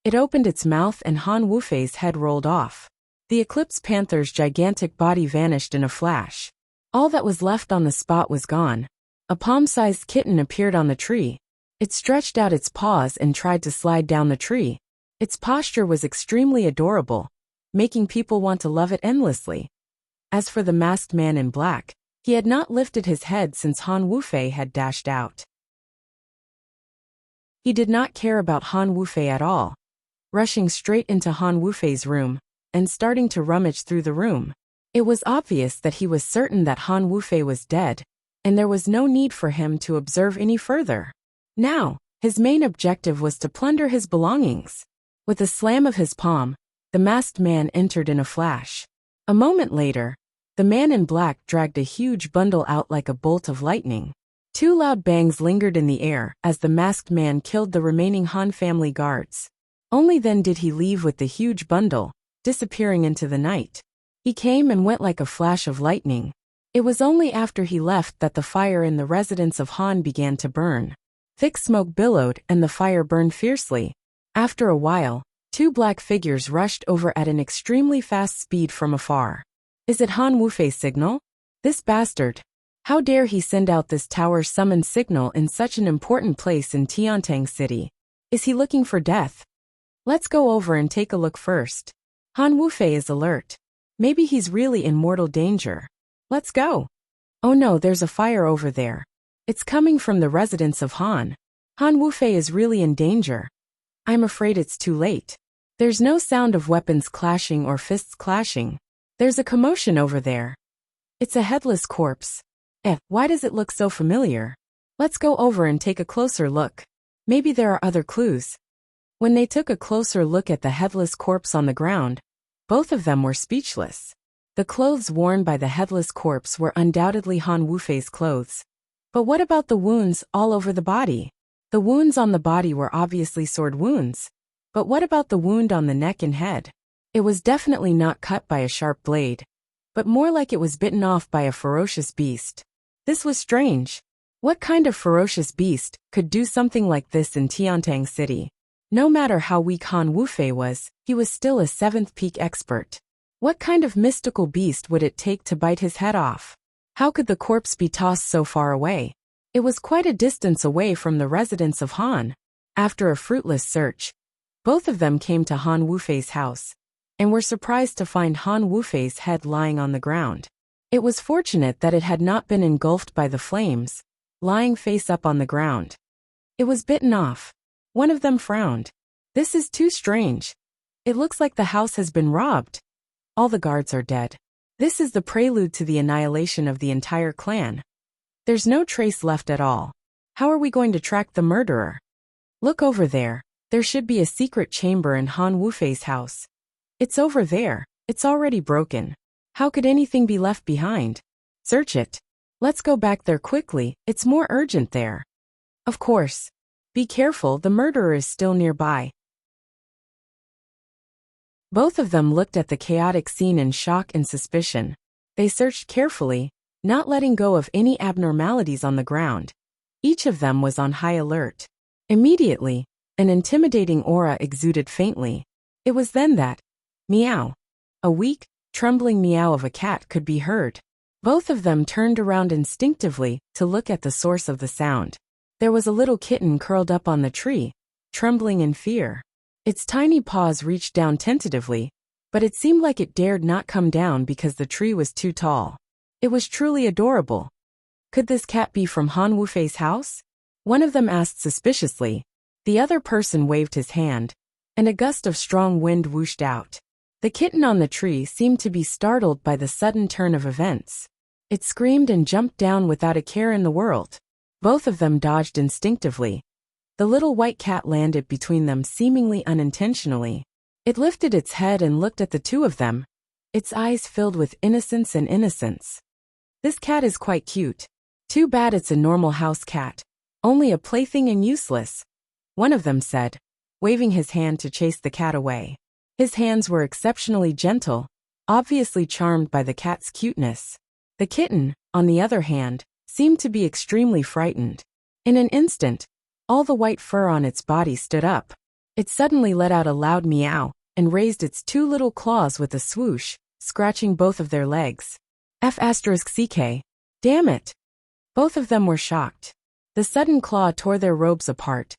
It opened its mouth and Han Wufei's head rolled off. The Eclipse Panther's gigantic body vanished in a flash. All that was left on the spot was gone. A palm-sized kitten appeared on the tree. It stretched out its paws and tried to slide down the tree. Its posture was extremely adorable, making people want to love it endlessly. As for the masked man in black, he had not lifted his head since Han Wufei had dashed out. He did not care about Han Wufei at all, rushing straight into Han Wufei's room and starting to rummage through the room. It was obvious that he was certain that Han Wufei was dead, and there was no need for him to observe any further. Now, his main objective was to plunder his belongings. With a slam of his palm, the masked man entered in a flash. A moment later, the man in black dragged a huge bundle out like a bolt of lightning. Two loud bangs lingered in the air as the masked man killed the remaining Han family guards. Only then did he leave with the huge bundle, disappearing into the night. He came and went like a flash of lightning. It was only after he left that the fire in the residence of Han began to burn. Thick smoke billowed and the fire burned fiercely. After a while, two black figures rushed over at an extremely fast speed from afar. Is it Han Wufei's signal? This bastard! How dare he send out this tower summon signal in such an important place in Tiantang City? Is he looking for death? Let's go over and take a look first. Han Wufei is alert. Maybe he's really in mortal danger. Let's go. Oh no, there's a fire over there. It's coming from the residence of Han. Han Wufei is really in danger. I'm afraid it's too late. There's no sound of weapons clashing or fists clashing. There's a commotion over there. It's a headless corpse. Why does it look so familiar? Let's go over and take a closer look. Maybe there are other clues. When they took a closer look at the headless corpse on the ground, both of them were speechless. The clothes worn by the headless corpse were undoubtedly Han Wufei's clothes. But what about the wounds all over the body? The wounds on the body were obviously sword wounds. But what about the wound on the neck and head? It was definitely not cut by a sharp blade, but more like it was bitten off by a ferocious beast. This was strange. What kind of ferocious beast could do something like this in Tiantang City? No matter how weak Han Wufei was, he was still a 7th peak expert. What kind of mystical beast would it take to bite his head off? How could the corpse be tossed so far away? It was quite a distance away from the residence of Han. After a fruitless search, both of them came to Han Wufei's house. and were surprised to find Han Wufei's head lying on the ground. It was fortunate that it had not been engulfed by the flames, lying face up on the ground. It was bitten off. One of them frowned. This is too strange. It looks like the house has been robbed. All the guards are dead. This is the prelude to the annihilation of the entire clan. There's no trace left at all. How are we going to track the murderer? Look over there. There should be a secret chamber in Han Wufei's house. It's over there. It's already broken. How could anything be left behind? Search it. Let's go back there quickly. It's more urgent there. Of course. Be careful, the murderer is still nearby. Both of them looked at the chaotic scene in shock and suspicion. They searched carefully, not letting go of any abnormalities on the ground. Each of them was on high alert. Immediately, an intimidating aura exuded faintly. It was then that, meow. A weak, trembling meow of a cat could be heard. Both of them turned around instinctively to look at the source of the sound. There was a little kitten curled up on the tree, trembling in fear. Its tiny paws reached down tentatively, but it seemed like it dared not come down because the tree was too tall. It was truly adorable. Could this cat be from Han Wufei's house? One of them asked suspiciously. The other person waved his hand, and a gust of strong wind whooshed out. The kitten on the tree seemed to be startled by the sudden turn of events. It screamed and jumped down without a care in the world. Both of them dodged instinctively. The little white cat landed between them seemingly unintentionally. It lifted its head and looked at the two of them, its eyes filled with innocence and innocence. This cat is quite cute. Too bad it's a normal house cat. Only a plaything and useless, one of them said, waving his hand to chase the cat away. His hands were exceptionally gentle, obviously charmed by the cat's cuteness. The kitten, on the other hand, seemed to be extremely frightened. In an instant, all the white fur on its body stood up. It suddenly let out a loud meow and raised its two little claws with a swoosh, scratching both of their legs. F***ck. Damn it! Both of them were shocked. The sudden claw tore their robes apart.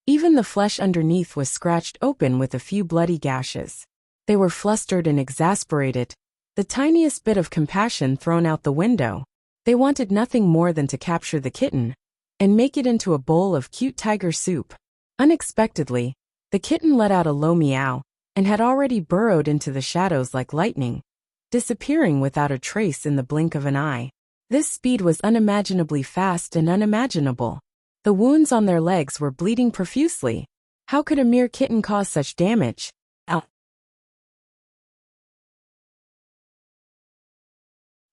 Even the flesh underneath was scratched open with a few bloody gashes. They were flustered and exasperated, the tiniest bit of compassion thrown out the window. They wanted nothing more than to capture the kitten and make it into a bowl of cute tiger soup. Unexpectedly, the kitten let out a low meow and had already burrowed into the shadows like lightning, disappearing without a trace in the blink of an eye. This speed was unimaginably fast and unimaginable. The wounds on their legs were bleeding profusely. How could a mere kitten cause such damage?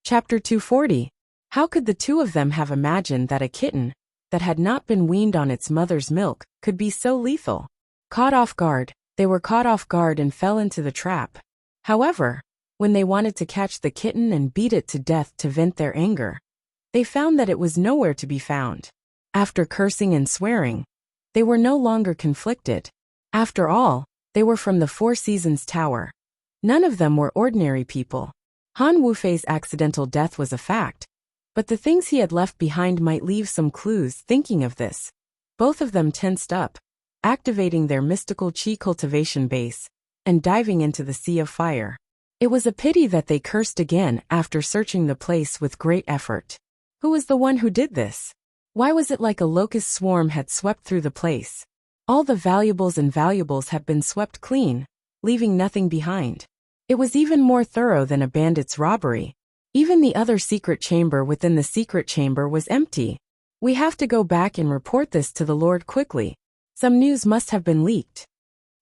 Chapter 240. How could the two of them have imagined that a kitten, that had not been weaned on its mother's milk, could be so lethal? Caught off guard, they were caught off guard and fell into the trap. However, when they wanted to catch the kitten and beat it to death to vent their anger, they found that it was nowhere to be found. After cursing and swearing, they were no longer conflicted. After all, they were from the Four Seasons Tower. None of them were ordinary people. Han Wufei's accidental death was a fact, but the things he had left behind might leave some clues. Thinking of this, both of them tensed up, activating their mystical chi cultivation base, and diving into the sea of fire. It was a pity that they cursed again after searching the place with great effort. Who was the one who did this? Why was it like a locust swarm had swept through the place? All the valuables and valuables had been swept clean, leaving nothing behind. It was even more thorough than a bandit's robbery. Even the other secret chamber within the secret chamber was empty. We have to go back and report this to the Lord quickly. Some news must have been leaked.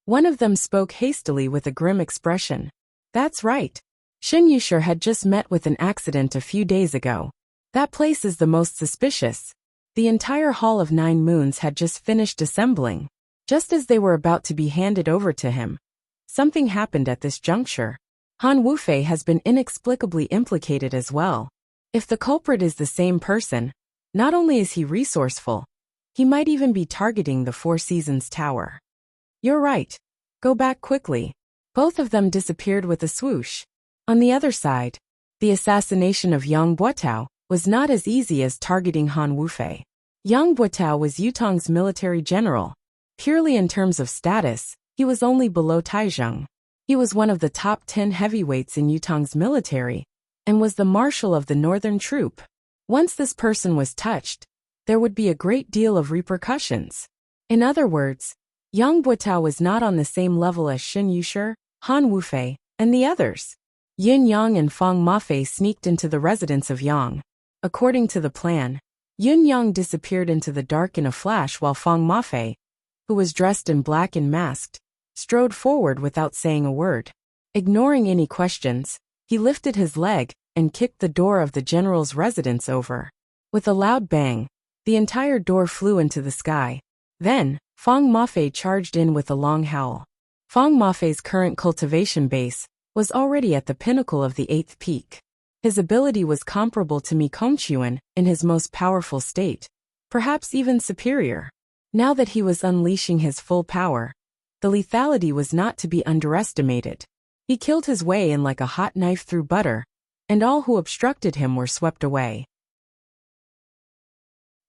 One of them spoke hastily with a grim expression. That's right. Shin Yushir had just met with an accident a few days ago. That place is the most suspicious. The entire Hall of Nine Moons had just finished assembling. Just as they were about to be handed over to him, something happened at this juncture. Han Wufei has been inexplicably implicated as well. If the culprit is the same person, not only is he resourceful, he might even be targeting the Four Seasons Tower. You're right. Go back quickly. Both of them disappeared with a swoosh. On the other side, the assassination of Yang Buotao was not as easy as targeting Han Wufei. Yang Buotao was Yutong's military general. Purely in terms of status, he was only below Taizheng. He was one of the top 10 heavyweights in Yutong's military, and was the marshal of the northern troop. Once this person was touched, there would be a great deal of repercussions. In other words, Yang Buotao was not on the same level as Shen Yushi, Han Wufei, and the others. Yin Yang and Fang Mafei sneaked into the residence of Yang. According to the plan, Yin Yang disappeared into the dark in a flash while Fang Mafei, who was dressed in black and masked, strode forward without saying a word. Ignoring any questions, he lifted his leg and kicked the door of the general's residence over. With a loud bang, the entire door flew into the sky. Then, Fang Mafei charged in with a long howl. Fang Mafei's current cultivation base was already at the pinnacle of the 8th peak. His ability was comparable to Mi Kongquan in his most powerful state, perhaps even superior. Now that he was unleashing his full power, the lethality was not to be underestimated. He killed his way in like a hot knife through butter, and all who obstructed him were swept away.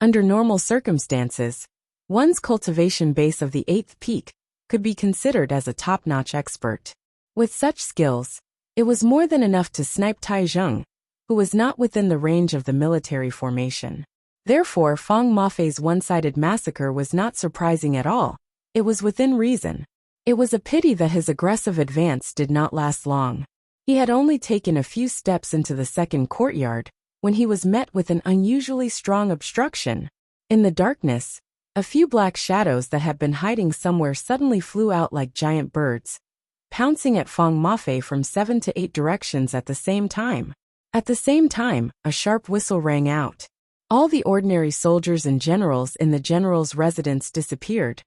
Under normal circumstances, one's cultivation base of the 8th peak could be considered as a top-notch expert. With such skills, it was more than enough to snipe Tai Zheng, who was not within the range of the military formation. Therefore, Fang Mafei's one-sided massacre was not surprising at all. It was within reason. It was a pity that his aggressive advance did not last long. He had only taken a few steps into the second courtyard when he was met with an unusually strong obstruction. In the darkness, a few black shadows that had been hiding somewhere suddenly flew out like giant birds, pouncing at Fang Mafei from 7 to 8 directions at the same time. At the same time, a sharp whistle rang out. All the ordinary soldiers and generals in the general's residence disappeared,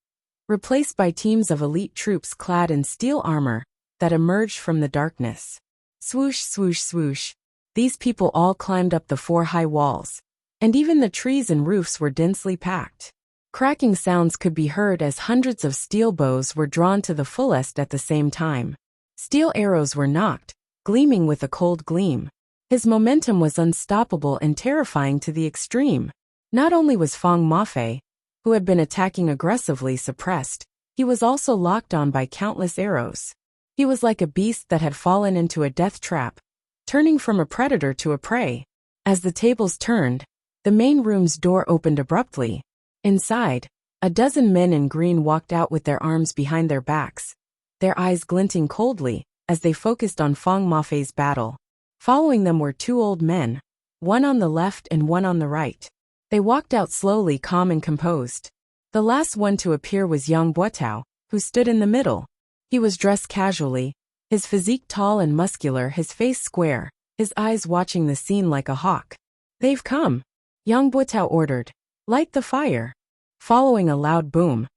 replaced by teams of elite troops clad in steel armor that emerged from the darkness. Swoosh, swoosh, swoosh. These people all climbed up the 4 high walls, and even the trees and roofs were densely packed. Cracking sounds could be heard as hundreds of steel bows were drawn to the fullest at the same time. Steel arrows were nocked, gleaming with a cold gleam. His momentum was unstoppable and terrifying to the extreme. Not only was Fang Mafei, who had been attacking aggressively, suppressed, he was also locked on by countless arrows. He was like a beast that had fallen into a death trap, turning from a predator to a prey. As the tables turned, the main room's door opened abruptly. Inside, a dozen men in green walked out with their arms behind their backs, their eyes glinting coldly as they focused on Fang Mafei's battle. Following them were 2 old men, one on the left and one on the right. They walked out slowly, calm and composed. The last one to appear was Yang Buotao, who stood in the middle. He was dressed casually, his physique tall and muscular, his face square, his eyes watching the scene like a hawk. "They've come," Yang Buotao ordered. "Light the fire." Following a loud boom,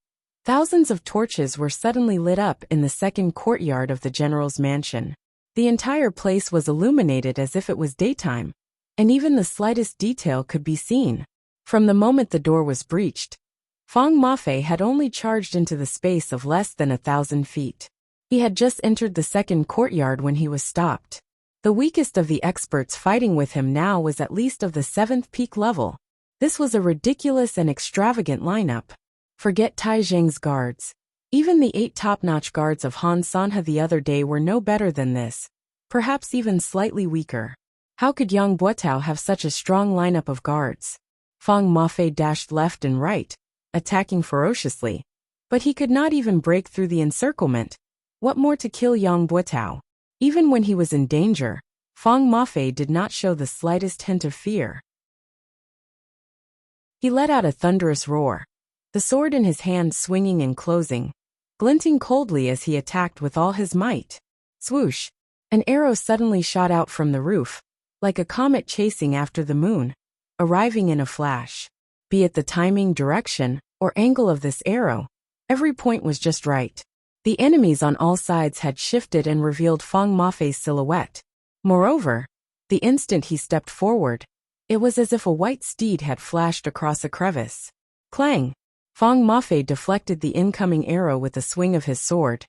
thousands of torches were suddenly lit up in the second courtyard of the general's mansion. The entire place was illuminated as if it was daytime, and even the slightest detail could be seen. From the moment the door was breached, Fang Mafei had only charged into the space of less than 1,000 feet. He had just entered the second courtyard when he was stopped. The weakest of the experts fighting with him now was at least of the 7th peak level. This was a ridiculous and extravagant lineup. Forget Tai Zheng's guards. Even the 8 top-notch guards of Han Sanhe the other day were no better than this, perhaps even slightly weaker. How could Yang Buotao have such a strong lineup of guards? Fang Mafei dashed left and right, attacking ferociously, but he could not even break through the encirclement. What more to kill Yang Buotao? Even when he was in danger, Fang Mafei did not show the slightest hint of fear. He let out a thunderous roar, the sword in his hand swinging and closing, glinting coldly as he attacked with all his might. Swoosh! An arrow suddenly shot out from the roof, like a comet chasing after the moon, arriving in a flash. Be it the timing, direction, or angle of this arrow, every point was just right. The enemies on all sides had shifted and revealed Fang Mafei's silhouette. Moreover, the instant he stepped forward, it was as if a white steed had flashed across a crevice. Clang! Fang Mafei deflected the incoming arrow with a swing of his sword,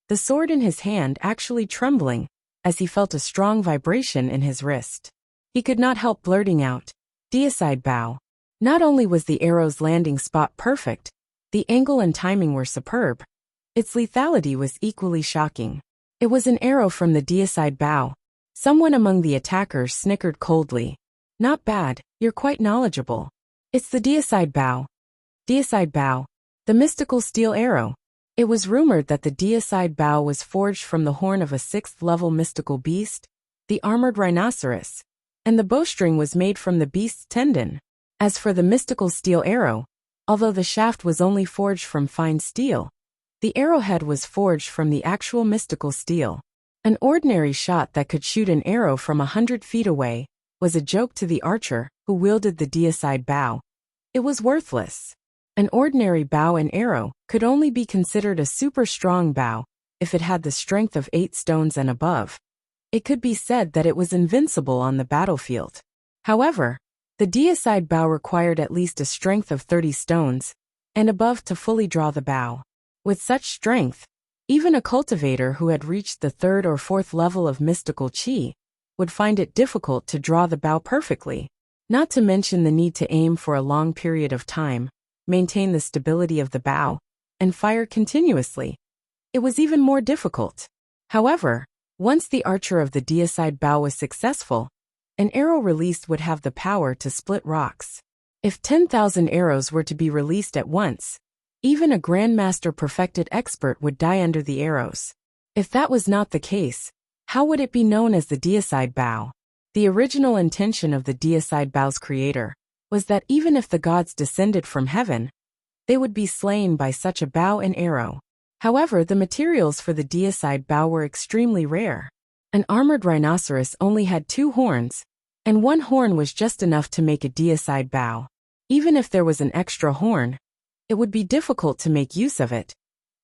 the sword in his hand actually trembling as he felt a strong vibration in his wrist. He could not help blurting out, "Deicide bow." Not only was the arrow's landing spot perfect, the angle and timing were superb. Its lethality was equally shocking. It was an arrow from the deicide bow. Someone among the attackers snickered coldly. Not bad, you're quite knowledgeable. It's the deicide bow. Deicide bow. The mystical steel arrow. It was rumored that the deicide bow was forged from the horn of a 6th-level mystical beast, the armored rhinoceros, and the bowstring was made from the beast's tendon. As for the mystical steel arrow, although the shaft was only forged from fine steel, the arrowhead was forged from the actual mystical steel. An ordinary shot that could shoot an arrow from 100 feet away was a joke to the archer who wielded the deicide bow. It was worthless. An ordinary bow and arrow could only be considered a super strong bow if it had the strength of 8 stones and above. It could be said that it was invincible on the battlefield. However, the deicide bow required at least a strength of 30 stones and above to fully draw the bow. With such strength, even a cultivator who had reached the 3rd or 4th level of mystical chi would find it difficult to draw the bow perfectly, not to mention the need to aim for a long period of time, maintain the stability of the bow, and fire continuously. It was even more difficult. However, once the archer of the deicide bow was successful, an arrow released would have the power to split rocks. If 10,000 arrows were to be released at once, even a grandmaster perfected expert would die under the arrows. If that was not the case, how would it be known as the deicide bow? The original intention of the deicide bow's creator was that even if the gods descended from heaven, they would be slain by such a bow and arrow. However, the materials for the deicide bow were extremely rare. An armored rhinoceros only had 2 horns, and 1 horn was just enough to make a deicide bow. Even if there was an extra horn, it would be difficult to make use of it,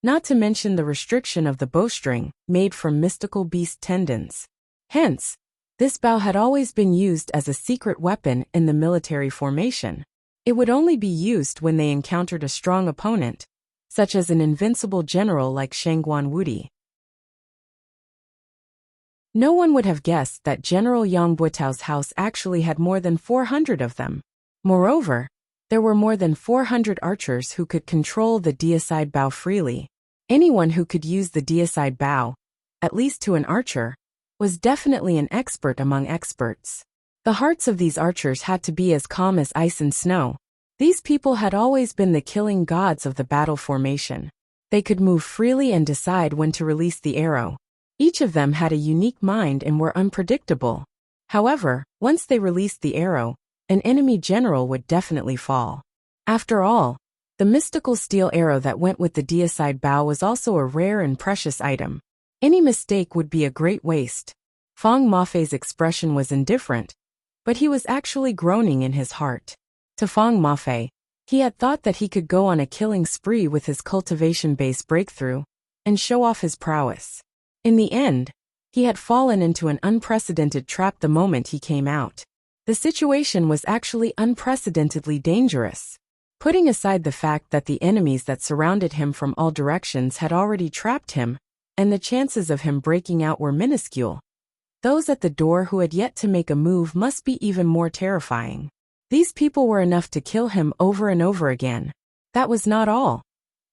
not to mention the restriction of the bowstring made from mystical beast tendons. Hence, this bow had always been used as a secret weapon in the military formation. It would only be used when they encountered a strong opponent, such as an invincible general like Shangguan Wudi. No one would have guessed that General Yang Buitao's house actually had more than 400 of them. Moreover, there were more than 400 archers who could control the deicide bow freely. Anyone who could use the deicide bow, at least to an archer, was definitely an expert among experts. The hearts of these archers had to be as calm as ice and snow. These people had always been the killing gods of the battle formation. They could move freely and decide when to release the arrow. Each of them had a unique mind and were unpredictable. However, once they released the arrow, an enemy general would definitely fall. After all, the mystical steel arrow that went with the deicide bow was also a rare and precious item. Any mistake would be a great waste. Fang Mafei's expression was indifferent, but he was actually groaning in his heart. To Fang Mafei, he had thought that he could go on a killing spree with his cultivation-based breakthrough and show off his prowess. In the end, he had fallen into an unprecedented trap the moment he came out. The situation was actually unprecedentedly dangerous. Putting aside the fact that the enemies that surrounded him from all directions had already trapped him, and the chances of him breaking out were minuscule, those at the door who had yet to make a move must be even more terrifying. These people were enough to kill him over and over again. That was not all.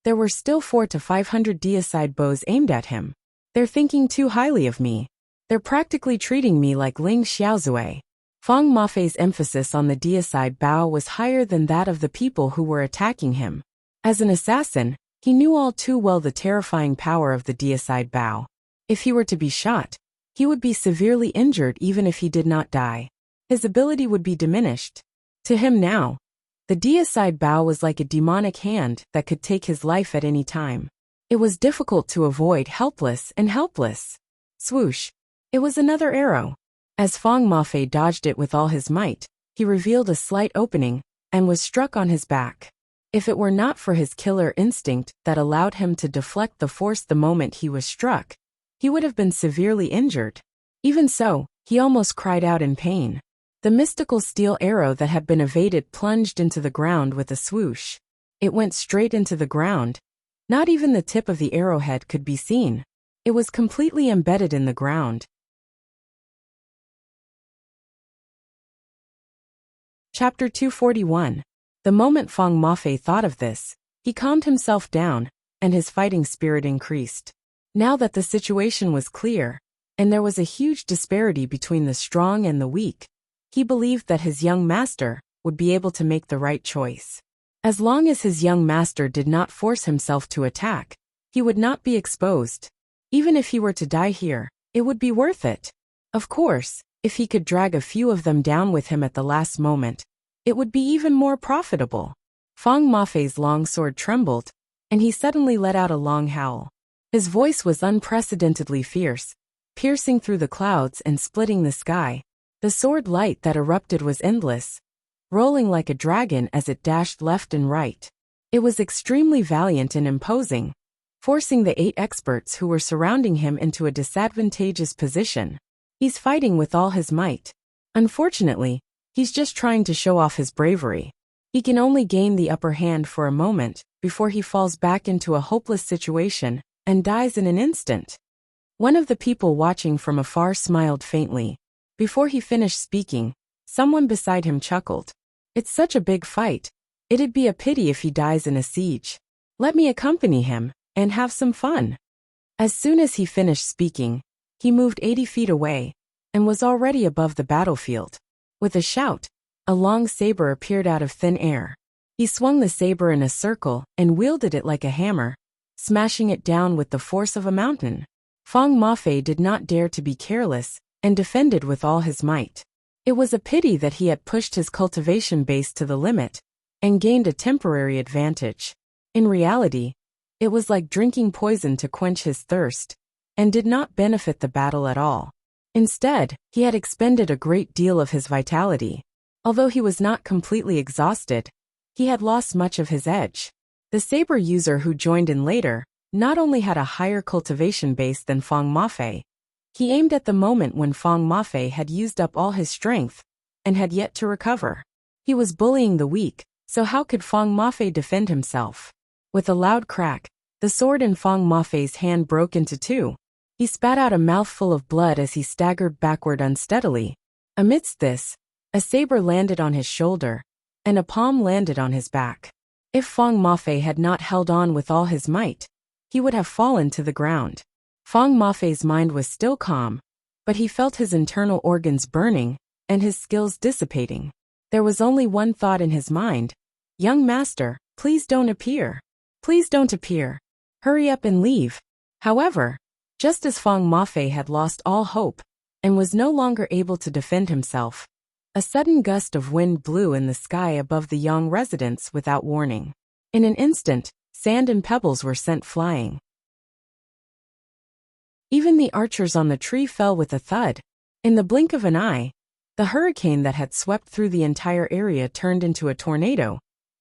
There were still 400 to 500 deicide bows aimed at him. They're thinking too highly of me. They're practically treating me like Ling Xiaozui. Fang Mafei's emphasis on the deicide bow was higher than that of the people who were attacking him. As an assassin, he knew all too well the terrifying power of the deicide bow. If he were to be shot, he would be severely injured even if he did not die. His ability would be diminished. To him now, the deicide bow was like a demonic hand that could take his life at any time. It was difficult to avoid, helpless. Swoosh! It was another arrow. As Fang Mafei dodged it with all his might, he revealed a slight opening and was struck on his back. If it were not for his killer instinct that allowed him to deflect the force the moment he was struck, he would have been severely injured. Even so, he almost cried out in pain. The mystical steel arrow that had been evaded plunged into the ground with a swoosh. It went straight into the ground. Not even the tip of the arrowhead could be seen. It was completely embedded in the ground. Chapter 241. The moment Fang Mafei thought of this, he calmed himself down, and his fighting spirit increased. Now that the situation was clear, and there was a huge disparity between the strong and the weak, he believed that his young master would be able to make the right choice. As long as his young master did not force himself to attack, he would not be exposed. Even if he were to die here, it would be worth it. Of course, if he could drag a few of them down with him at the last moment, it would be even more profitable. Fang Mafei's long sword trembled, and he suddenly let out a long howl. His voice was unprecedentedly fierce, piercing through the clouds and splitting the sky. The sword light that erupted was endless, rolling like a dragon as it dashed left and right. It was extremely valiant and imposing, forcing the 8 experts who were surrounding him into a disadvantageous position. He's fighting with all his might. Unfortunately, he's just trying to show off his bravery. He can only gain the upper hand for a moment before he falls back into a hopeless situation and dies in an instant. One of the people watching from afar smiled faintly. Before he finished speaking, someone beside him chuckled. It's such a big fight. It'd be a pity if he dies in a siege. Let me accompany him and have some fun. As soon as he finished speaking, he moved 80 feet away and was already above the battlefield. With a shout, a long saber appeared out of thin air. He swung the saber in a circle and wielded it like a hammer, smashing it down with the force of a mountain. Fang Mafei did not dare to be careless and defended with all his might. It was a pity that he had pushed his cultivation base to the limit and gained a temporary advantage. In reality, it was like drinking poison to quench his thirst, and did not benefit the battle at all. Instead, he had expended a great deal of his vitality. Although he was not completely exhausted, he had lost much of his edge. The saber user who joined in later not only had a higher cultivation base than Fang Mafei, he aimed at the moment when Fang Mafei had used up all his strength and had yet to recover. He was bullying the weak, so how could Fang Mafei defend himself? With a loud crack, the sword in Fang Mafei's hand broke into 2. He spat out a mouthful of blood as he staggered backward unsteadily. Amidst this, a saber landed on his shoulder, and a palm landed on his back. If Fang Mafei had not held on with all his might, he would have fallen to the ground. Fang Mafei's mind was still calm, but he felt his internal organs burning and his skills dissipating. There was only one thought in his mind. Young master, please don't appear. Please don't appear. Hurry up and leave. However, just as Fang Mafei had lost all hope and was no longer able to defend himself, a sudden gust of wind blew in the sky above the Yang residence without warning. In an instant, sand and pebbles were sent flying. Even the archers on the tree fell with a thud. In the blink of an eye, the hurricane that had swept through the entire area turned into a tornado,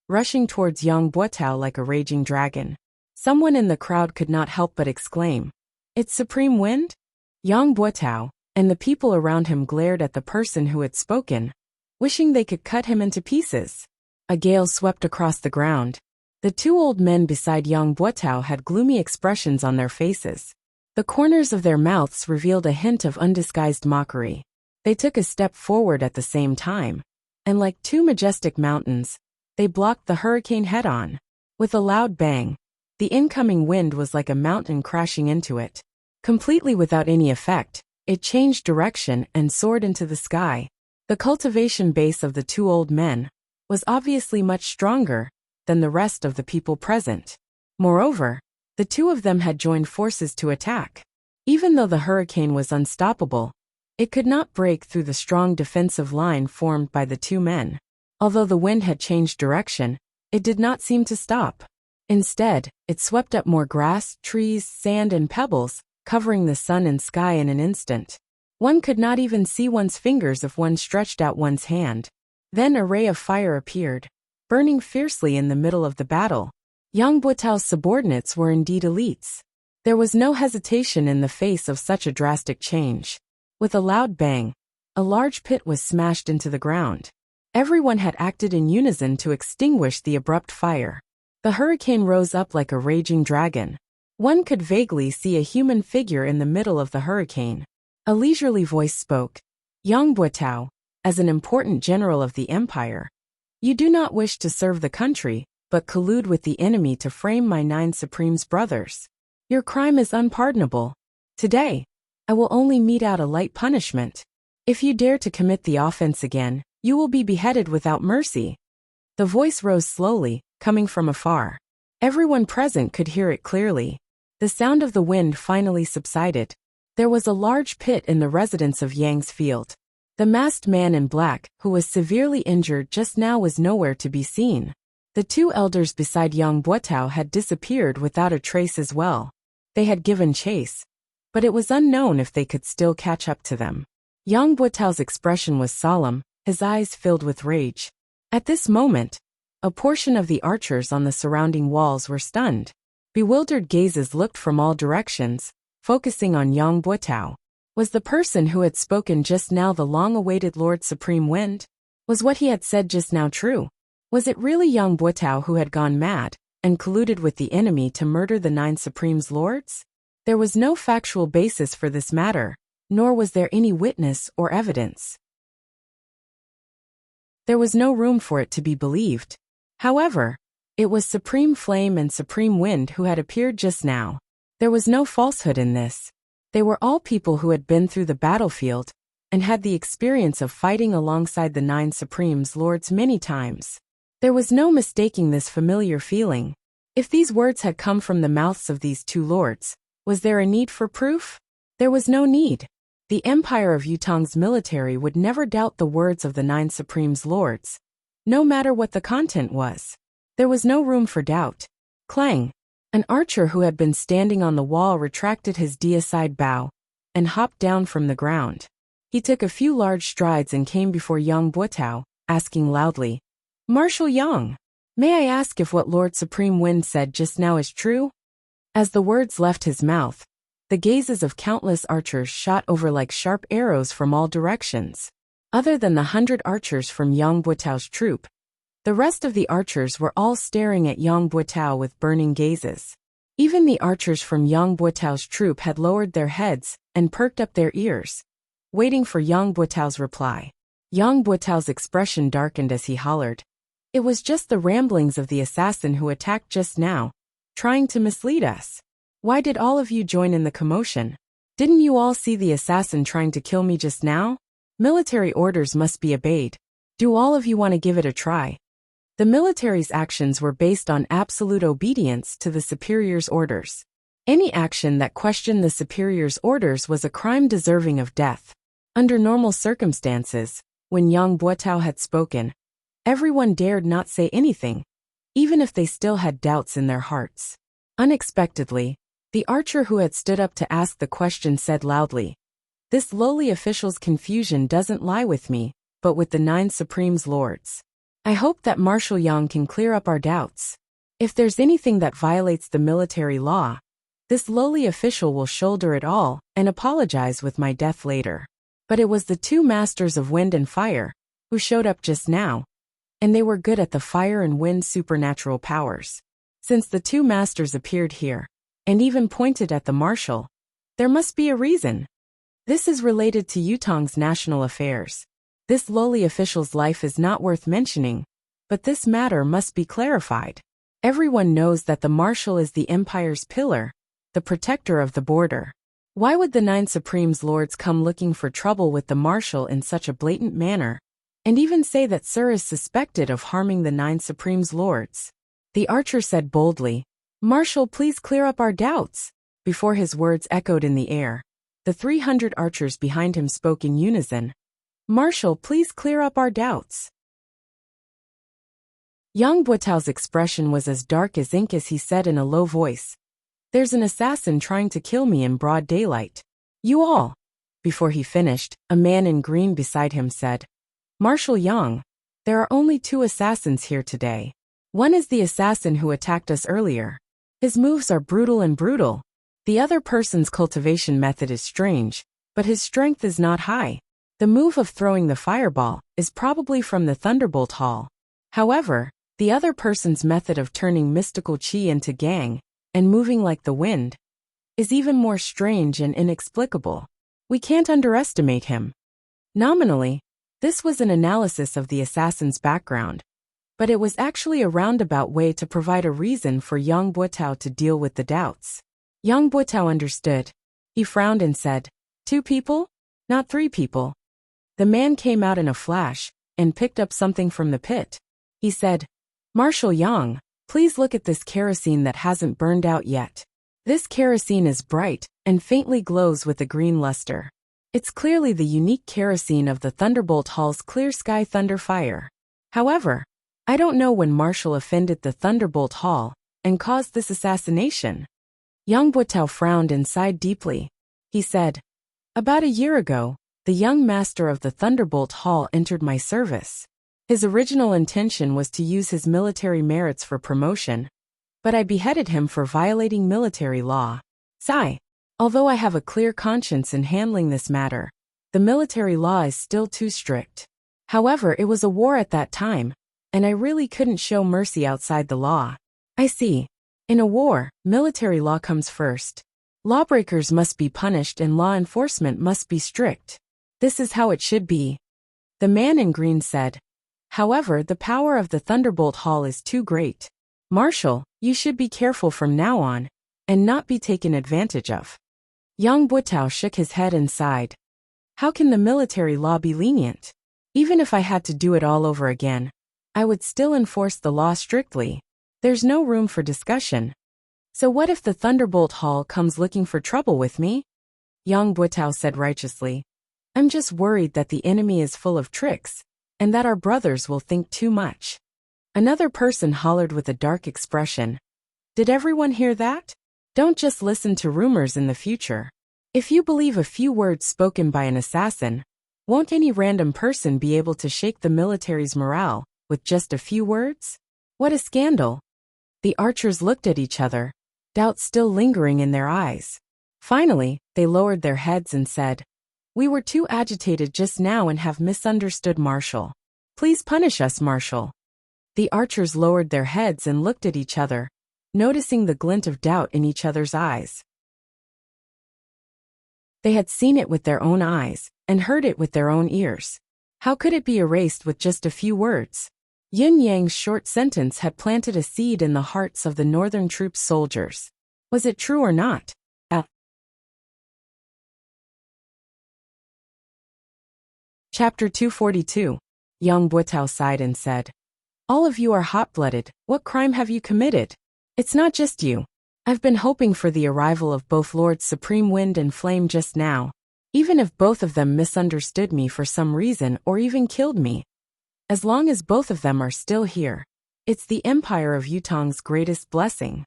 rushing towards Yang Buotao like a raging dragon. Someone in the crowd could not help but exclaim, "It's supreme wind?" Yang Buotao and the people around him glared at the person who had spoken, wishing they could cut him into pieces. A gale swept across the ground. The 2 old men beside Yang Buotao had gloomy expressions on their faces. The corners of their mouths revealed a hint of undisguised mockery. They took a step forward at the same time, and like 2 majestic mountains, they blocked the hurricane head-on. With a loud bang, the incoming wind was like a mountain crashing into it. Completely without any effect, it changed direction and soared into the sky. The cultivation base of the 2 old men was obviously much stronger than the rest of the people present. Moreover, the 2 of them had joined forces to attack. Even though the hurricane was unstoppable, it could not break through the strong defensive line formed by the 2 men. Although the wind had changed direction, it did not seem to stop. Instead, it swept up more grass, trees, sand, and pebbles, covering the sun and sky in an instant. One could not even see one's fingers if one stretched out one's hand. Then a ray of fire appeared, burning fiercely in the middle of the battle. Yang Buotao's subordinates were indeed elites. There was no hesitation in the face of such a drastic change. With a loud bang, a large pit was smashed into the ground. Everyone had acted in unison to extinguish the abrupt fire. The hurricane rose up like a raging dragon. One could vaguely see a human figure in the middle of the hurricane. A leisurely voice spoke. Yang Buotao, as an important general of the empire, you do not wish to serve the country, but collude with the enemy to frame my 9 Supreme's brothers. Your crime is unpardonable. Today, I will only mete out a light punishment. If you dare to commit the offense again, you will be beheaded without mercy." The voice rose slowly, coming from afar. Everyone present could hear it clearly. The sound of the wind finally subsided. There was a large pit in the residence of Yang's field. The masked man in black, who was severely injured just now, was nowhere to be seen. The two elders beside Yang Buotao had disappeared without a trace as well. They had given chase, but it was unknown if they could still catch up to them. Yang Buotao's expression was solemn, his eyes filled with rage. At this moment, a portion of the archers on the surrounding walls were stunned. Bewildered gazes looked from all directions, focusing on Yang Buotao. Was the person who had spoken just now the long-awaited Lord Supreme Wind? Was what he had said just now true? Was it really Yang Buotao who had gone mad and colluded with the enemy to murder the 9 Supreme's lords? There was no factual basis for this matter, nor was there any witness or evidence. There was no room for it to be believed. However, it was Supreme Flame and Supreme Wind who had appeared just now. There was no falsehood in this. They were all people who had been through the battlefield and had the experience of fighting alongside the 9 Supreme's lords many times. There was no mistaking this familiar feeling. If these words had come from the mouths of these two lords, was there a need for proof? There was no need. The Empire of Yutong's military would never doubt the words of the 9 Supreme's lords, no matter what the content was. There was no room for doubt. Clang! An archer who had been standing on the wall retracted his deicide bow and hopped down from the ground. He took a few large strides and came before Yang Buotao, asking loudly, "Marshal Yang, may I ask if what Lord Supreme Wind said just now is true?" As the words left his mouth, the gazes of countless archers shot over like sharp arrows from all directions. Other than the 100 archers from Yang Buotao's troop, the rest of the archers were all staring at Yang Buotao with burning gazes. Even the archers from Yang Buotao's troop had lowered their heads and perked up their ears, waiting for Yang Buotao's reply. Yang Buotao's expression darkened as he hollered, "It was just the ramblings of the assassin who attacked just now, trying to mislead us. Why did all of you join in the commotion? Didn't you all see the assassin trying to kill me just now? Military orders must be obeyed. Do all of you want to give it a try?" The military's actions were based on absolute obedience to the superior's orders. Any action that questioned the superior's orders was a crime deserving of death. Under normal circumstances, when Yang Buotao had spoken, everyone dared not say anything, even if they still had doubts in their hearts. Unexpectedly, the archer who had stood up to ask the question said loudly, "This lowly official's confusion doesn't lie with me, but with the 9 Supreme's lords. I hope that Marshal Yang can clear up our doubts. If there's anything that violates the military law, this lowly official will shoulder it all and apologize with my death later." But it was the 2 masters of wind and fire who showed up just now, and they were good at the fire and wind supernatural powers. Since the 2 masters appeared here, and even pointed at the marshal, there must be a reason. This is related to Yutong's national affairs. This lowly official's life is not worth mentioning, but this matter must be clarified. Everyone knows that the marshal is the empire's pillar, the protector of the border. Why would the 9 Supreme's lords come looking for trouble with the marshal in such a blatant manner, and even say that Sir is suspected of harming the 9 Supreme's lords? The archer said boldly, "Marshal, please clear up our doubts." Before his words echoed in the air, the 300 archers behind him spoke in unison, "Marshal, please clear up our doubts." Yang Buotao's expression was as dark as ink as he said in a low voice, "There's an assassin trying to kill me in broad daylight. You all." Before he finished, a man in green beside him said, "Marshal Yang, there are only 2 assassins here today. One is the assassin who attacked us earlier. His moves are brutal and brutal. The other person's cultivation method is strange, but his strength is not high. The move of throwing the fireball is probably from the Thunderbolt Hall. However, the other person's method of turning mystical chi into gang and moving like the wind is even more strange and inexplicable. We can't underestimate him." Nominally, this was an analysis of the assassin's background, but it was actually a roundabout way to provide a reason for Yang Buotao to deal with the doubts. Yang Buotao understood. He frowned and said, 2 people? Not 3 people. The man came out in a flash and picked up something from the pit. He said, Marshal Yang, please look at this kerosene that hasn't burned out yet. This kerosene is bright and faintly glows with a green luster. It's clearly the unique kerosene of the Thunderbolt Hall's Clear Sky Thunder Fire. However, I don't know when Marshal offended the Thunderbolt Hall and caused this assassination. Yang Buotao frowned and sighed deeply. He said, About a year ago, the young master of the Thunderbolt Hall entered my service. His original intention was to use his military merits for promotion, but I beheaded him for violating military law. Sigh. Although I have a clear conscience in handling this matter, the military law is still too strict. However, it was a war at that time, and I really couldn't show mercy outside the law. I see. In a war, military law comes first. Lawbreakers must be punished and law enforcement must be strict. This is how it should be. The man in green said. However, the power of the Thunderbolt Hall is too great. Marshal, you should be careful from now on, and not be taken advantage of. Yang Buotao shook his head and sighed. How can the military law be lenient? Even if I had to do it all over again, I would still enforce the law strictly. There's no room for discussion. So what if the Thunderbolt Hall comes looking for trouble with me? Yang Buotao said righteously. I'm just worried that the enemy is full of tricks, and that our brothers will think too much. Another person hollered with a dark expression. Did everyone hear that? Don't just listen to rumors in the future. If you believe a few words spoken by an assassin, won't any random person be able to shake the military's morale with just a few words? What a scandal. The archers looked at each other, doubt still lingering in their eyes. Finally, they lowered their heads and said, We were too agitated just now and have misunderstood Marshal. Please punish us, Marshal. The archers lowered their heads and looked at each other, noticing the glint of doubt in each other's eyes. They had seen it with their own eyes, and heard it with their own ears. How could it be erased with just a few words? Yin Yang's short sentence had planted a seed in the hearts of the northern troops' soldiers. Was it true or not? Chapter 242. Yang Buotao sighed and said, All of you are hot-blooded. What crime have you committed? It's not just you. I've been hoping for the arrival of both Lords Supreme Wind and Flame just now, even if both of them misunderstood me for some reason or even killed me. As long as both of them are still here, it's the Empire of Yutong's greatest blessing.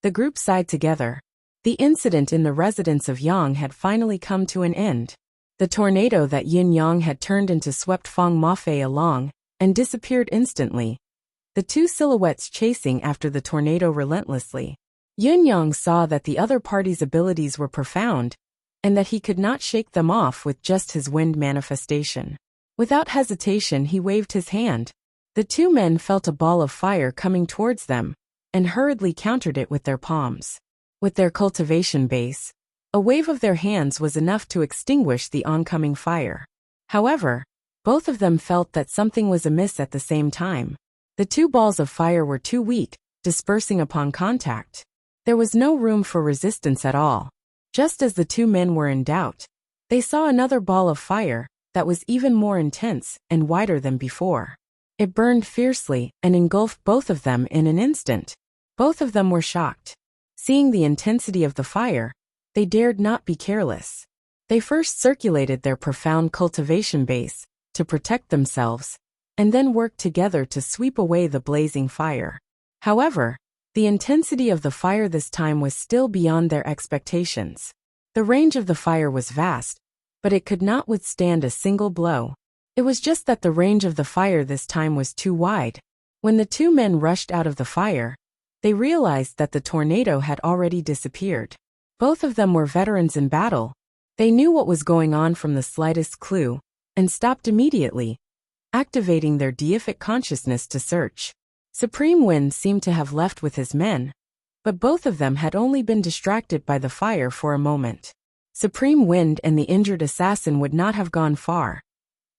The group sighed together. The incident in the residence of Yang had finally come to an end. The tornado that Yin Yang had turned into swept Feng Mafei along and disappeared instantly, the two silhouettes chasing after the tornado relentlessly. Yin Yang saw that the other party's abilities were profound, and that he could not shake them off with just his wind manifestation. Without hesitation, he waved his hand. The two men felt a ball of fire coming towards them, and hurriedly countered it with their palms. With their cultivation base, a wave of their hands was enough to extinguish the oncoming fire. However, both of them felt that something was amiss at the same time. The two balls of fire were too weak, dispersing upon contact. There was no room for resistance at all. Just as the two men were in doubt, they saw another ball of fire that was even more intense and wider than before. It burned fiercely and engulfed both of them in an instant. Both of them were shocked. Seeing the intensity of the fire, they dared not be careless. They first circulated their profound cultivation base to protect themselves, and then worked together to sweep away the blazing fire. However, the intensity of the fire this time was still beyond their expectations. The range of the fire was vast, but it could not withstand a single blow. It was just that the range of the fire this time was too wide. When the two men rushed out of the fire, they realized that the tornado had already disappeared. Both of them were veterans in battle. They knew what was going on from the slightest clue, and stopped immediately, activating their deific consciousness to search. Supreme Wind seemed to have left with his men, but both of them had only been distracted by the fire for a moment. Supreme Wind and the injured assassin would not have gone far.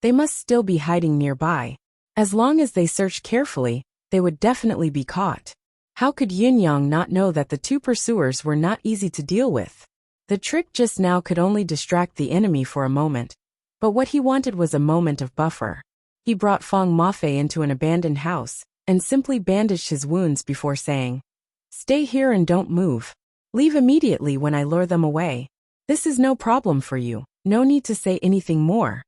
They must still be hiding nearby. As long as they searched carefully, they would definitely be caught. How could Yin Yang not know that the two pursuers were not easy to deal with? The trick just now could only distract the enemy for a moment, but what he wanted was a moment of buffer. He brought Fang Mafei into an abandoned house and simply bandaged his wounds before saying, "Stay here and don't move. Leave immediately when I lure them away. This is no problem for you, no need to say anything more."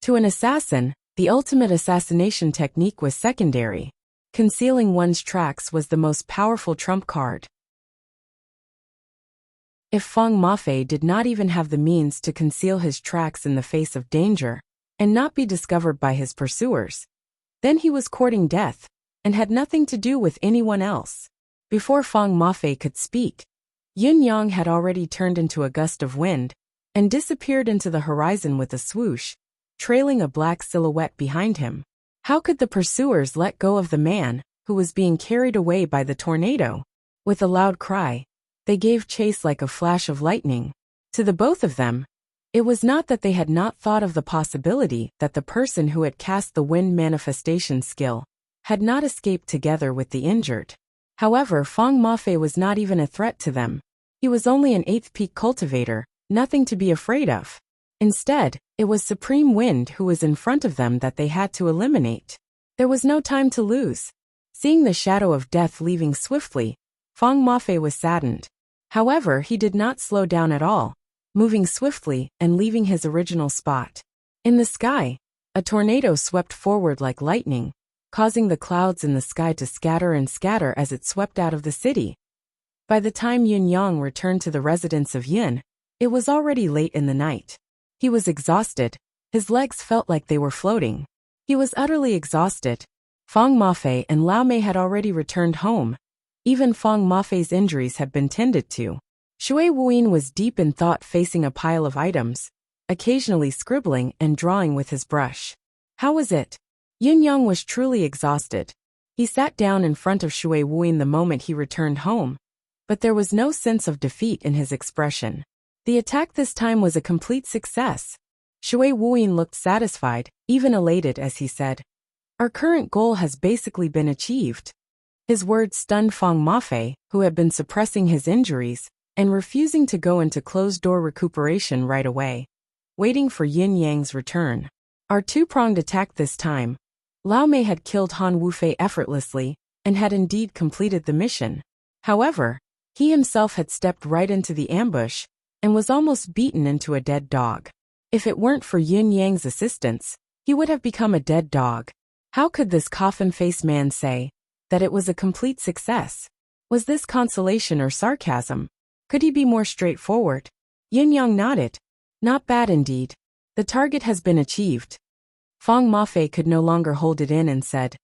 To an assassin, the ultimate assassination technique was secondary. Concealing one's tracks was the most powerful trump card. If Fang Mafei did not even have the means to conceal his tracks in the face of danger and not be discovered by his pursuers, then he was courting death and had nothing to do with anyone else. Before Fang Mafei could speak, Yin Yang had already turned into a gust of wind and disappeared into the horizon with a swoosh, trailing a black silhouette behind him. How could the pursuers let go of the man who was being carried away by the tornado? With a loud cry, they gave chase like a flash of lightning. To the both of them, it was not that they had not thought of the possibility that the person who had cast the wind manifestation skill had not escaped together with the injured. However, Fang Mafei was not even a threat to them. He was only an 8th peak cultivator, nothing to be afraid of. Instead, it was Supreme Wind who was in front of them that they had to eliminate. There was no time to lose. Seeing the shadow of death leaving swiftly, Fang Mafei was saddened. However, he did not slow down at all, moving swiftly and leaving his original spot. In the sky, a tornado swept forward like lightning, causing the clouds in the sky to scatter and scatter as it swept out of the city. By the time Yin Yang returned to the residence of Yin, it was already late in the night. He was exhausted. His legs felt like they were floating. He was utterly exhausted. Fang Mafei and Lao Mei had already returned home. Even Fang Mafei's injuries had been tended to. Shui Wuyin was deep in thought, facing a pile of items, occasionally scribbling and drawing with his brush. How was it? Yin Yang was truly exhausted. He sat down in front of Shui Wuyin the moment he returned home, but there was no sense of defeat in his expression. The attack this time was a complete success. Shui Wuyin looked satisfied, even elated as he said, "Our current goal has basically been achieved." His words stunned Fang Mafei, who had been suppressing his injuries and refusing to go into closed-door recuperation right away, waiting for Yin Yang's return. Our two-pronged attack this time. Lao Mei had killed Han Wufei effortlessly and had indeed completed the mission. However, he himself had stepped right into the ambush and was almost beaten into a dead dog. If it weren't for Yin Yang's assistance, he would have become a dead dog. How could this coffin-faced man say that it was a complete success? Was this consolation or sarcasm? Could he be more straightforward? Yin Yang nodded. Not bad indeed. The target has been achieved. Fang Mafei could no longer hold it in and said,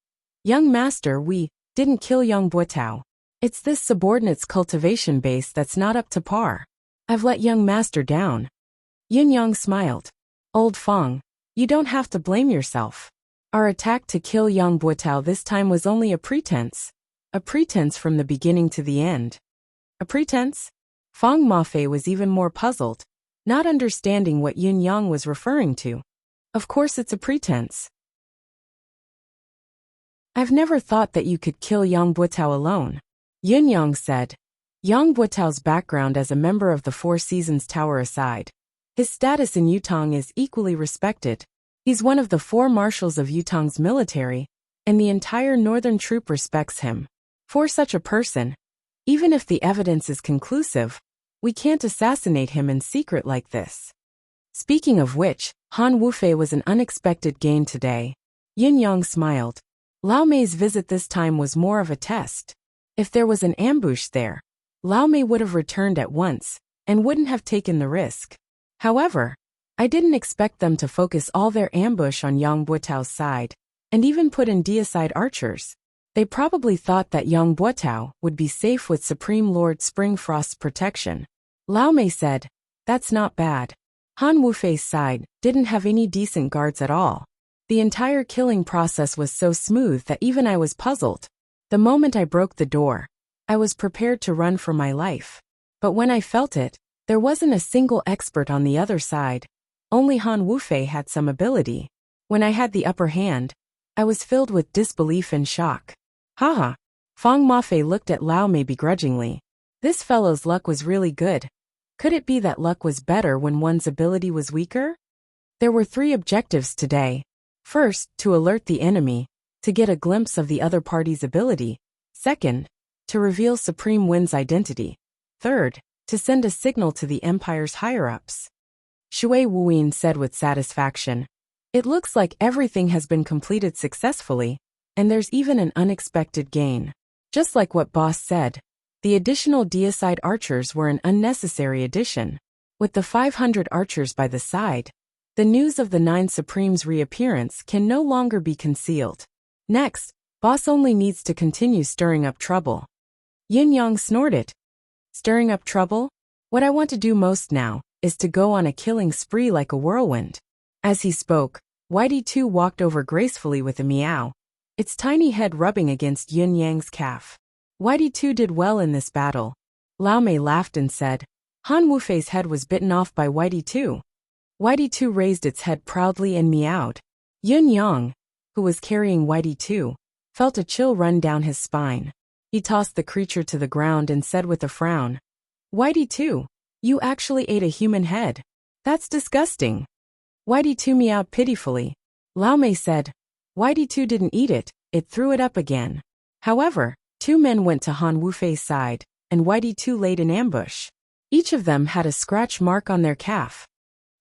"Young master, we didn't kill young Buotao. It's this subordinate's cultivation base that's not up to par. I've let young master down." Yin Yang smiled. "Old Fang, you don't have to blame yourself. Our attack to kill young Buotao this time was only a pretense from the beginning to the end." A pretense? Fang Mafei was even more puzzled, not understanding what Yin Yang was referring to. Of course it's a pretense. "I've never thought that you could kill Yang Buotao alone," Yin Yang said. Yang Buotao's background as a member of the Four Seasons Tower aside, his status in Yutong is equally respected. He's one of the 4 marshals of Yutong's military, and the entire northern troop respects him. For such a person, even if the evidence is conclusive, we can't assassinate him in secret like this. Speaking of which, Han Wufei was an unexpected gain today. Yin Yang smiled. Lao Mei's visit this time was more of a test. If there was an ambush there, Lao Mei would have returned at once and wouldn't have taken the risk. However, I didn't expect them to focus all their ambush on Yang Buotao's side and even put in deicide archers. They probably thought that Yang Buotao would be safe with Supreme Lord Springfrost's protection. Lao Mei said, "That's not bad." Han Wufei's side didn't have any decent guards at all. The entire killing process was so smooth that even I was puzzled. The moment I broke the door, I was prepared to run for my life. But when I felt it, there wasn't a single expert on the other side. Only Han Wufei had some ability. When I had the upper hand, I was filled with disbelief and shock. Haha. Fang Mafei looked at Lao Mei begrudgingly. This fellow's luck was really good. Could it be that luck was better when one's ability was weaker? There were 3 objectives today. First, to alert the enemy, to get a glimpse of the other party's ability. Second, to reveal Supreme Wind's identity. Third, to send a signal to the Empire's higher-ups. Shui Wuyin said with satisfaction. It looks like everything has been completed successfully, and there's even an unexpected gain. Just like what Boss said, the additional deicide archers were an unnecessary addition. With the 500 archers by the side, the news of the 9 Supremes' reappearance can no longer be concealed. Next, Boss only needs to continue stirring up trouble. Yin Yang snorted. Stirring up trouble? What I want to do most now is to go on a killing spree like a whirlwind. As he spoke, Whitey 2 walked over gracefully with a meow, its tiny head rubbing against Yin Yang's calf. Whitey 2 did well in this battle. Lao Mei laughed and said, Han Wufei's head was bitten off by Whitey 2. Whitey 2 raised its head proudly and meowed. Yin Yang, who was carrying Whitey 2, felt a chill run down his spine. He tossed the creature to the ground and said with a frown, Whitey 2, you actually ate a human head. That's disgusting. Whitey 2 meowed pitifully. Lao Mei said, Whitey 2 didn't eat it, it threw it up again. However, 2 men went to Han Wufei's side, and Whitey 2 laid in ambush. Each of them had a scratch mark on their calf.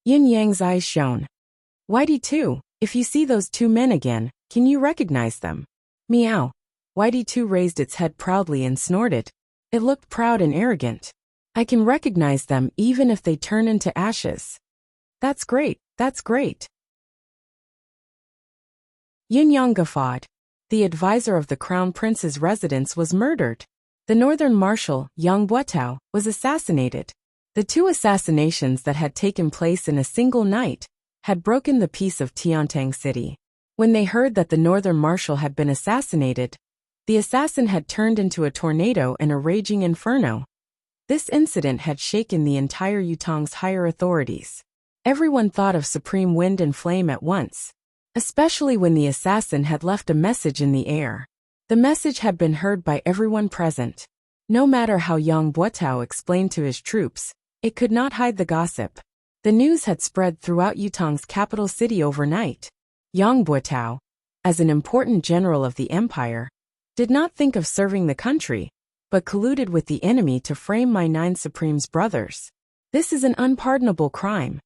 Yin Yang's eyes shone. Whitey 2, if you see those 2 men again, can you recognize them? Meow. Whitey 2 raised its head proudly and snorted. It looked proud and arrogant. I can recognize them even if they turn into ashes. That's great, that's great. Yin Yang guffawed. The advisor of the Crown Prince's residence was murdered. The Northern Marshal, Yang Buotao, was assassinated. The 2 assassinations that had taken place in a single night had broken the peace of Tiantang City. When they heard that the Northern Marshal had been assassinated, the assassin had turned into a tornado and a raging inferno. This incident had shaken the entire Yutong's higher authorities. Everyone thought of Supreme Wind and Flame at once, especially when the assassin had left a message in the air. The message had been heard by everyone present. No matter how Yang Buotao explained to his troops, it could not hide the gossip. The news had spread throughout Yutong's capital city overnight. Yang Buotao, as an important general of the empire, did not think of serving the country, but colluded with the enemy to frame my 9 Supremes' brothers. This is an unpardonable crime.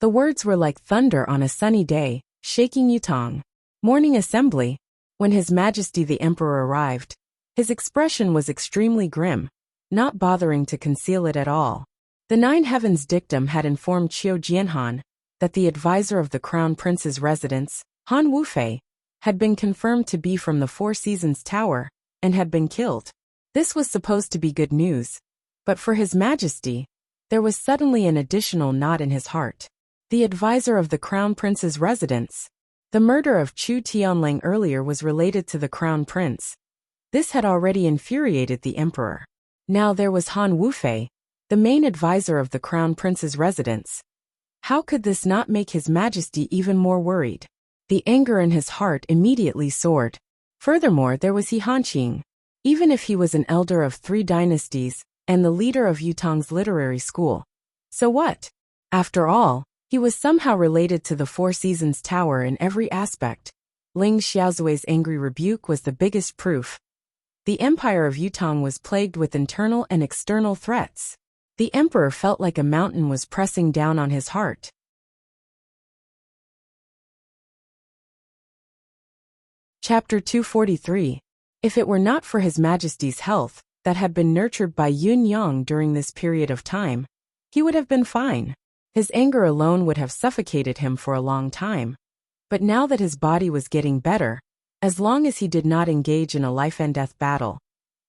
The words were like thunder on a sunny day, shaking Yutong. Morning assembly. When His Majesty the Emperor arrived, his expression was extremely grim, not bothering to conceal it at all. The 9 Heavens dictum had informed Qiu Jianhan that the advisor of the Crown Prince's residence, Han Wufei, had been confirmed to be from the 4 Seasons Tower, and had been killed. This was supposed to be good news, but for His Majesty, there was suddenly an additional knot in his heart. The advisor of the Crown Prince's residence. The murder of Chu Tianlang earlier was related to the Crown Prince. This had already infuriated the Emperor. Now there was Han Wufei, the main advisor of the Crown Prince's residence. How could this not make His Majesty even more worried? The anger in his heart immediately soared. Furthermore, there was He Hanqing. Even if he was an elder of 3 dynasties and the leader of Yutong's literary school. So what? After all, he was somehow related to the 4 Seasons Tower in every aspect. Ling Xiaozui's angry rebuke was the biggest proof. The empire of Yutong was plagued with internal and external threats. The emperor felt like a mountain was pressing down on his heart. Chapter 243. If it were not for His Majesty's health, that had been nurtured by Yun Yang during this period of time, he would have been fine. His anger alone would have suffocated him for a long time. But now that his body was getting better, as long as he did not engage in a life-and-death battle,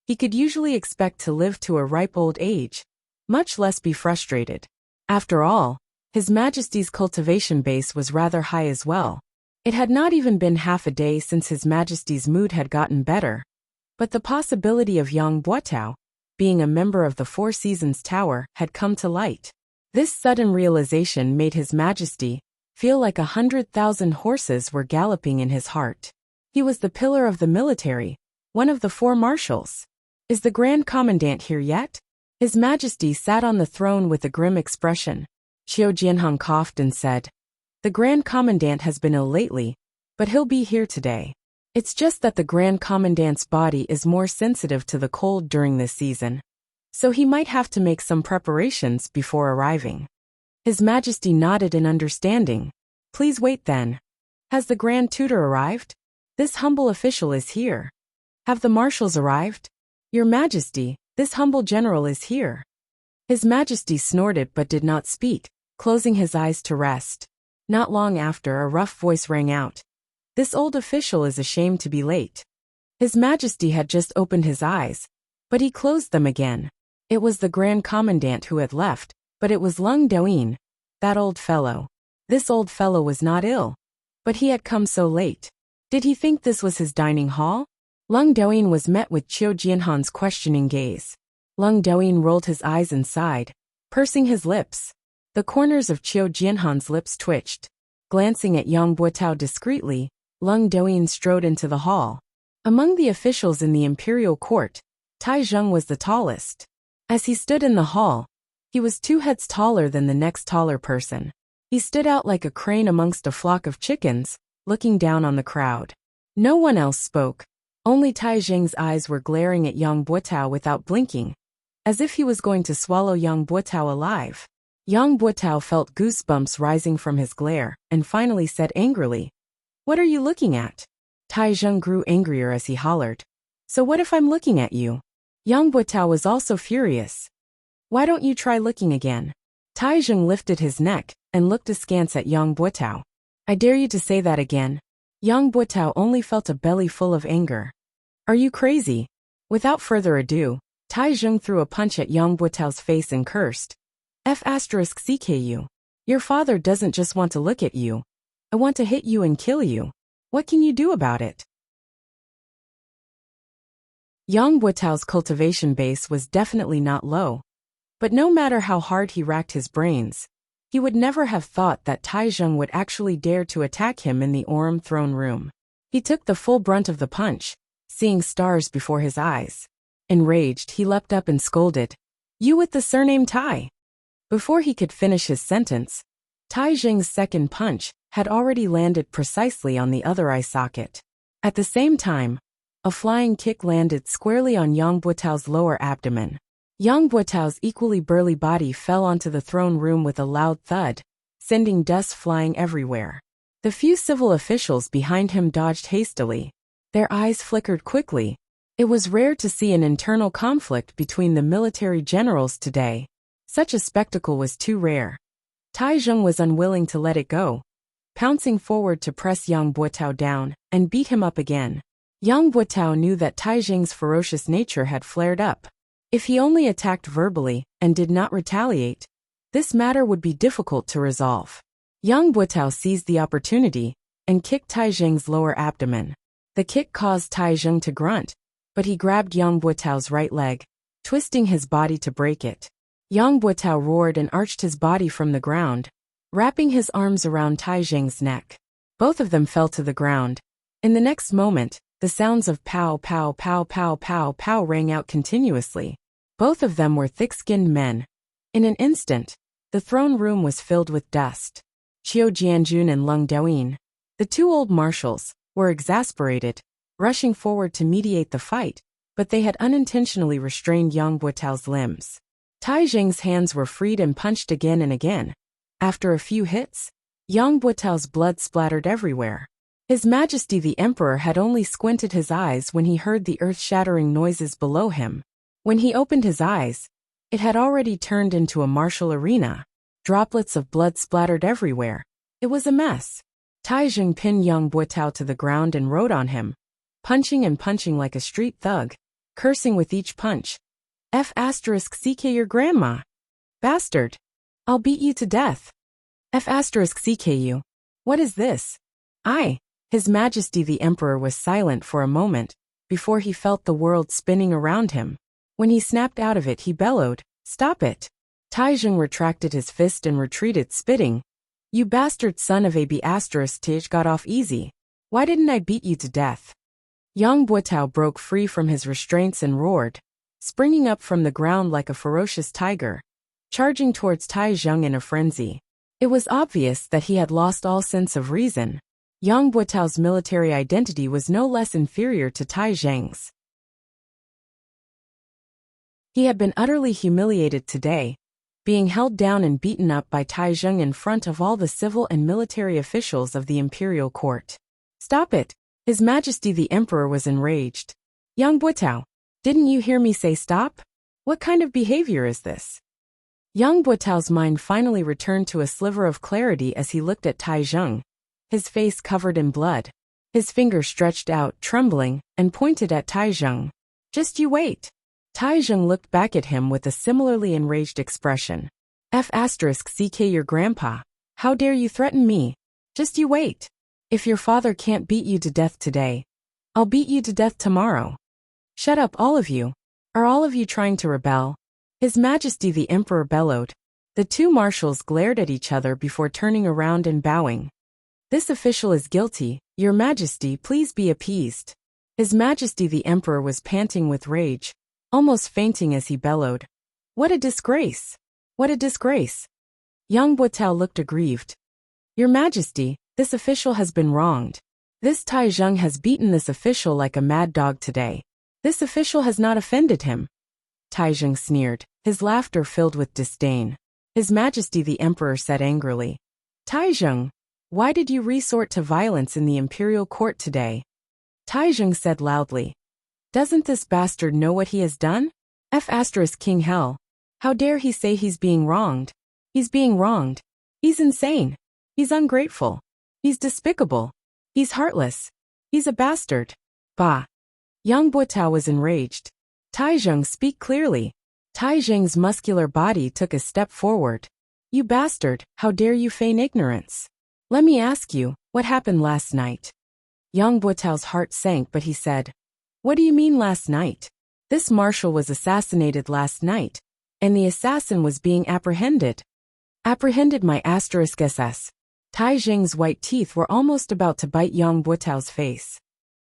he could usually expect to live to a ripe old age, much less be frustrated. After all, His Majesty's cultivation base was rather high as well. It had not even been half a day since His Majesty's mood had gotten better, but the possibility of Yang Buotao being a member of the 4 Seasons Tower had come to light. This sudden realization made His Majesty feel like 100,000 horses were galloping in his heart. He was the pillar of the military, one of the four marshals. Is the Grand Commandant here yet? His Majesty sat on the throne with a grim expression. Qiu Jianhong coughed and said, "The Grand Commandant has been ill lately, but he'll be here today. It's just that the Grand Commandant's body is more sensitive to the cold during this season, so he might have to make some preparations before arriving." His Majesty nodded in understanding. "Please wait then. Has the Grand Tutor arrived? This humble official is here." "Have the marshals arrived?" "Your Majesty, this humble general is here." His Majesty snorted but did not speak, closing his eyes to rest. Not long after, a rough voice rang out. "This old official is ashamed to be late." His Majesty had just opened his eyes, but he closed them again. It was the Grand Commandant who had left, but it was Lung Doin, that old fellow. This old fellow was not ill, but he had come so late. Did he think this was his dining hall? Lung Doin was met with Qiu Jianhong's questioning gaze. Lung Doin rolled his eyes and sighed, pursing his lips. The corners of Qiu Jianhong's lips twitched. Glancing at Yang Buotao discreetly, Lung Doin strode into the hall. Among the officials in the imperial court, Tai Zheng was the tallest. As he stood in the hall, he was 2 heads taller than the next taller person. He stood out like a crane amongst a flock of chickens, looking down on the crowd. No one else spoke. Only Tai Zheng's eyes were glaring at Yang Buotao without blinking, as if he was going to swallow Yang Buotao alive. Yang Buotao felt goosebumps rising from his glare, and finally said angrily, "What are you looking at?" Tai Zheng grew angrier as he hollered, "So what if I'm looking at you?" Yang Buotao was also furious. "Why don't you try looking again?" Tai Zheng lifted his neck and looked askance at Yang Buotao. "I dare you to say that again." Yang Buotao only felt a belly full of anger. "Are you crazy?" Without further ado, Tai Zheng threw a punch at Yang Buotao's face and cursed. "F***CKU. Your father doesn't just want to look at you. I want to hit you and kill you. What can you do about it?" Yang Buotao's cultivation base was definitely not low. But no matter how hard he racked his brains, he would never have thought that Tai Zheng would actually dare to attack him in the Orem throne room. He took the full brunt of the punch, seeing stars before his eyes. Enraged, he leapt up and scolded, "You with the surname Tai!" Before he could finish his sentence, Tai Zheng's second punch had already landed precisely on the other eye socket. At the same time, a flying kick landed squarely on Yang Buotao's lower abdomen. Yang Buotao's equally burly body fell onto the throne room with a loud thud, sending dust flying everywhere. The few civil officials behind him dodged hastily. Their eyes flickered quickly. It was rare to see an internal conflict between the military generals today. Such a spectacle was too rare. Tai Zheng was unwilling to let it go, pouncing forward to press Yang Buotao down and beat him up again. Yang Buotao knew that Tai Zheng's ferocious nature had flared up. If he only attacked verbally and did not retaliate, this matter would be difficult to resolve. Yang Buotao seized the opportunity and kicked Tai Zheng's lower abdomen. The kick caused Tai Zheng to grunt, but he grabbed Yang Buotao's right leg, twisting his body to break it. Yang Buotao roared and arched his body from the ground, wrapping his arms around Tai Zheng's neck. Both of them fell to the ground. In the next moment, the sounds of pow pow pow pow pow pow rang out continuously. Both of them were thick-skinned men. In an instant, the throne room was filled with dust. Qiu Jianjun and Lung Doin, the 2 old marshals, were exasperated, rushing forward to mediate the fight, but they had unintentionally restrained Yang Buotao's limbs. Tai Zheng's hands were freed and punched again and again. After a few hits, Yang Buotao's blood splattered everywhere. His Majesty the Emperor had only squinted his eyes when he heard the earth-shattering noises below him. When he opened his eyes, it had already turned into a martial arena. Droplets of blood splattered everywhere. It was a mess. Tai Zheng pinned Yang Buotao to the ground and rode on him, punching and punching like a street thug, cursing with each punch. F***CK your grandma. Bastard. I'll beat you to death. F***CKU. What is this? His Majesty the Emperor was silent for a moment, before he felt the world spinning around him. When he snapped out of it, he bellowed, "Stop it!" Tai Zheng retracted his fist and retreated, spitting. "You bastard son of a b****, got off easy. Why didn't I beat you to death?" Yang Buotao broke free from his restraints and roared, springing up from the ground like a ferocious tiger, charging towards Tai Zheng in a frenzy. It was obvious that he had lost all sense of reason. Yang Buotao's military identity was no less inferior to Tai Zheng's. He had been utterly humiliated today, being held down and beaten up by Tai Zheng in front of all the civil and military officials of the imperial court. "Stop it!" His Majesty the Emperor was enraged. "Yang Buotao, didn't you hear me say stop? What kind of behavior is this?" Yang Buotao's mind finally returned to a sliver of clarity as he looked at Tai Zheng, his face covered in blood. His finger stretched out, trembling, and pointed at Tai Zheng. "Just you wait." Tai Zheng looked back at him with a similarly enraged expression. "CK your grandpa. How dare you threaten me? Just you wait. If your father can't beat you to death today, I'll beat you to death tomorrow. Shut up, all of you. Are all of you trying to rebel?" His Majesty the Emperor bellowed. The two marshals glared at each other before turning around and bowing. "This official is guilty. Your Majesty, please be appeased." His Majesty the Emperor was panting with rage, almost fainting as he bellowed. "What a disgrace! What a disgrace!" Yang Buotao looked aggrieved. "Your Majesty, this official has been wronged. This Tai Zheng has beaten this official like a mad dog today. This official has not offended him." Tai Zheng sneered, his laughter filled with disdain. His Majesty the Emperor said angrily, "Tai Zheng, why did you resort to violence in the imperial court today?" Tai Zheng said loudly, "Doesn't this bastard know what he has done? King Hell. How dare he say he's being wronged? He's being wronged. He's insane. He's ungrateful. He's despicable. He's heartless. He's a bastard. Bah." Yang Buotao was enraged. "Tai Zheng, speak clearly." Tai Zheng's muscular body took a step forward. "You bastard, how dare you feign ignorance? Let me ask you, what happened last night?" Yang Buotao's heart sank, but he said, "What do you mean last night? This marshal was assassinated last night, and the assassin was being apprehended." "Apprehended my *SS. Tai Zheng's white teeth were almost about to bite Yang Buotao's face.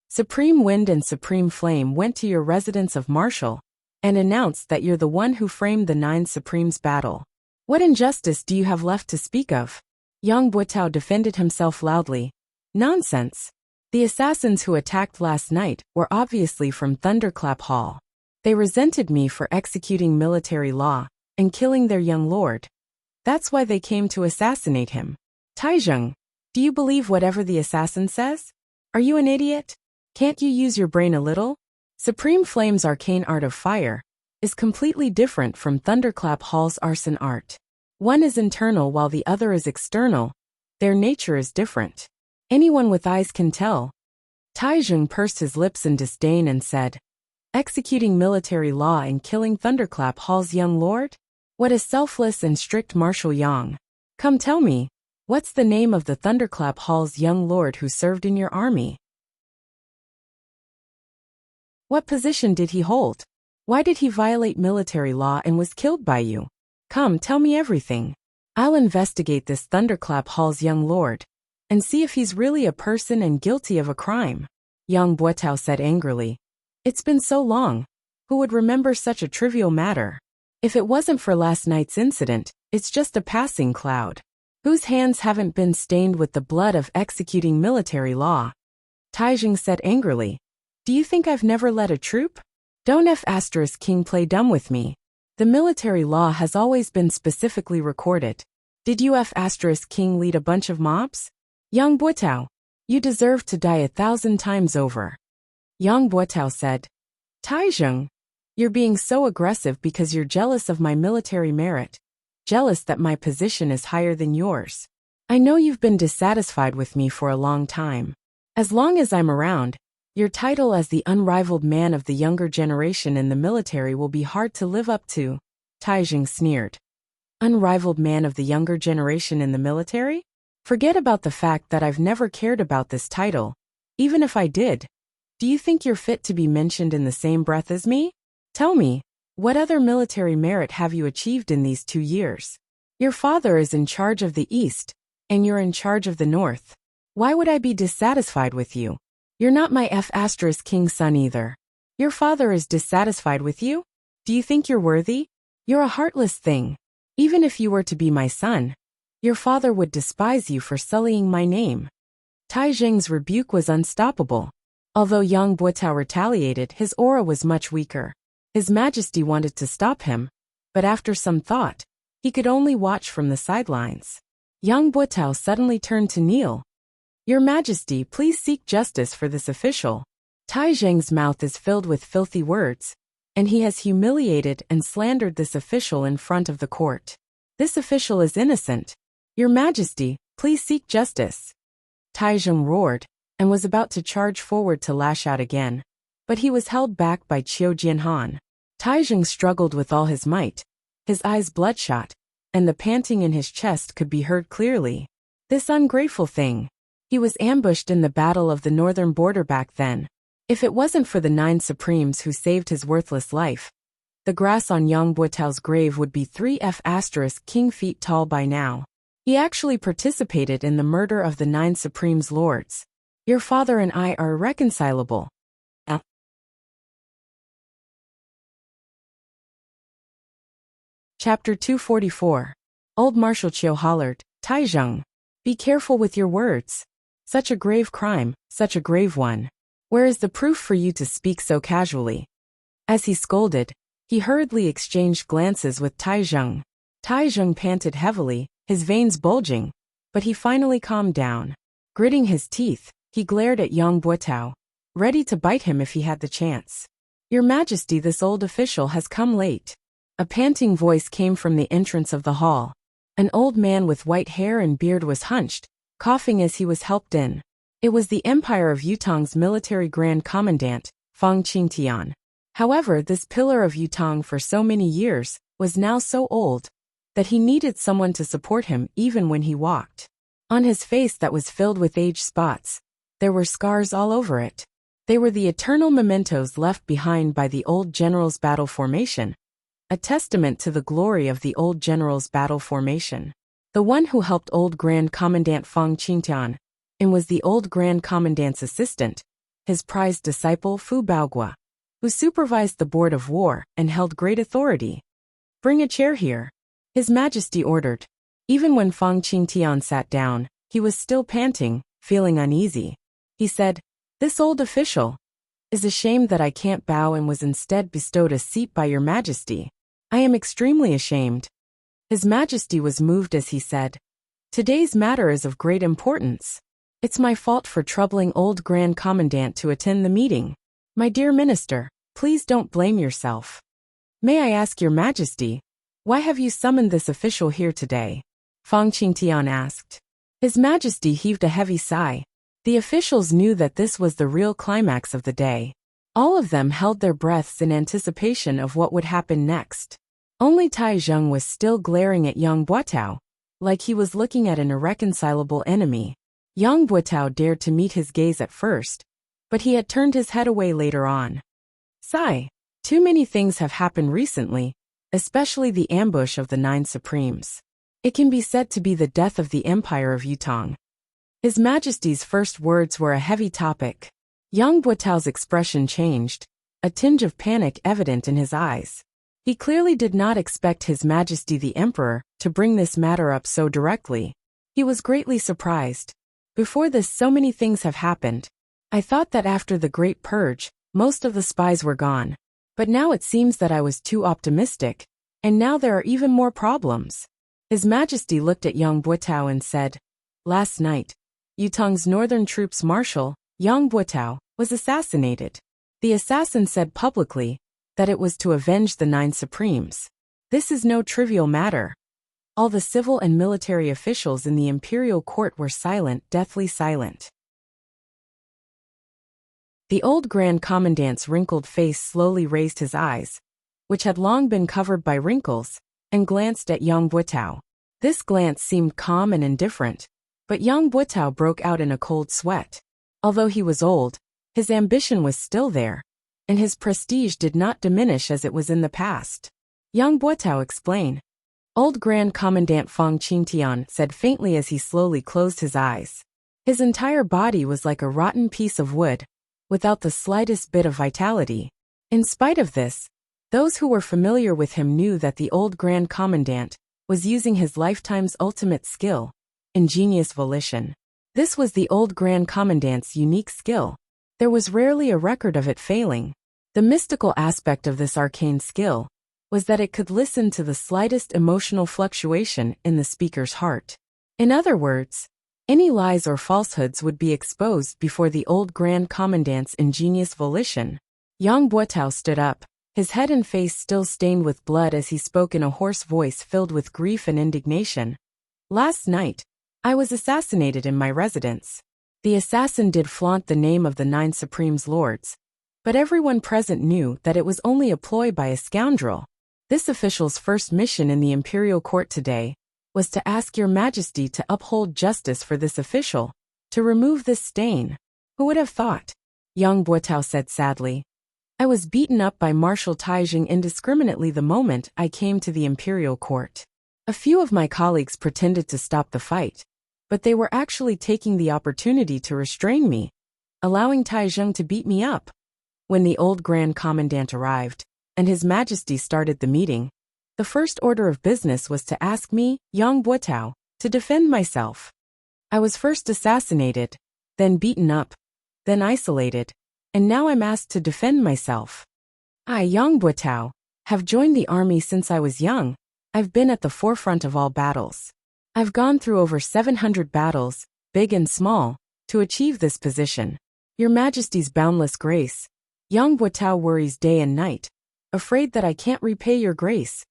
"Supreme Wind and Supreme Flame went to your residence of Marshal and announced that you're the one who framed the 9 Supremes battle. What injustice do you have left to speak of?" Yang Buotao defended himself loudly. "Nonsense. The assassins who attacked last night were obviously from Thunderclap Hall. They resented me for executing military law and killing their young lord. That's why they came to assassinate him." "Tai Zheng, do you believe whatever the assassin says? Are you an idiot? Can't you use your brain a little? Supreme Flame's arcane art of fire is completely different from Thunderclap Hall's arson art. One is internal while the other is external. Their nature is different. Anyone with eyes can tell." Tai Zheng pursed his lips in disdain and said, "Executing military law and killing Thunderclap Hall's young lord? What a selfless and strict Marshal Yang. Come tell me, what's the name of the Thunderclap Hall's young lord who served in your army? What position did he hold? Why did he violate military law and was killed by you? Come, tell me everything. I'll investigate this Thunderclap Hall's young lord and see if he's really a person and guilty of a crime." Yang Buotao said angrily, "It's been so long. Who would remember such a trivial matter? If it wasn't for last night's incident, it's just a passing cloud. Whose hands haven't been stained with the blood of executing military law?" Tai Zheng said angrily, "Do you think I've never led a troop? Don't King play dumb with me. The military law has always been specifically recorded. Did you King lead a bunch of mobs? Yang Buotao, you deserve to die 1,000 times over." Yang Buotao said, "Tai Zheng, you're being so aggressive because you're jealous of my military merit, jealous that my position is higher than yours. I know you've been dissatisfied with me for a long time. As long as I'm around, your title as the unrivaled man of the younger generation in the military will be hard to live up to." Tai Zheng sneered. "Unrivaled man of the younger generation in the military? Forget about the fact that I've never cared about this title. Even if I did, do you think you're fit to be mentioned in the same breath as me? Tell me, what other military merit have you achieved in these 2 years? Your father is in charge of the East, and you're in charge of the North. Why would I be dissatisfied with you? You're not my F*king's son either. Your father is dissatisfied with you? Do you think you're worthy? You're a heartless thing. Even if you were to be my son, your father would despise you for sullying my name. Tai Zheng's rebuke was unstoppable. Although Yang Buotao retaliated, his aura was much weaker. His Majesty wanted to stop him, but after some thought, he could only watch from the sidelines. Yang Buotao suddenly turned to kneel. Your Majesty, please seek justice for this official. Tai Zheng's mouth is filled with filthy words, and he has humiliated and slandered this official in front of the court. This official is innocent. Your Majesty, please seek justice. Tai Zheng roared, and was about to charge forward to lash out again, but he was held back by Qiu Jianhan. Tai Zheng struggled with all his might, his eyes bloodshot, and the panting in his chest could be heard clearly. This ungrateful thing. He was ambushed in the battle of the northern border back then. If it wasn't for the 9 Supremes who saved his worthless life, the grass on Yang Buotao's grave would be 3 king feet tall by now. He actually participated in the murder of the 9 Supremes lords. Your father and I are irreconcilable. Chapter 244. Old Marshal Qiu hollered, Tai Zheng, be careful with your words. Such a grave crime, such a grave one. Where is the proof for you to speak so casually? As he scolded, he hurriedly exchanged glances with Tai Zheng. Tai Zheng panted heavily, his veins bulging, but he finally calmed down. Gritting his teeth, he glared at Yang Buotao, ready to bite him if he had the chance. Your Majesty, this old official has come late. A panting voice came from the entrance of the hall. An old man with white hair and beard was hunched, coughing as he was helped in. It was the Empire of Yutong's military Grand Commandant, Fang Qingtian. However, this pillar of Yutong for so many years was now so old that he needed someone to support him even when he walked. On his face that was filled with age spots, there were scars all over it. They were the eternal mementos left behind by the old general's battle formation, a testament to the glory of the old general's battle formation. The one who helped old Grand Commandant Fang Qingtian and was the old Grand Commandant's assistant, his prized disciple Fu Baogua, who supervised the board of war and held great authority. Bring a chair here, His Majesty ordered. Even when Fang Qingtian sat down, he was still panting, feeling uneasy. He said, this old official is ashamed that I can't bow and was instead bestowed a seat by your Majesty. I am extremely ashamed. His Majesty was moved as he said, today's matter is of great importance. It's my fault for troubling old Grand Commandant to attend the meeting. My dear Minister, please don't blame yourself. May I ask your Majesty, why have you summoned this official here today? Fang Qingtian asked. His Majesty heaved a heavy sigh. The officials knew that this was the real climax of the day. All of them held their breaths in anticipation of what would happen next. Only Tai Zheng was still glaring at Yang Buotao, like he was looking at an irreconcilable enemy. Yang Buotao dared to meet his gaze at first, but he had turned his head away later on. Sigh. Too many things have happened recently, especially the ambush of the 9 Supremes. It can be said to be the death of the Empire of Yutong. His Majesty's first words were a heavy topic. Yang Buotao's expression changed, a tinge of panic evident in his eyes. He clearly did not expect His Majesty the Emperor to bring this matter up so directly. He was greatly surprised. Before this, so many things have happened. I thought that after the Great Purge, most of the spies were gone. But now it seems that I was too optimistic, and now there are even more problems. His Majesty looked at Yang Buotao and said, last night, Yutong's northern troops marshal, Yang Buotao, was assassinated. The assassin said publicly that it was to avenge the 9 Supremes. This is no trivial matter. All the civil and military officials in the imperial court were silent, deathly silent. The old Grand Commandant's wrinkled face slowly raised his eyes, which had long been covered by wrinkles, and glanced at Yang Buotao. This glance seemed calm and indifferent, but Yang Buotao broke out in a cold sweat. Although he was old, his ambition was still there, and his prestige did not diminish as it was in the past. Yang Buotao explained. Old Grand Commandant Fang Qingtian said faintly as he slowly closed his eyes. His entire body was like a rotten piece of wood, without the slightest bit of vitality. In spite of this, those who were familiar with him knew that the old Grand Commandant was using his lifetime's ultimate skill, ingenious volition. This was the old Grand Commandant's unique skill. There was rarely a record of it failing. The mystical aspect of this arcane skill was that it could listen to the slightest emotional fluctuation in the speaker's heart. In other words, any lies or falsehoods would be exposed before the old Grand Commandant's ingenious volition. Yang Buotao stood up, his head and face still stained with blood as he spoke in a hoarse voice filled with grief and indignation. Last night, I was assassinated in my residence. The assassin did flaunt the name of the 9 Supreme's lords, but everyone present knew that it was only a ploy by a scoundrel. This official's first mission in the imperial court today was to ask your majesty to uphold justice for this official, to remove this stain. Who would have thought? Yang Buotao said sadly. I was beaten up by Marshal Taijing indiscriminately the moment I came to the imperial court. A few of my colleagues pretended to stop the fight, but they were actually taking the opportunity to restrain me, allowing Taijing to beat me up. When the old Grand Commandant arrived, and His Majesty started the meeting, the first order of business was to ask me, Yang Buotao, to defend myself. I was first assassinated, then beaten up, then isolated, and now I'm asked to defend myself. I, Yang Buotao, have joined the army since I was young. I've been at the forefront of all battles. I've gone through over 700 battles, big and small, to achieve this position. Your Majesty's boundless grace. Yang Buotao worries day and night, afraid that I can't repay your grace.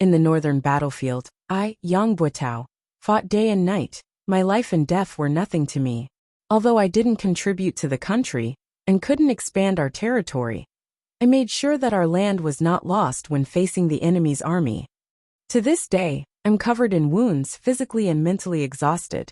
In the northern battlefield, I, Yang Buotao, fought day and night. My life and death were nothing to me. Although I didn't contribute to the country, and couldn't expand our territory, I made sure that our land was not lost when facing the enemy's army. To this day, I'm covered in wounds, physically and mentally exhausted.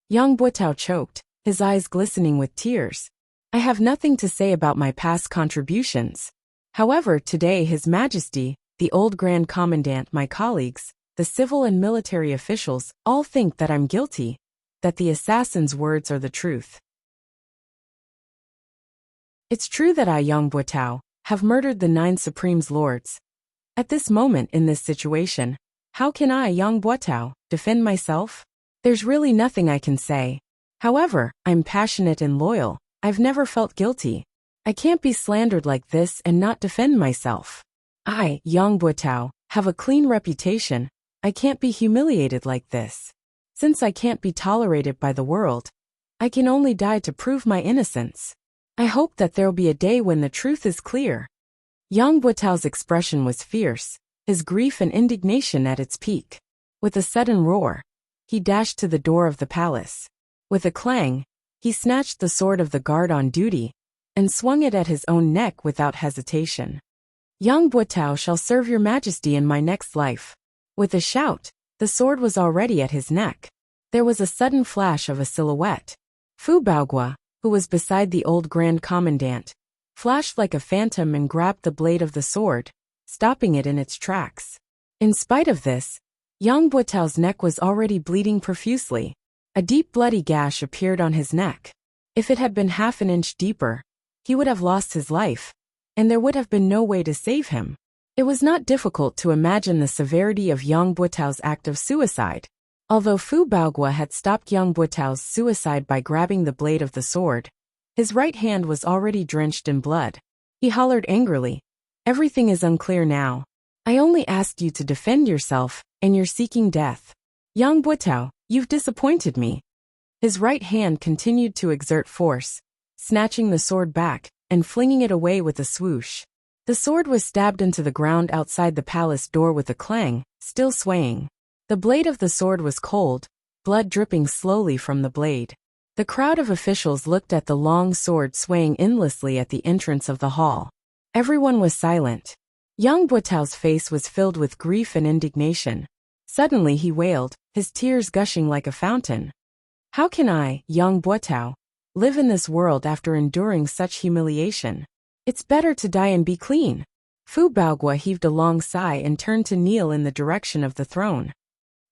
Yang Buotao choked, his eyes glistening with tears. I have nothing to say about my past contributions. However, today His Majesty, the old Grand Commandant, my colleagues, the civil and military officials, all think that I'm guilty, that the assassin's words are the truth. It's true that I, Yang Buotao, have murdered the 9 Supreme's lords. At this moment in this situation, how can I, Yang Buotao, defend myself? There's really nothing I can say. However, I'm passionate and loyal. I've never felt guilty. I can't be slandered like this and not defend myself. I, Yang Buotao, have a clean reputation. I can't be humiliated like this. Since I can't be tolerated by the world, I can only die to prove my innocence. I hope that there'll be a day when the truth is clear. Yang Buotao's expression was fierce, his grief and indignation at its peak. With a sudden roar, he dashed to the door of the palace. With a clang, he snatched the sword of the guard on duty and swung it at his own neck without hesitation. Yang Buotao shall serve your majesty in my next life. With a shout, the sword was already at his neck. There was a sudden flash of a silhouette. Fu Baogua, who was beside the old Grand Commandant, flashed like a phantom and grabbed the blade of the sword, stopping it in its tracks. In spite of this, Yang Buotao's neck was already bleeding profusely. A deep bloody gash appeared on his neck. If it had been half an inch deeper, he would have lost his life, and there would have been no way to save him. It was not difficult to imagine the severity of Yang Buotao's act of suicide. Although Fu Baogua had stopped Yang Buotao's suicide by grabbing the blade of the sword, his right hand was already drenched in blood. He hollered angrily, "Everything is unclear now. I only asked you to defend yourself, and you're seeking death. Yang Buotao, you've disappointed me." His right hand continued to exert force, snatching the sword back and flinging it away with a swoosh. The sword was stabbed into the ground outside the palace door with a clang, still swaying. The blade of the sword was cold, blood dripping slowly from the blade. The crowd of officials looked at the long sword swaying endlessly at the entrance of the hall. Everyone was silent. Yang Buotao's face was filled with grief and indignation. Suddenly he wailed, his tears gushing like a fountain. How can I, Yang Buotao, live in this world after enduring such humiliation? It's better to die and be clean. Fu Baogua heaved a long sigh and turned to kneel in the direction of the throne.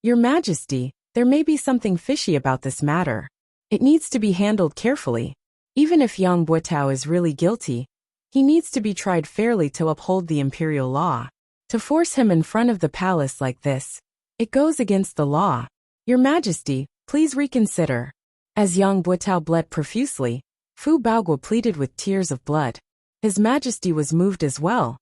Your Majesty, there may be something fishy about this matter. It needs to be handled carefully. Even if Yang Buotao is really guilty, he needs to be tried fairly to uphold the imperial law. To force him in front of the palace like this, it goes against the law. Your Majesty, please reconsider. As Yang Buotao bled profusely, Fu Baoguo pleaded with tears of blood. His Majesty was moved as well,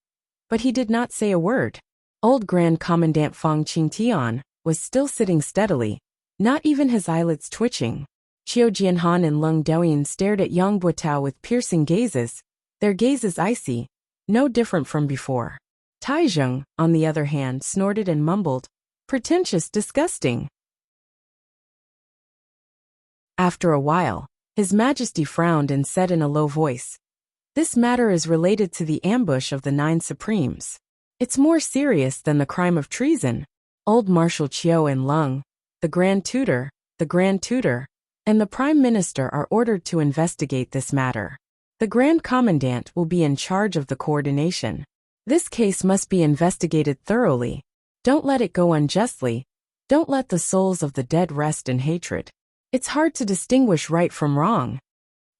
but he did not say a word. Old Grand Commandant Fang Qingtian was still sitting steadily, not even his eyelids twitching. Qiu Jianhan and Leng Douyin stared at Yang Buotao with piercing gazes, their gazes icy, no different from before. Taizheng, on the other hand, snorted and mumbled, "Pretentious, disgusting." After a while, His Majesty frowned and said in a low voice, "This matter is related to the ambush of the 9 Supremes. It's more serious than the crime of treason. Old Marshal Qiu and Leng, the Grand Tutor, and the Prime Minister are ordered to investigate this matter. The Grand Commandant will be in charge of the coordination. This case must be investigated thoroughly. Don't let it go unjustly. Don't let the souls of the dead rest in hatred. It's hard to distinguish right from wrong."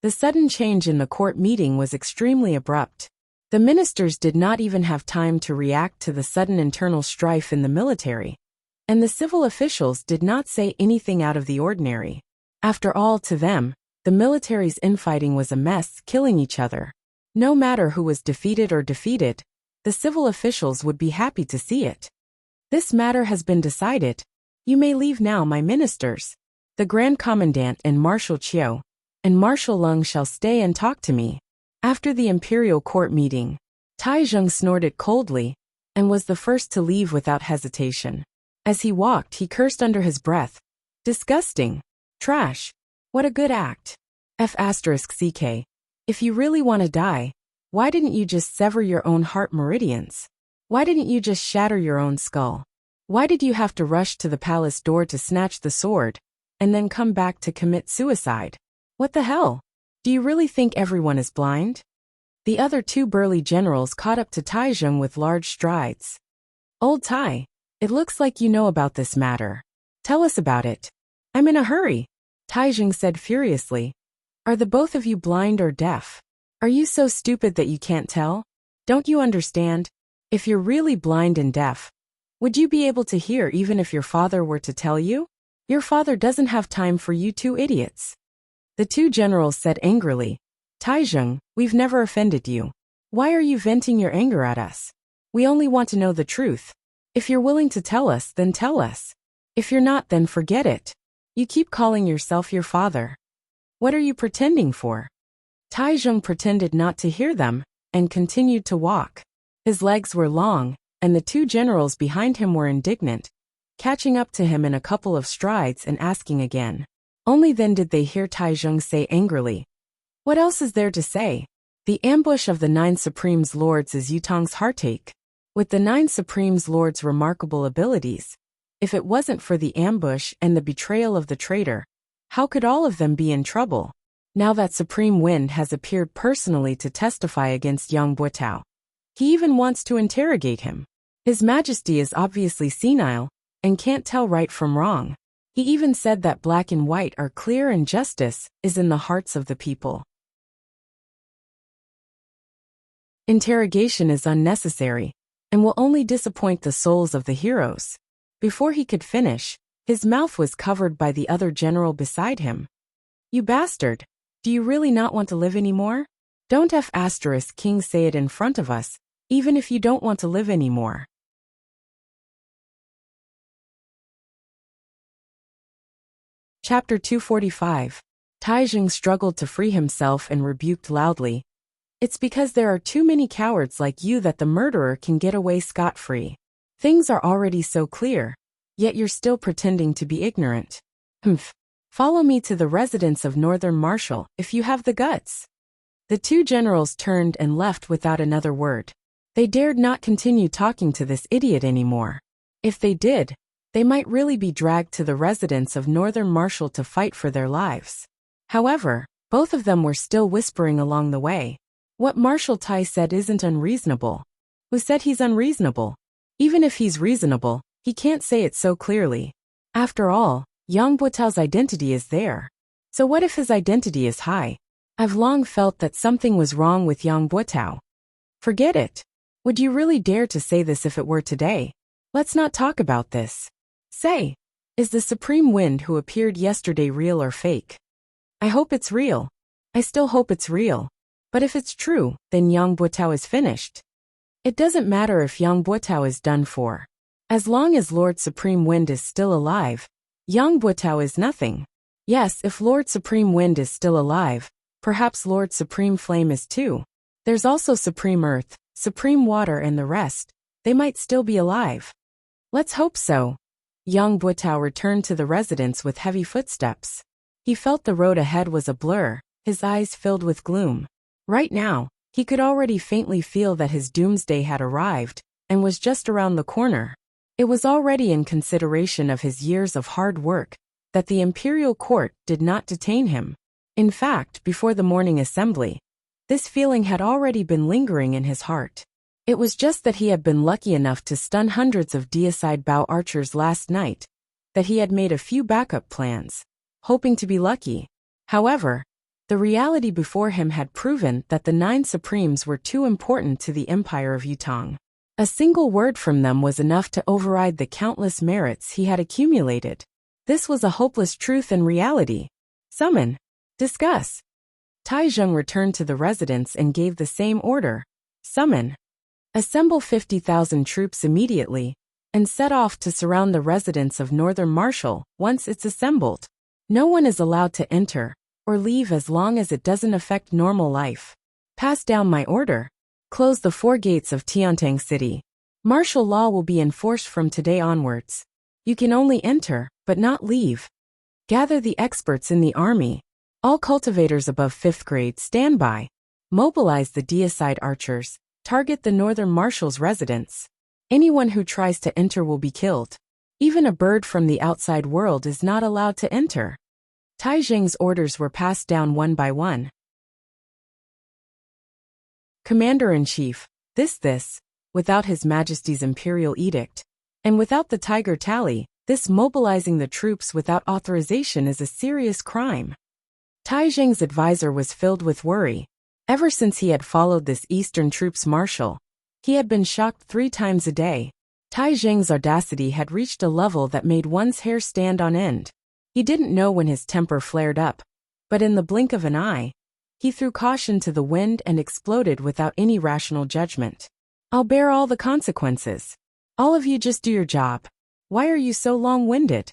The sudden change in the court meeting was extremely abrupt. The ministers did not even have time to react to the sudden internal strife in the military, and the civil officials did not say anything out of the ordinary. After all, to them, the military's infighting was a mess, killing each other. No matter who was defeated or defeated, the civil officials would be happy to see it. "This matter has been decided. You may leave now, my ministers. The Grand Commandant and Marshal Qiu and Marshal Leng shall stay and talk to me." After the imperial court meeting, Taizheng snorted coldly and was the first to leave without hesitation. As he walked, he cursed under his breath. "Disgusting. Trash. What a good act. F***CK. If you really want to die, why didn't you just sever your own heart meridians? Why didn't you just shatter your own skull? Why did you have to rush to the palace door to snatch the sword, and then come back to commit suicide? What the hell? Do you really think everyone is blind?" The other 2 burly generals caught up to Taizheng with large strides. "Old Tai, it looks like you know about this matter. Tell us about it." "I'm in a hurry," Taizheng said furiously. "Are the both of you blind or deaf? Are you so stupid that you can't tell? Don't you understand? If you're really blind and deaf, would you be able to hear even if your father were to tell you? Your father doesn't have time for you 2 idiots." The 2 generals said angrily, "Taizheng, we've never offended you. Why are you venting your anger at us? We only want to know the truth. If you're willing to tell us, then tell us. If you're not, then forget it. You keep calling yourself your father. What are you pretending for?" Taizheng pretended not to hear them and continued to walk. His legs were long, and the 2 generals behind him were indignant, catching up to him in a couple of strides and asking again. Only then did they hear Taizheng say angrily, "What else is there to say? The ambush of the 9 Supremes Lords is Yutong's heartache. With the 9 Supremes Lords' remarkable abilities, if it wasn't for the ambush and the betrayal of the traitor, how could all of them be in trouble? Now that Supreme Wind has appeared personally to testify against Yang Buotao. He even wants to interrogate him. His Majesty is obviously senile and can't tell right from wrong. He even said that black and white are clear and justice is in the hearts of the people. Interrogation is unnecessary and will only disappoint the souls of the heroes." Before he could finish, his mouth was covered by the other general beside him. "You bastard! Do you really not want to live anymore? Don't King say it in front of us, even if you don't want to live anymore." Chapter 245. Taizheng struggled to free himself and rebuked loudly, "It's because there are too many cowards like you that the murderer can get away scot-free. Things are already so clear, yet you're still pretending to be ignorant. Humph. Follow me to the residence of Northern Marshal, if you have the guts." The 2 generals turned and left without another word. They dared not continue talking to this idiot anymore. If they did, they might really be dragged to the residence of Northern Marshal to fight for their lives. However, both of them were still whispering along the way. "What Marshal Tai said isn't unreasonable." "Who said he's unreasonable? Even if he's reasonable, he can't say it so clearly. After all, Yang Buotao's identity is there. So what if his identity is high? I've long felt that something was wrong with Yang Buotao. Forget it. Would you really dare to say this if it were today? Let's not talk about this. Say, is the supreme wind who appeared yesterday real or fake? I hope it's real. I still hope it's real. But if it's true, then Yang Buotao is finished. It doesn't matter if Yang Buotao is done for. As long as Lord Supreme Wind is still alive, Yang Buotao is nothing. Yes, if Lord Supreme Wind is still alive, perhaps Lord Supreme Flame is too. There's also Supreme Earth, Supreme Water and the rest. They might still be alive. Let's hope so. Yang Buotao returned to the residence with heavy footsteps. He felt the road ahead was a blur, his eyes filled with gloom. Right now, he could already faintly feel that his doomsday had arrived, and was just around the corner. It was already in consideration of his years of hard work, that the imperial court did not detain him. In fact, before the morning assembly, this feeling had already been lingering in his heart. It was just that he had been lucky enough to stun hundreds of deicide bow archers last night, that he had made a few backup plans, hoping to be lucky. However, the reality before him had proven that the 9 Supremes were too important to the Empire of Yutong. A single word from them was enough to override the countless merits he had accumulated. This was a hopeless truth and reality. Summon. Discuss. Taizheng returned to the residence and gave the same order. Summon. Assemble 50,000 troops immediately, and set off to surround the residence of Northern Marshal once it's assembled. No one is allowed to enter or leave as long as it doesn't affect normal life. Pass down my order. Close the 4 gates of Tiantang City. Martial law will be enforced from today onwards. You can only enter, but not leave. Gather the experts in the army. All cultivators above 5th grade stand by. Mobilize the deicide archers. Target the Northern Marshal's residence. Anyone who tries to enter will be killed. Even a bird from the outside world is not allowed to enter. Taizheng's orders were passed down one by one. Commander-in-Chief, this, without His Majesty's Imperial Edict, and without the Tiger Tally, this mobilizing the troops without authorization is a serious crime. Taizheng's advisor was filled with worry. Ever since he had followed this Eastern Troops Marshal, he had been shocked 3 times a day. Taizheng's audacity had reached a level that made one's hair stand on end. He didn't know when his temper flared up, but in the blink of an eye, he threw caution to the wind and exploded without any rational judgment. I'll bear all the consequences. All of you just do your job. Why are you so long-winded?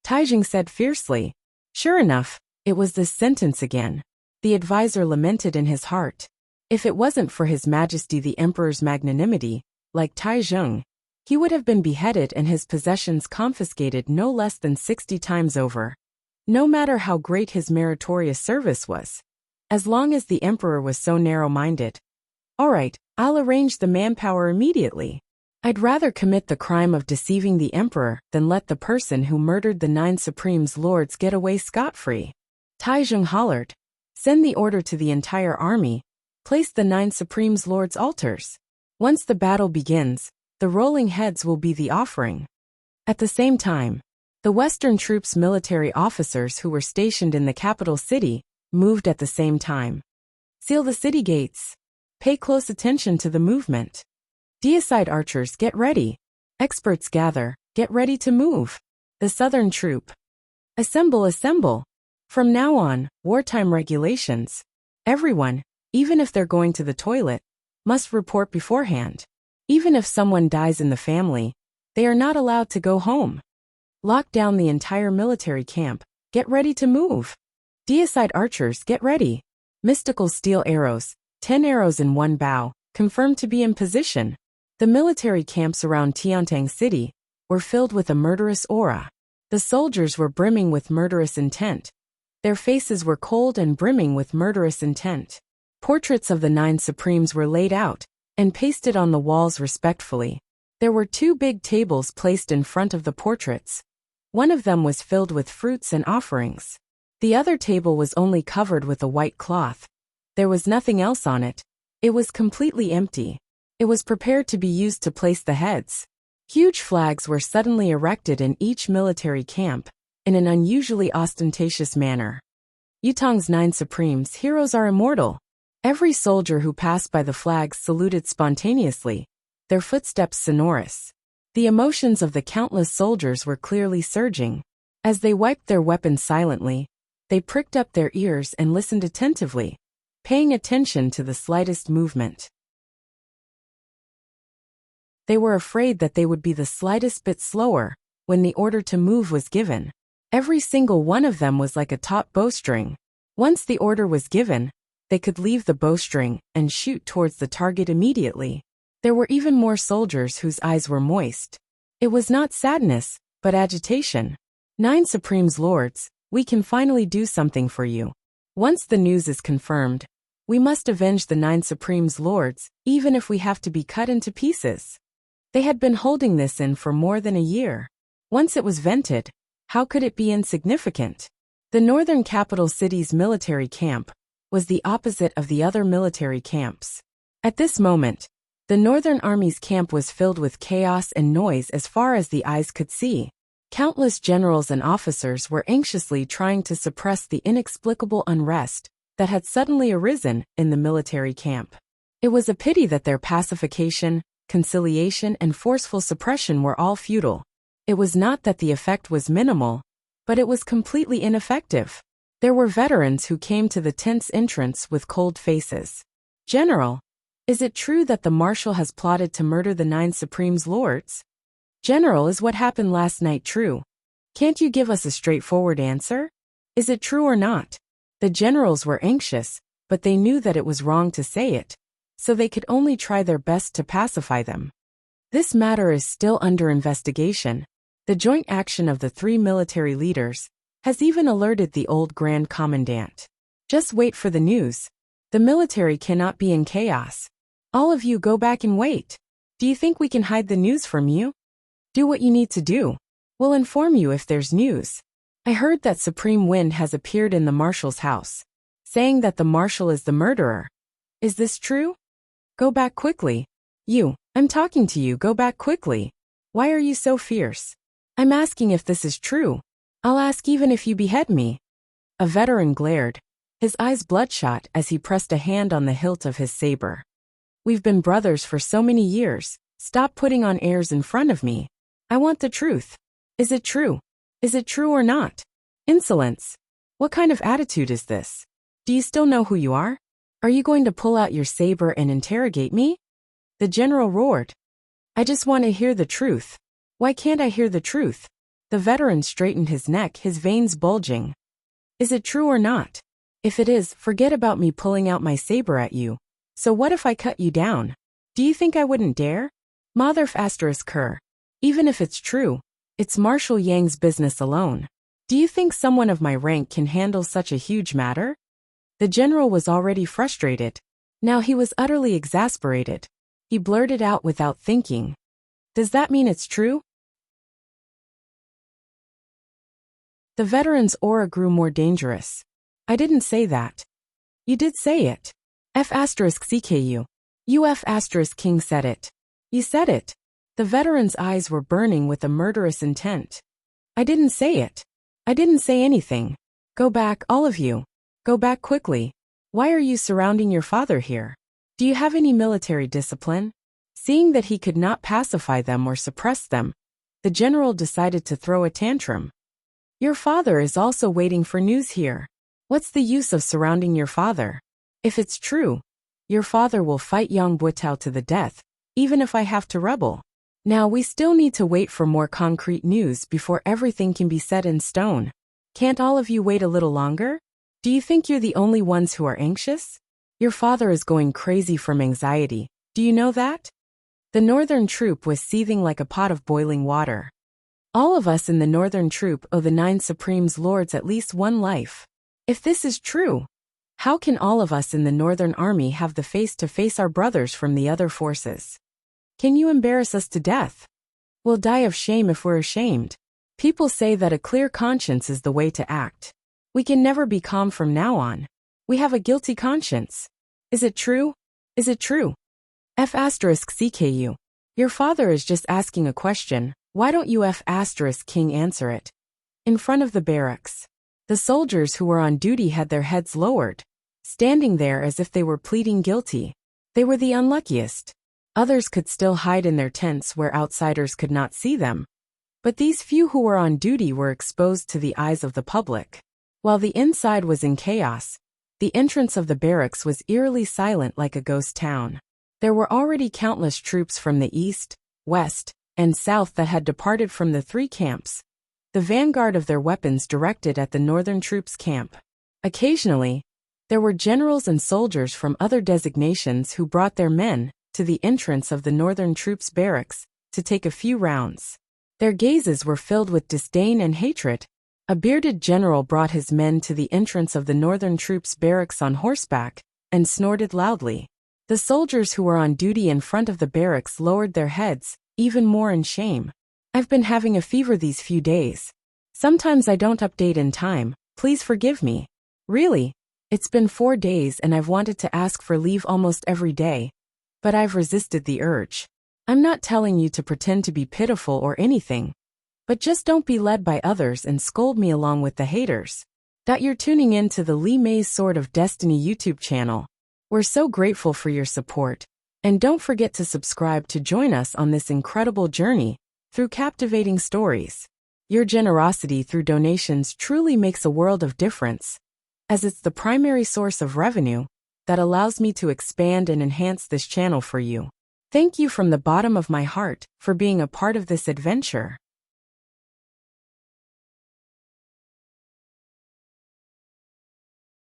Taizheng said fiercely. Sure enough, it was this sentence again. The advisor lamented in his heart. If it wasn't for His Majesty the Emperor's magnanimity, like Taizheng, he would have been beheaded and his possessions confiscated no less than 60 times over. No matter how great his meritorious service was. As long as the Emperor was so narrow-minded. All right, I'll arrange the manpower immediately. I'd rather commit the crime of deceiving the Emperor than let the person who murdered the 9 Supremes Lords get away scot-free. Taizheng hollered. Send the order to the entire army. Place the 9 Supremes Lords' altars. Once the battle begins, the rolling heads will be the offering. At the same time, the Western troops' military officers who were stationed in the capital city moved at the same time. Seal the city gates. Pay close attention to the movement. Deicide archers, get ready. Experts gather, get ready to move. The Southern troop. Assemble. From now on, wartime regulations. Everyone, even if they're going to the toilet, must report beforehand. Even if someone dies in the family, they are not allowed to go home. Lock down the entire military camp. Get ready to move. Deicide archers, get ready. Mystical steel arrows, 10 arrows in one bow, confirmed to be in position. The military camps around Tiantang City were filled with a murderous aura. The soldiers were brimming with murderous intent. Their faces were cold and brimming with murderous intent. Portraits of the 9 Supremes were laid out and pasted on the walls respectfully. There were 2 big tables placed in front of the portraits. One of them was filled with fruits and offerings. The other table was only covered with a white cloth. There was nothing else on it. It was completely empty. It was prepared to be used to place the heads. Huge flags were suddenly erected in each military camp, in an unusually ostentatious manner. Yutong's 9 Supremes, heroes are immortal. Every soldier who passed by the flags saluted spontaneously, their footsteps sonorous. The emotions of the countless soldiers were clearly surging. As they wiped their weapons silently, they pricked up their ears and listened attentively, paying attention to the slightest movement. They were afraid that they would be the slightest bit slower when the order to move was given. Every single one of them was like a taut bowstring. Once the order was given, they could leave the bowstring and shoot towards the target immediately. There were even more soldiers whose eyes were moist. It was not sadness, but agitation. 9 Supremes Lords, we can finally do something for you. Once the news is confirmed, we must avenge the 9 Supremes Lords, even if we have to be cut into pieces. They had been holding this in for more than a year. Once it was vented, how could it be insignificant? The northern capital city's military camp was the opposite of the other military camps. At this moment, the Northern Army's camp was filled with chaos and noise as far as the eyes could see. Countless generals and officers were anxiously trying to suppress the inexplicable unrest that had suddenly arisen in the military camp. It was a pity that their pacification, conciliation, and forceful suppression were all futile. It was not that the effect was minimal, but it was completely ineffective. There were veterans who came to the tent's entrance with cold faces. General, is it true that the Marshal has plotted to murder the 9 Supremes Lords? General, is what happened last night true? Can't you give us a straightforward answer? Is it true or not? The generals were anxious, but they knew that it was wrong to say it, so they could only try their best to pacify them. This matter is still under investigation. The joint action of the 3 military leaders has even alerted the old Grand Commandant. Just wait for the news. The military cannot be in chaos. All of you go back and wait. Do you think we can hide the news from you? Do what you need to do. We'll inform you if there's news. I heard that Supreme Wind has appeared in the Marshal's house, saying that the Marshal is the murderer. Is this true? Go back quickly. I'm talking to you, go back quickly. Why are you so fierce? I'm asking if this is true. I'll ask even if you behead me. A veteran glared, his eyes bloodshot as he pressed a hand on the hilt of his saber. We've been brothers for so many years. Stop putting on airs in front of me. I want the truth. Is it true? Is it true or not? Insolence. What kind of attitude is this? Do you still know who you are? Are you going to pull out your saber and interrogate me? The general roared. I just want to hear the truth. Why can't I hear the truth? The veteran straightened his neck, his veins bulging. Is it true or not? If it is, forget about me pulling out my saber at you. So what if I cut you down? Do you think I wouldn't dare? Mother ***. Even if it's true, it's Marshal Yang's business alone. Do you think someone of my rank can handle such a huge matter? The general was already frustrated. Now he was utterly exasperated. He blurted out without thinking. Does that mean it's true? The veteran's aura grew more dangerous. I didn't say that. You did say it. F***CKU. You F***King said it. You said it. The veteran's eyes were burning with a murderous intent. I didn't say it. I didn't say anything. Go back, all of you. Go back quickly. Why are you surrounding your father here? Do you have any military discipline? Seeing that he could not pacify them or suppress them, the general decided to throw a tantrum. Your father is also waiting for news here. What's the use of surrounding your father? If it's true, your father will fight Yang Buitao to the death, even if I have to rebel. Now we still need to wait for more concrete news before everything can be set in stone. Can't all of you wait a little longer? Do you think you're the only ones who are anxious? Your father is going crazy from anxiety. Do you know that? The northern troop was seething like a pot of boiling water. All of us in the northern troop owe the 9 Supremes Lords at least one life. If this is true, how can all of us in the Northern Army have the face to face our brothers from the other forces? Can you embarrass us to death? We'll die of shame if we're ashamed. People say that a clear conscience is the way to act. We can never be calm from now on. We have a guilty conscience. Is it true? Is it true? F***CKU. Your father is just asking a question. Why don't you F***King answer it? In front of the barracks. The soldiers who were on duty had their heads lowered, standing there as if they were pleading guilty. They were the unluckiest. Others could still hide in their tents where outsiders could not see them. But these few who were on duty were exposed to the eyes of the public. While the inside was in chaos, the entrance of the barracks was eerily silent like a ghost town. There were already countless troops from the east, west, and south that had departed from the three camps, the vanguard of their weapons directed at the northern troops' camp. Occasionally, there were generals and soldiers from other designations who brought their men to the entrance of the northern troops' barracks to take a few rounds. Their gazes were filled with disdain and hatred. A bearded general brought his men to the entrance of the northern troops' barracks on horseback and snorted loudly. The soldiers who were on duty in front of the barracks lowered their heads, even more in shame. I've been having a fever these few days. Sometimes I don't update in time, please forgive me. Really, it's been 4 days and I've wanted to ask for leave almost every day, but I've resisted the urge. I'm not telling you to pretend to be pitiful or anything, but just don't be led by others and scold me along with the haters. That you're tuning in to the Lee May's Sword of Destiny YouTube channel. We're so grateful for your support, and don't forget to subscribe to join us on this incredible journey through captivating stories. Your generosity through donations truly makes a world of difference, as it's the primary source of revenue that allows me to expand and enhance this channel for you. Thank you from the bottom of my heart for being a part of this adventure.